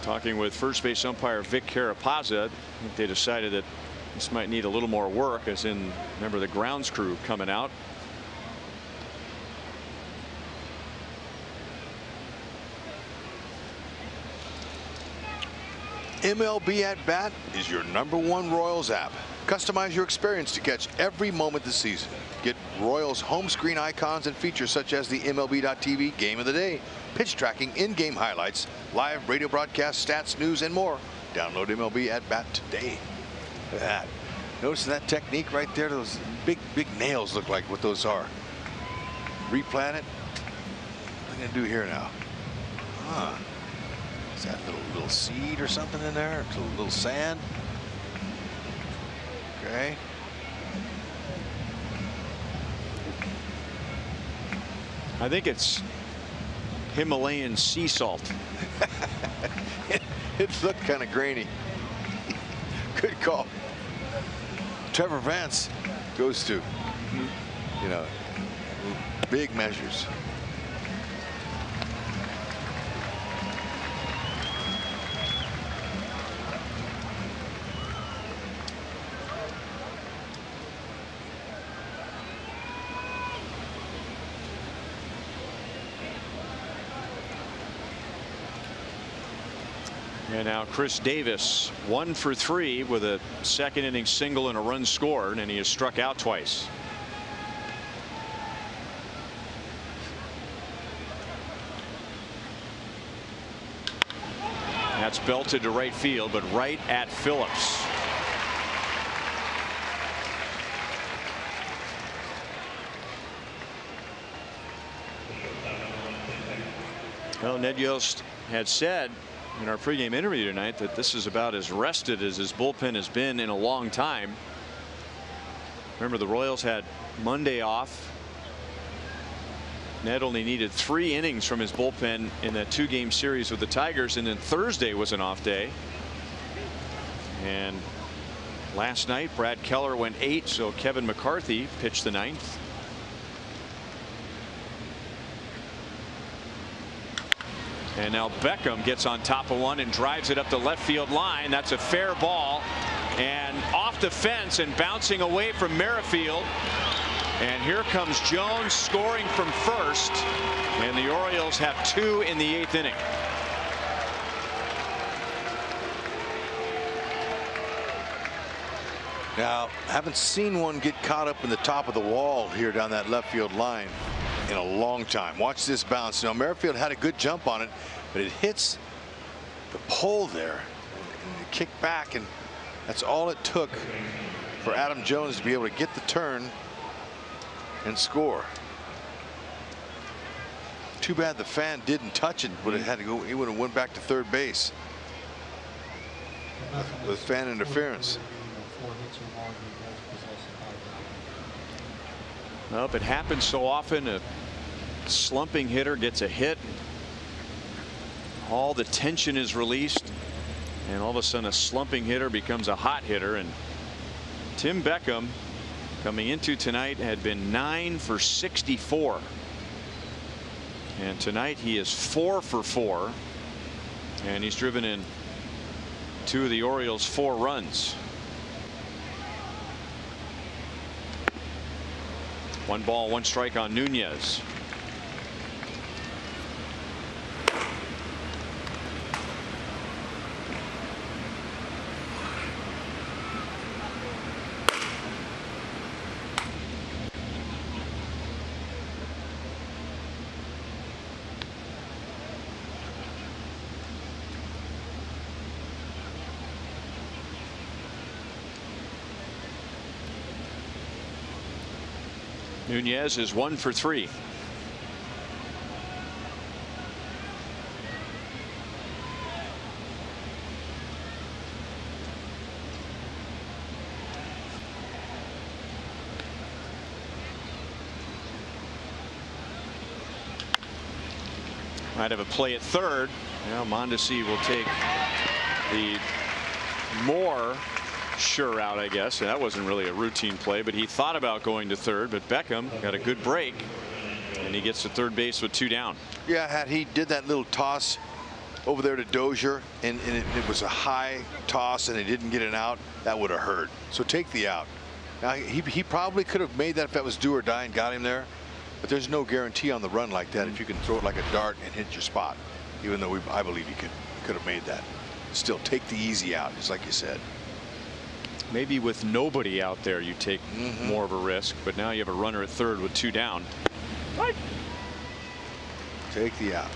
talking with first base umpire Vic Carapazza. I think they decided that this might need a little more work, as in, remember, the grounds crew coming out. MLB At Bat is your #1 Royals app. Customize your experience to catch every moment this season. Get Royals home screen icons and features such as the MLB.TV Game of the Day, pitch tracking, in-game highlights, live radio broadcast, stats, news, and more. Download MLB At Bat today. Look at that. Notice that technique right there? Those big nails look like what those are. Replant it. What are we going to do here now? Huh. Is that a little seed or something in there? A little sand? Okay. I think it's Himalayan sea salt. It looked kind of grainy. Good call. Trevor Vance goes to, you know, big measures. And now Chris Davis 1 for 3 with a second inning single and a run scored, and he has struck out twice. That's belted to right field, but right at Phillips. Well, Ned Yost had said in our pregame interview tonight that this is about as rested as his bullpen has been in a long time. Remember, the Royals had Monday off. Ned only needed 3 innings from his bullpen in that 2-game series with the Tigers, and then Thursday was an off day. And last night Brad Keller went 8, so Kevin McCarthy pitched the 9th. And now Beckham gets on top of one and drives it up the left field line. That's a fair ball, and off the fence and bouncing away from Merrifield. And here comes Jones scoring from first, and the Orioles have 2 in the 8th inning. Now, haven't seen one get caught up in the top of the wall here down that left field line in a long time. Watch this bounce. Now, Merrifield had a good jump on it, but it hits the pole there and it kicked back, and that's all it took for Adam Jones to be able to get the turn and score. Too bad the fan didn't touch it. Would have had to go. He would have went back to third base with fan interference. Nope, it happens so often. A slumping hitter gets a hit, all the tension is released, and all of a sudden a slumping hitter becomes a hot hitter. And Tim Beckham, coming into tonight, had been 9 for 64, and tonight he is 4 for 4, and he's driven in 2 of the Orioles' 4 runs. 1 ball, 1 strike on Nunez. Nunez is 1 for 3. Might have a play at third. Now Mondesi will take the more sure out, I guess. That wasn't really a routine play, but he thought about going to third, but Beckham got a good break, and he gets to third base with 2 down. Yeah, had he did that little toss over there to Dozier, and it was a high toss and he didn't get it out, that would have hurt. So take the out. Now he probably could have made that if that was do or die and got him there, but there's no guarantee on the run like that if you can throw it like a dart and hit your spot, even though I believe he could have made that. Still, take the easy out, just like you said. Maybe with nobody out there you take more of a risk, but now you have a runner at third with 2 down. Right. Take the out.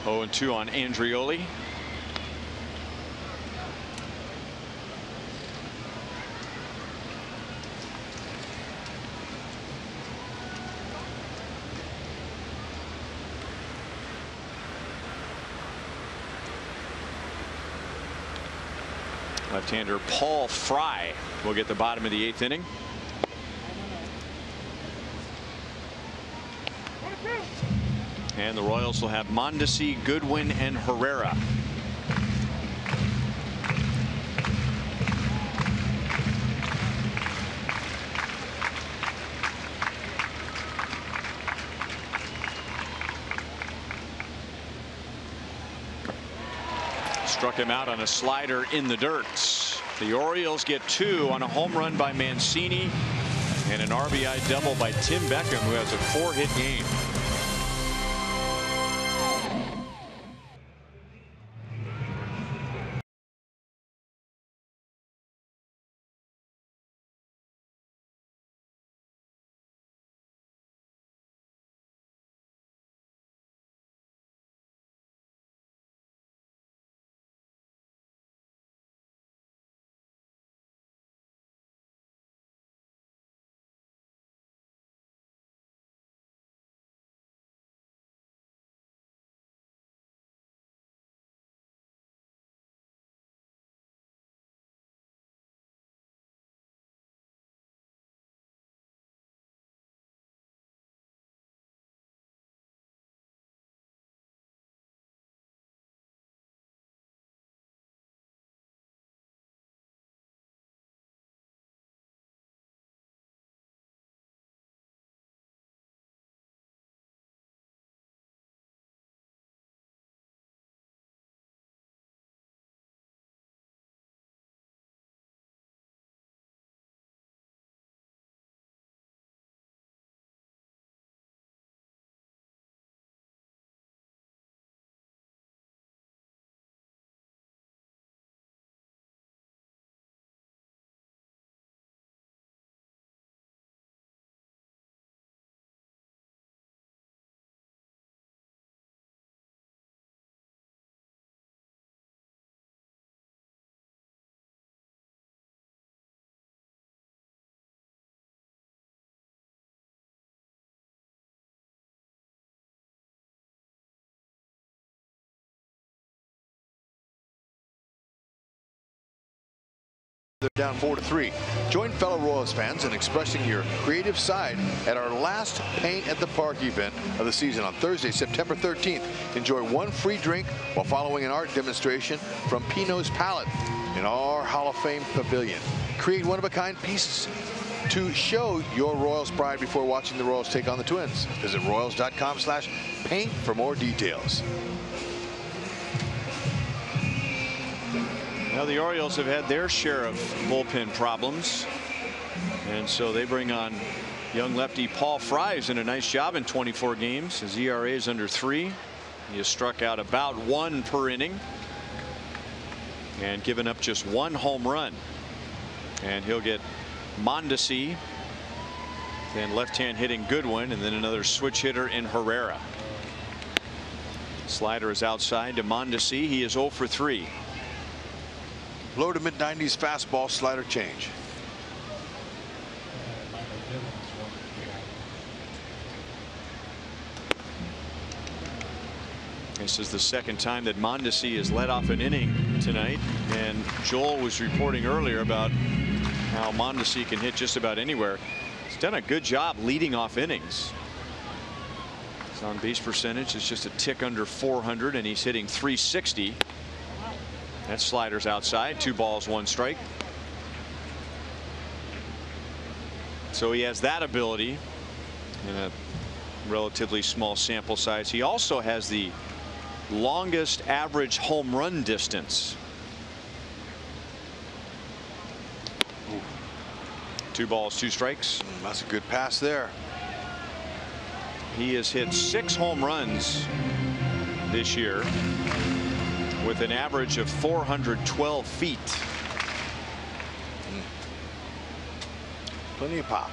Oh, and 2 on Andrioli. Left-hander Paul Fry will get the bottom of the 8th inning. And the Royals will have Mondesi, Goodwin, and Herrera. Struck him out on a slider in the dirt. The Orioles get 2 on a home run by Mancini and an RBI double by Tim Beckham, who has a 4-hit game. They're down 4-3. Join fellow Royals fans in expressing your creative side at our last Paint at the Park event of the season on Thursday, September 13th. Enjoy 1 free drink while following an art demonstration from Pino's Palette in our Hall of Fame pavilion. Create one-of-a-kind pieces to show your Royals pride before watching the Royals take on the Twins. Visit royals.com/paint for more details. Now the Orioles have had their share of bullpen problems, and so they bring on young lefty Paul Fry, who's done a nice job in 24 games. His ERA is under 3. He has struck out about 1 per inning and given up just 1 home run. And he'll get Mondesi, then left-hand hitting Goodwin, and then another switch hitter in Herrera. Slider is outside to Mondesi. He is 0 for 3. Low to mid-90s fastball, slider change. This is the second time that Mondesi has led off an inning tonight, and Joel was reporting earlier about how Mondesi can hit just about anywhere. He's done a good job leading off innings. His on-base percentage is just a tick under 400, and he's hitting .360. That slider's outside. 2 balls, 1 strike. So he has that ability in a relatively small sample size. He also has the longest average home run distance. 2 balls, 2 strikes. That's a good pass there. He has hit 6 home runs this year with an average of 412 feet. Plenty of pop.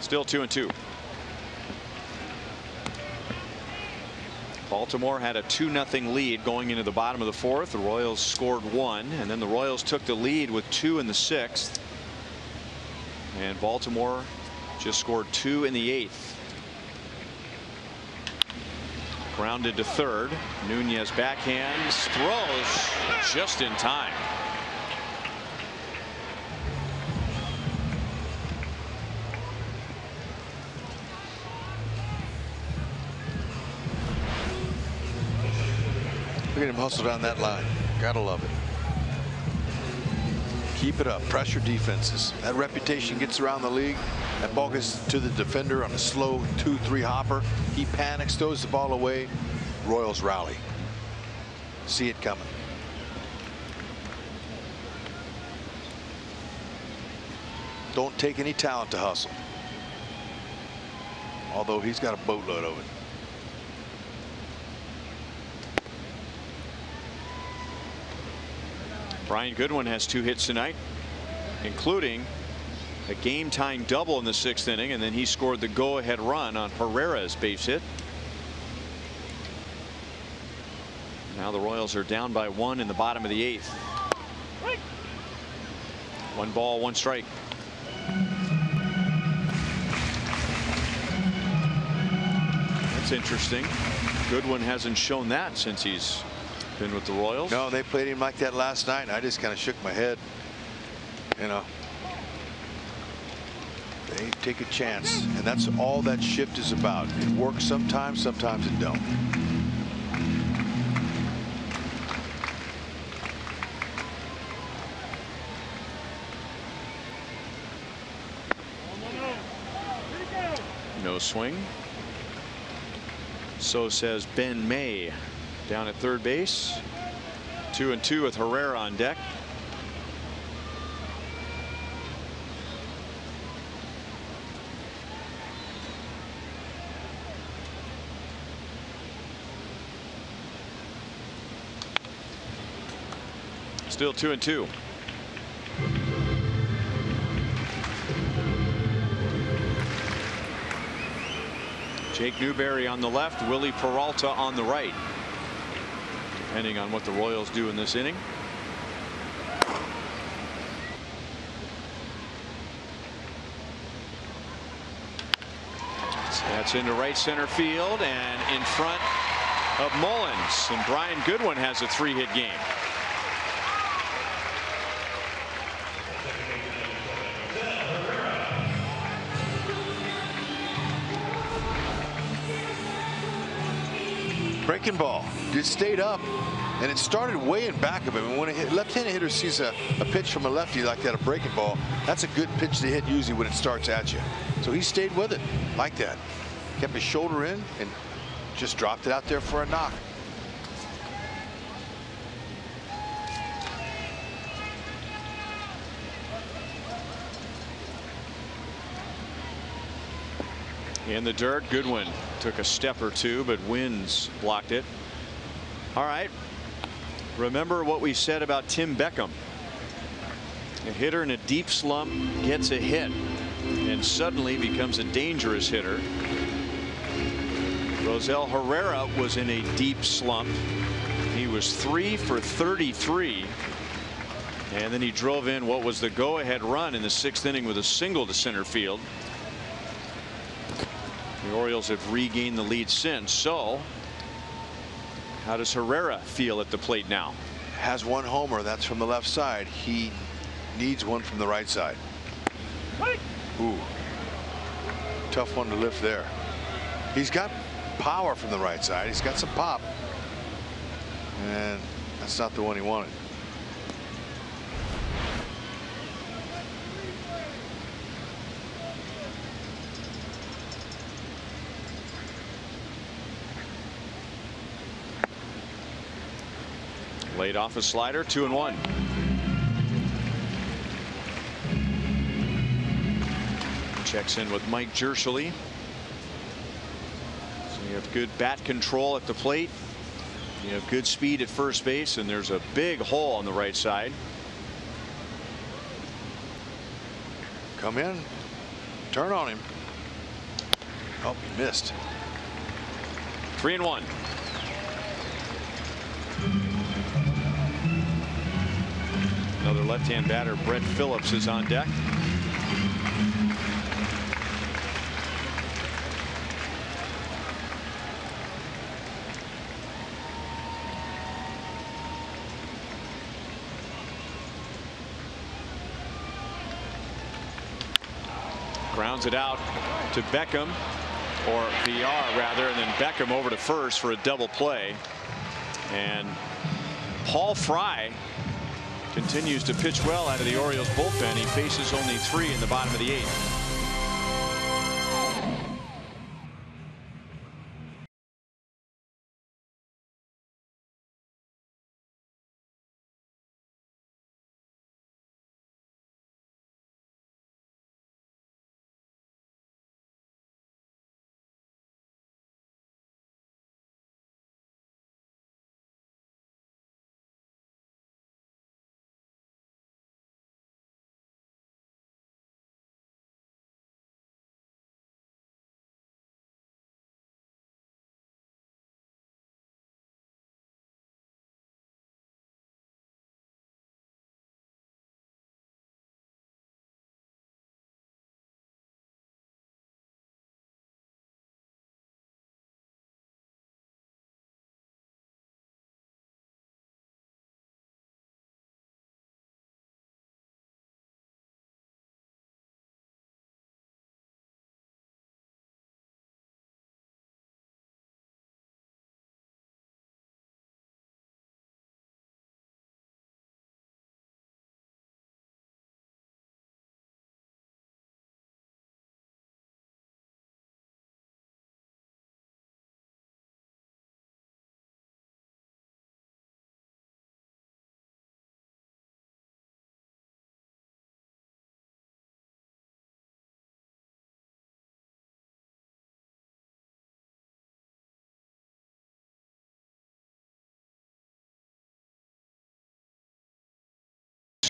Still 2-2. Baltimore had a 2-0 lead going into the bottom of the 4th. The Royals scored 1, and then the Royals took the lead with 2 in the 6th. And Baltimore just scored 2 in the 8th. Grounded to third. Nunez backhands, throws just in time. Look at him hustle down that line. Gotta love it. Keep it up. Pressure defenses. That reputation gets around the league. That ball gets to the defender on a slow 2-3 hopper. He panics, throws the ball away. Royals rally. See it coming. Don't take any talent to hustle. Although he's got a boatload of it. Brian Goodwin has 2 hits tonight, including a game-tying double in the 6th inning, and then he scored the go-ahead run on Herrera's base hit. Now the Royals are down by 1 in the bottom of the 8th. 1 ball, 1 strike. That's interesting. Goodwin hasn't shown that since he's been with the Royals. No, they played him like that last night, and I just kind of shook my head. You know, they take a chance, and that's all that shift is about. It works sometimes, sometimes it don't. No swing. So says Ben May down at third base. 2-2 with Herrera on deck. Still 2-2. Jake Newberry on the left, Willie Peralta on the right. Depending on what the Royals do in this inning. That's into right center field and in front of Mullins. And Brian Goodwin has a 3-hit game. Breaking ball. It stayed up, and it started way in back of him. And when a left-handed hitter sees a pitch from a lefty like that, a breaking ball, that's a good pitch to hit usually when it starts at you. So he stayed with it like that. Kept his shoulder in and just dropped it out there for a knock. In the dirt, Goodwin took a step or two, but Wins blocked it. All right. Remember what we said about Tim Beckham. A hitter in a deep slump gets a hit and suddenly becomes a dangerous hitter. Rosell Herrera was in a deep slump. He was 3 for 33. And then he drove in what was the go-ahead run in the 6th inning with a single to center field. The Orioles have regained the lead since. So how does Herrera feel at the plate now? Has 1 homer. That's from the left side. He needs 1 from the right side. Ooh. Tough one to lift there. He's got power from the right side. He's got some pop. And that's not the one he wanted. Laid off a slider, 2-1. Checks in with Mike Jershely. So you have good bat control at the plate. You have good speed at first base, and there's a big hole on the right side. Come in. Turn on him. Oh, he missed. 3-1. Another left-hand batter, Brett Phillips, is on deck. Grounds it out to Beckham, or VR rather, and then Beckham over to first for a double play. And Paul Fry continues to pitch well out of the Orioles bullpen. He faces only 3 in the bottom of the 8th.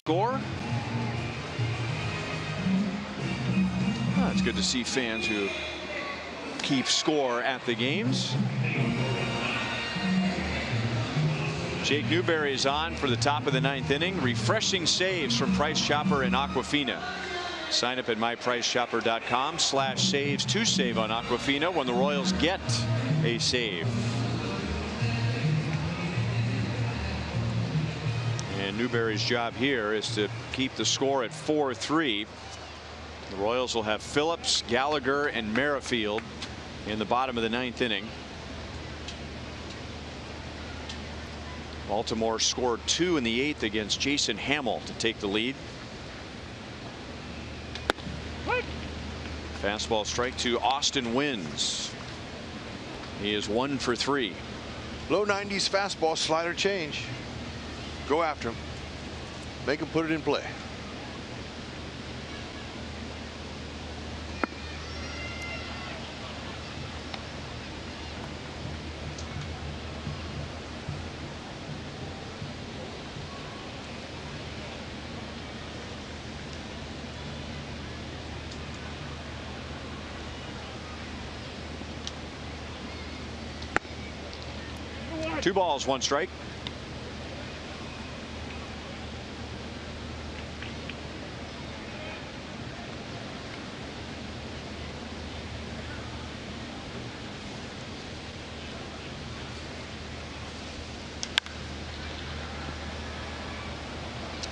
Score. It's good to see fans who keep score at the games. Jake Newberry is on for the top of the 9th inning. Refreshing saves from Price Chopper and Aquafina. Sign up at mypricechopper.com/saves to save on Aquafina when the Royals get a save. And Newberry's job here is to keep the score at 4-3. The Royals will have Phillips, Gallagher, and Merrifield in the bottom of the 9th inning. Baltimore scored 2 in the 8th against Jason Hamill to take the lead. Fastball strike to Austin Wins. He is 1 for 3. Low 90s fastball, slider change. Go after him. Make him put it in play. Two balls, 1 strike.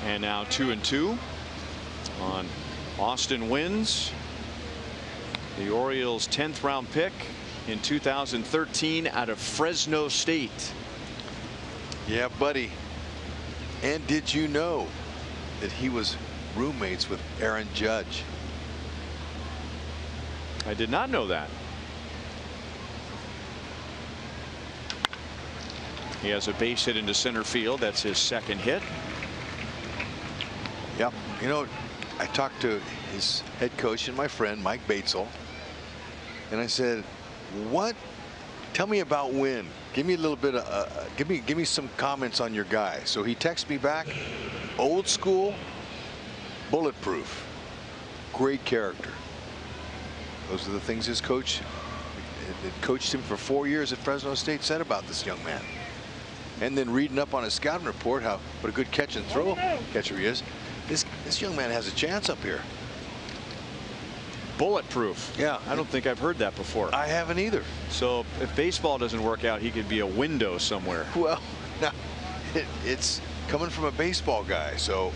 And now 2-2 on Austin Wins, the Orioles' 10th round pick in 2013 out of Fresno State. Yeah, buddy. And did you know that he was roommates with Aaron Judge? I did not know that. He has a base hit into center field. That's his 2nd hit. Yep. You know, I talked to his head coach and my friend Mike Batesel, and I said, "What? Tell me about Wynn. Give me a little bit of give me some comments on your guy." So he texted me back, old school, bulletproof, great character. Those are the things his coach that coached him for 4 years at Fresno State said about this young man. And then reading up on his scouting report, what a good catch and throw catcher he is. This young man has a chance up here. Bulletproof. Yeah. I don't think I've heard that before. I haven't either. So if baseball doesn't work out, he could be a window somewhere. Well, now it's coming from a baseball guy, so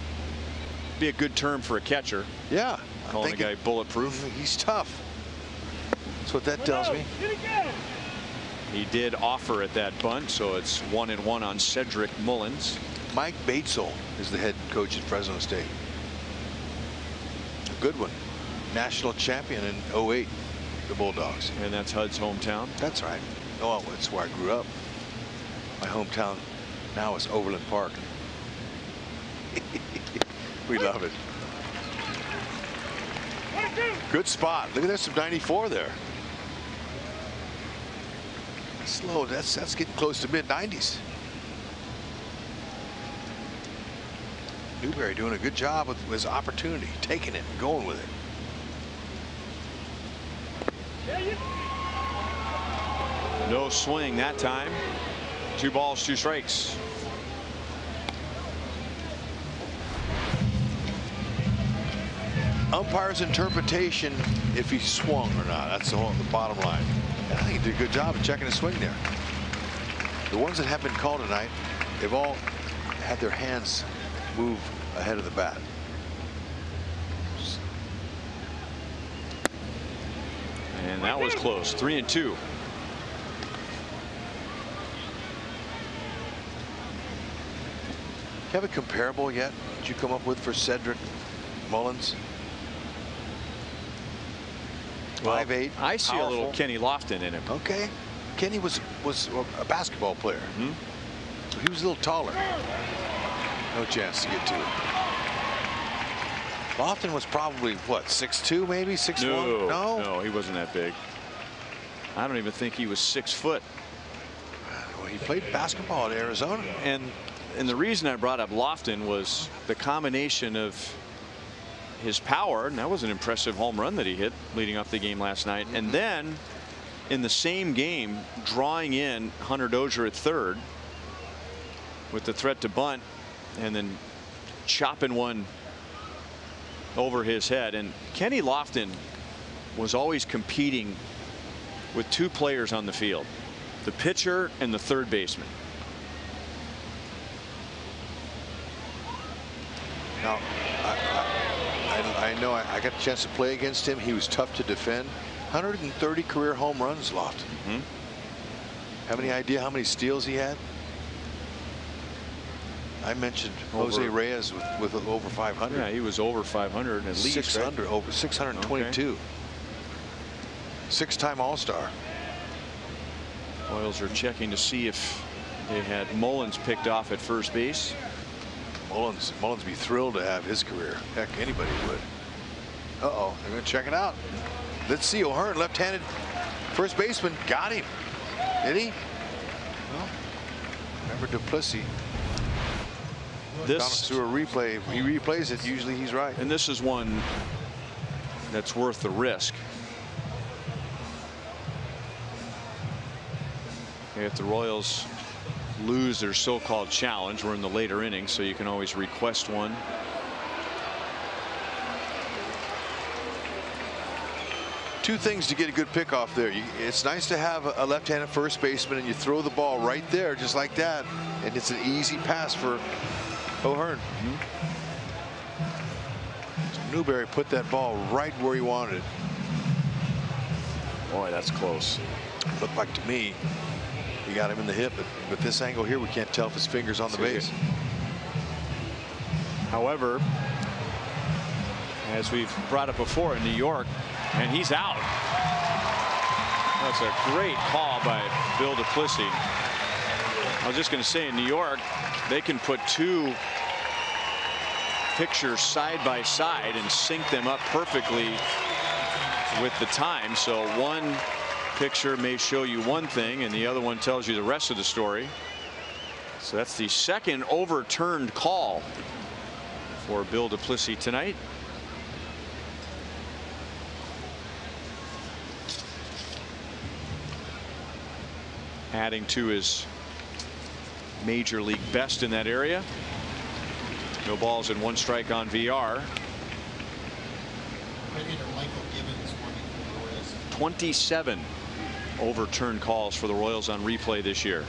be a good term for a catcher. yeah. Calling the guy bulletproof. He's tough. That's what that tells me. He did offer at that bunt, so it's 1-1 on Cedric Mullins. Mike Batesel is the head coach at Fresno State. A good one. National champion in '08, the Bulldogs. And that's Hud's hometown. That's right. Oh, that's where I grew up. My hometown now is Overland Park. We love it. Good spot. Look at that, some 94 there. Slow. That's getting close to mid-90s. Newberry doing a good job with his opportunity, taking it and going with it. No swing that time. 2 balls, 2 strikes. Umpire's interpretation if he swung or not. That's the bottom line. And I think he did a good job of checking his swing there. The ones that have been called tonight, they've all had their hands move ahead of the bat. And that was close. 3-2. Have a comparable yet that you come up with for Cedric Mullins? 5'8". I see powerful. a little Kenny Lofton in him. Okay. Kenny was a basketball player. He was a little taller. No chance to get to it. Lofton was probably what, 6'2", maybe 6'1"? No, he wasn't that big. I don't even think he was 6 foot. Well, he played basketball at Arizona. And the reason I brought up Lofton was the combination of his power, and that was an impressive home run that he hit leading up the game last night. And then in the same game, drawing in Hunter Dozier at third with the threat to bunt, and then chopping one over his head. And Kenny Lofton was always competing with 2 players on the field, the pitcher and the third baseman. Now, I know I got a chance to play against him. He was tough to defend. 130 career home runs, Lofton. Have any idea how many steals he had? I mentioned Jose Reyes with over 500. Yeah, he was over 500 at least. 600, right? over 622. Okay. 6-time All-Star. Royals are checking to see if they had Mullins picked off at first base. Mullins would be thrilled to have his career. Heck, anybody would. Uh-oh, they're going to check it out. Let's see. O'Hearn, left-handed first baseman, got him. Did he? Well, remember Duplessis. This through a replay. If he replays it, usually he's right. And this is one that's worth the risk. If the Royals lose their so-called challenge, we're in the later innings, so you can always request one. Two things to get a good pickoff there. It's nice to have a left-handed first baseman, and you throw the ball right there just like that, and it's an easy pass for O'Hearn. So Newberry put that ball right where he wanted it. Boy, that's close. Looked like to me he got him in the hip, but with this angle here, we can't tell if his finger's on the base. However, as we've brought up before, in New York, and he's out. That's a great call by Bill Duplessis. I was just going to say, in New York, they can put 2 pictures side by side and sync them up perfectly with the time. So one picture may show you one thing and the other one tells you the rest of the story. So that's the second overturned call for Bill Duplessis tonight. Adding to his major league best in that area. No balls and 1 strike on VR. 27 overturned calls for the Royals on replay this year.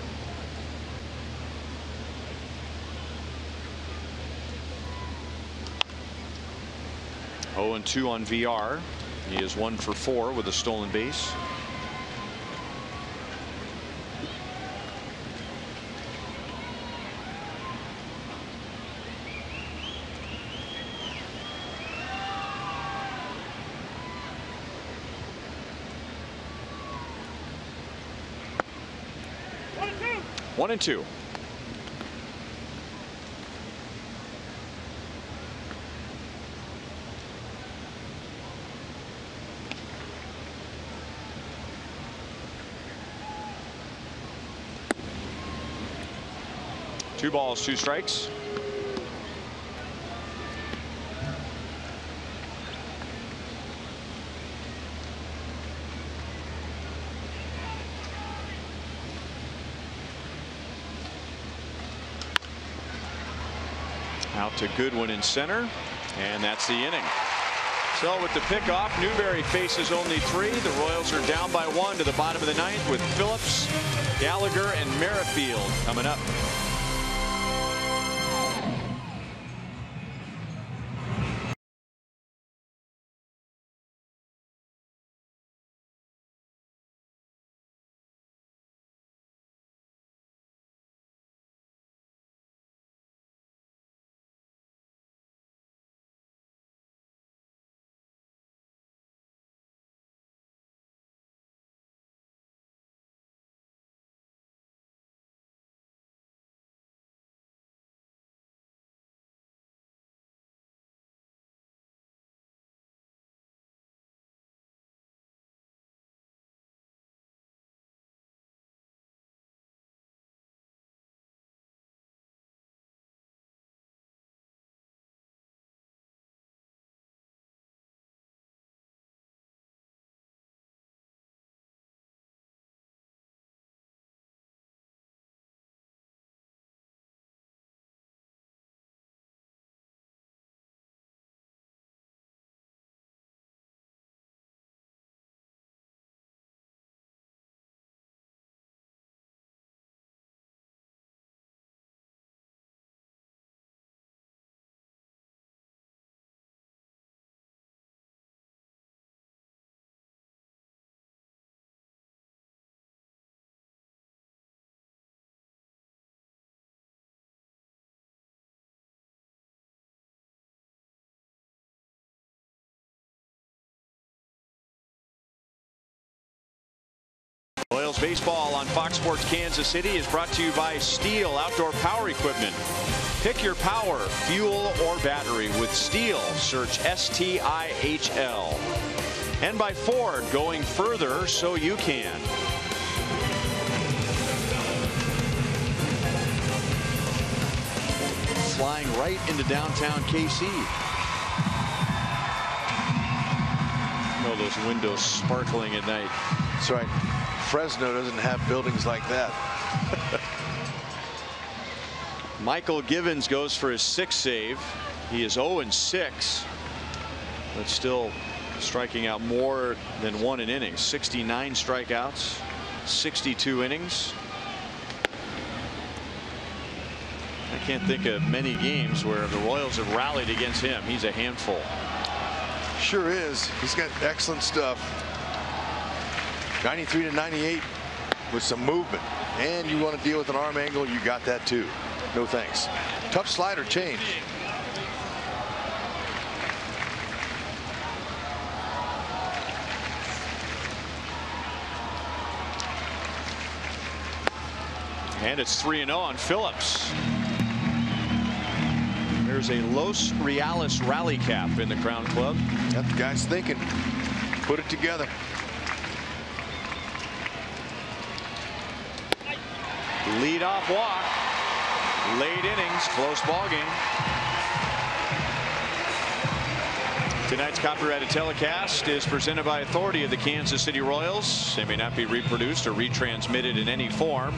0-2 on VR. He is 1 for 4 with a stolen base. One and two. Two balls, two strikes. Out to Goodwin in center, and that's the inning. So with the pickoff, Newberry faces only 3. The Royals are down by 1 to the bottom of the 9th with Phillips, Gallagher, and Merrifield coming up. Royals baseball on Fox Sports Kansas City is brought to you by Steel Outdoor Power Equipment. Pick your power, fuel, or battery with Steel. Search STIHL. And by Ford, going further so you can. Flying right into downtown KC. Oh, those windows sparkling at night. That's right. Fresno doesn't have buildings like that. Michael Givens goes for his 6th save. He is 0-6, but still striking out more than 1 an inning. 69 strikeouts, 62 innings. I can't think of many games where the Royals have rallied against him. He's a handful. Sure is. He's got excellent stuff. 93 to 98 with some movement, and you want to deal with an arm angle, you got that too. No thanks. Tough slider change. And it's 3-0 on Phillips. There's a Los Reales rally cap in the Crown Club. That the guy's thinking. Put it together. Lead-off walk. Late innings, close ball game. Tonight's copyrighted telecast is presented by authority of the Kansas City Royals. They may not be reproduced or retransmitted in any form.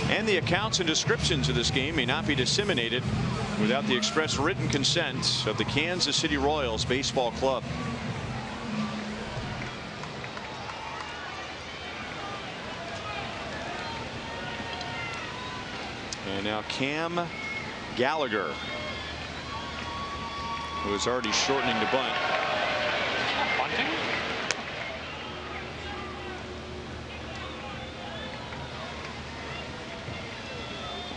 And the accounts and descriptions of this game may not be disseminated without the express written consent of the Kansas City Royals Baseball Club. And now Cam Gallagher. who is already shortening the bunt. Bunting.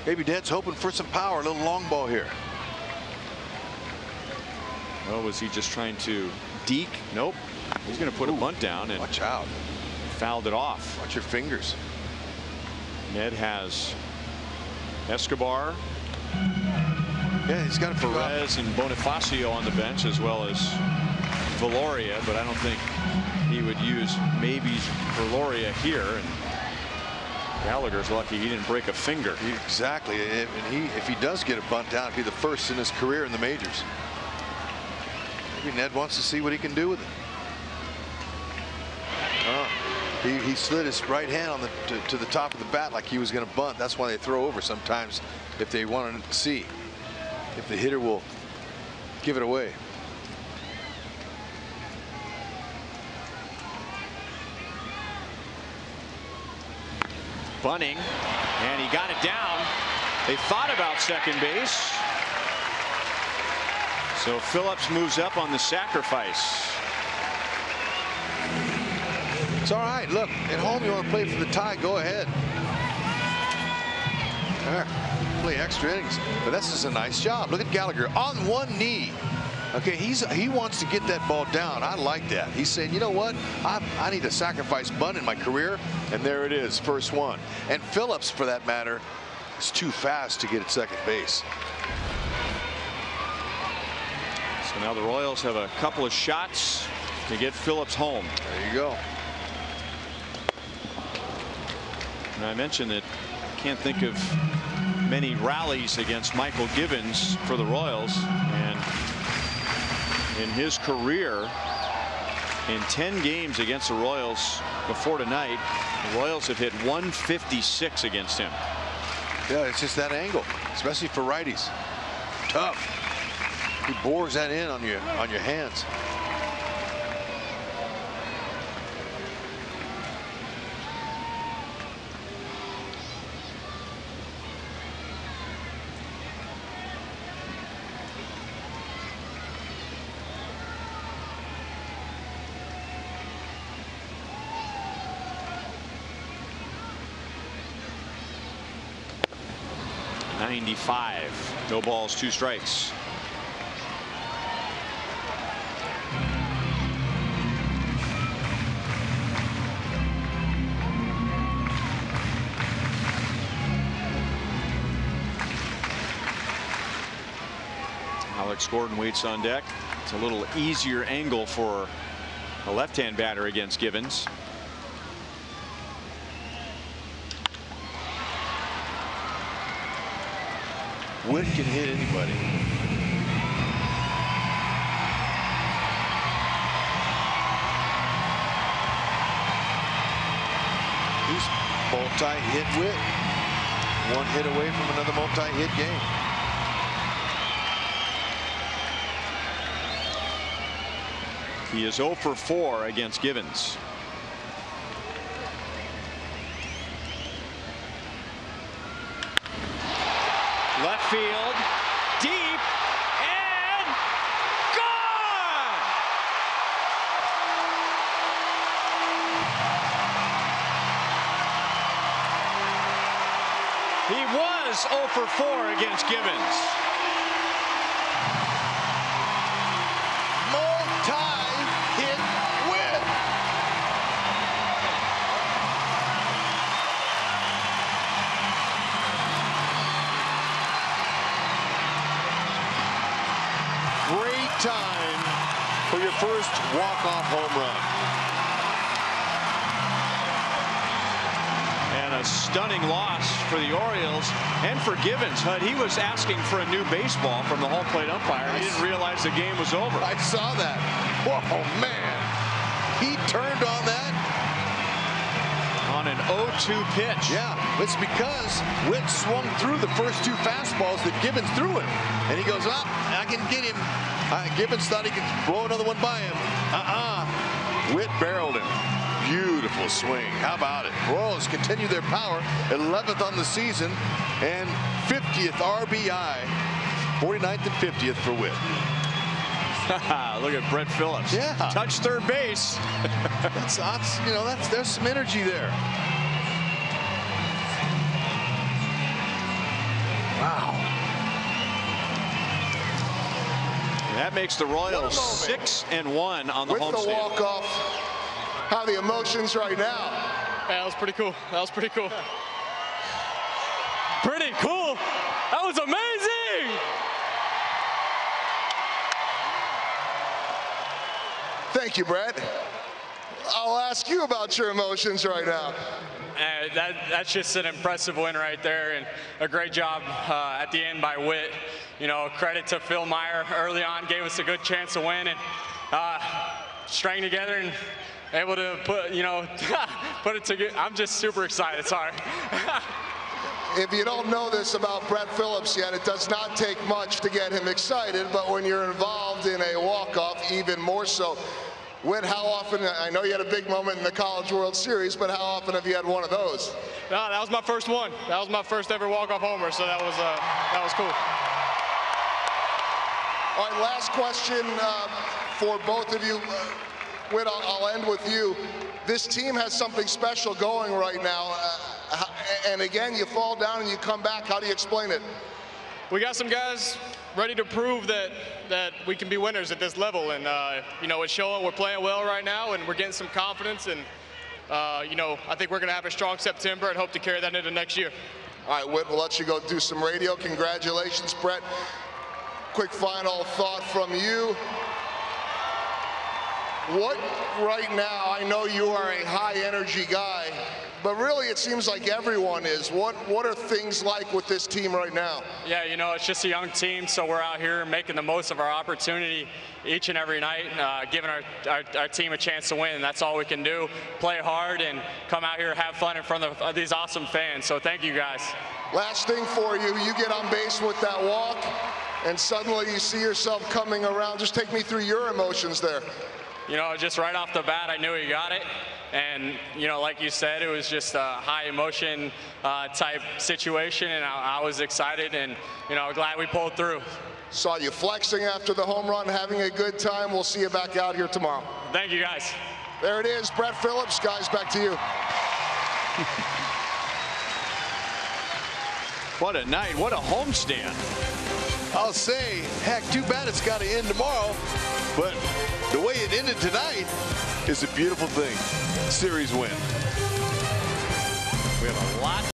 Maybe Dad's hoping for some power, a little long ball here. Well, was he just trying to deke? Nope. He's going to put a bunt down and watch out. Fouled it off. Watch your fingers. Ned has Escobar. Yeah, he's got Perez and Bonifacio on the bench, as well as Valoria, but I don't think he would use maybe Valoria here. And Gallagher's lucky he didn't break a finger. Exactly. And if he does get a bunt down, it'd be the first in his career in the majors. Maybe Ned wants to see what he can do with it. He slid his right hand on to the top of the bat like he was going to bunt. That's why they throw over sometimes, if they want to see if the hitter will give it away. Bunting, and he got it down. They thought about second base. So Phillips moves up on the sacrifice. It's all right. Look, at home you want to play for the tie, go ahead. Play extra innings. But this is a nice job. Look at Gallagher on one knee. Okay, he wants to get that ball down. I like that. He's saying, you know what? I need a sacrifice bunt in my career. And there it is, first one. And Phillips, for that matter, is too fast to get at second base. So now the Royals have a couple of shots to get Phillips home. There you go. And I mentioned that I can't think of many rallies against Michael Gibbons for the Royals. And in his career, in 10 games against the Royals before tonight, the Royals have hit 156 against him. Yeah, it's just that angle, especially for righties. Tough. He bores that in on your hands. .95. No balls, 2 strikes. Alex Gordon waits on deck. It's a little easier angle for a left-hand batter against Gibbons. Witt can hit anybody. He's multi-hit Witt. One hit away from another multi-hit game. He is 0 for 4 against Gibbons. Left field, deep, and gone! He was 0 for 4 against Gibbons. Multi-hit Witt. Great time for your first walk-off home run. And a stunning loss for the Orioles and for Gibbons. He was asking for a new baseball from the home plate umpire. He didn't realize the game was over. I saw that. Whoa, man. He turned on that. On an 0-2 pitch. Yeah, it's because Witt swung through the first 2 fastballs that Gibbons threw him. And he goes, I can get him. Gibbons thought he could blow another one by him. Witt barreled him. Beautiful swing. How about it? Royals continue their power. 11th on the season and 50th RBI. 49th and 50th for Witt. Look at Brett Phillips. Yeah. Touch third base. There's some energy there. Wow. That makes the Royals 6-1 on the With homestand. the walk-off, how are the emotions right now? Yeah, that was pretty cool. That was pretty cool. Pretty cool. That was amazing. Thank you, Brett. I'll ask you about your emotions right now. That's just an impressive win right there, and a great job at the end by Witt. You know, credit to Phil Meyer early on, gave us a good chance to win, and string together and able to put it together. I'm just super excited. Sorry. If you don't know this about Brett Phillips yet, it does not take much to get him excited, but when you're involved in a walk-off, even more so. Witt, how often, I know you had a big moment in the College World Series, but how often have you had one of those? No, that was my first one. That was my first ever walk-off homer, so that was cool. All right, last question for both of you. Witt, I'll end with you. This team has something special going right now. And again, you fall down and you come back. How do you explain it? We got some guys ready to prove that we can be winners at this level, and it's showing. We're playing well right now, and we're getting some confidence, and I think we're going to have a strong September and hope to carry that into next year. All right, Witt, we'll let you go do some radio. Congratulations, Brett. Quick final thought from you. What right now, I know you are a high energy guy, but really it seems like everyone is. What are things like with this team right now? Yeah, it's just a young team, so we're out here making the most of our opportunity each and every night, giving our team a chance to win. That's all we can do. Play hard and come out here, have fun in front of these awesome fans. So thank you guys. Last thing for you, you get on base with that walk, and suddenly you see yourself coming around. Just take me through your emotions there. Just right off the bat, I knew he got it. And, like you said, it was just a high emotion type situation, and I was excited and, glad we pulled through. Saw you flexing after the home run, having a good time. We'll see you back out here tomorrow. Thank you, guys. There it is, Brett Phillips. Guys, back to you. What a night. What a homestand. I'll say, heck, too bad it's got to end tomorrow, but the way it ended tonight is a beautiful thing. Series win. We have a lot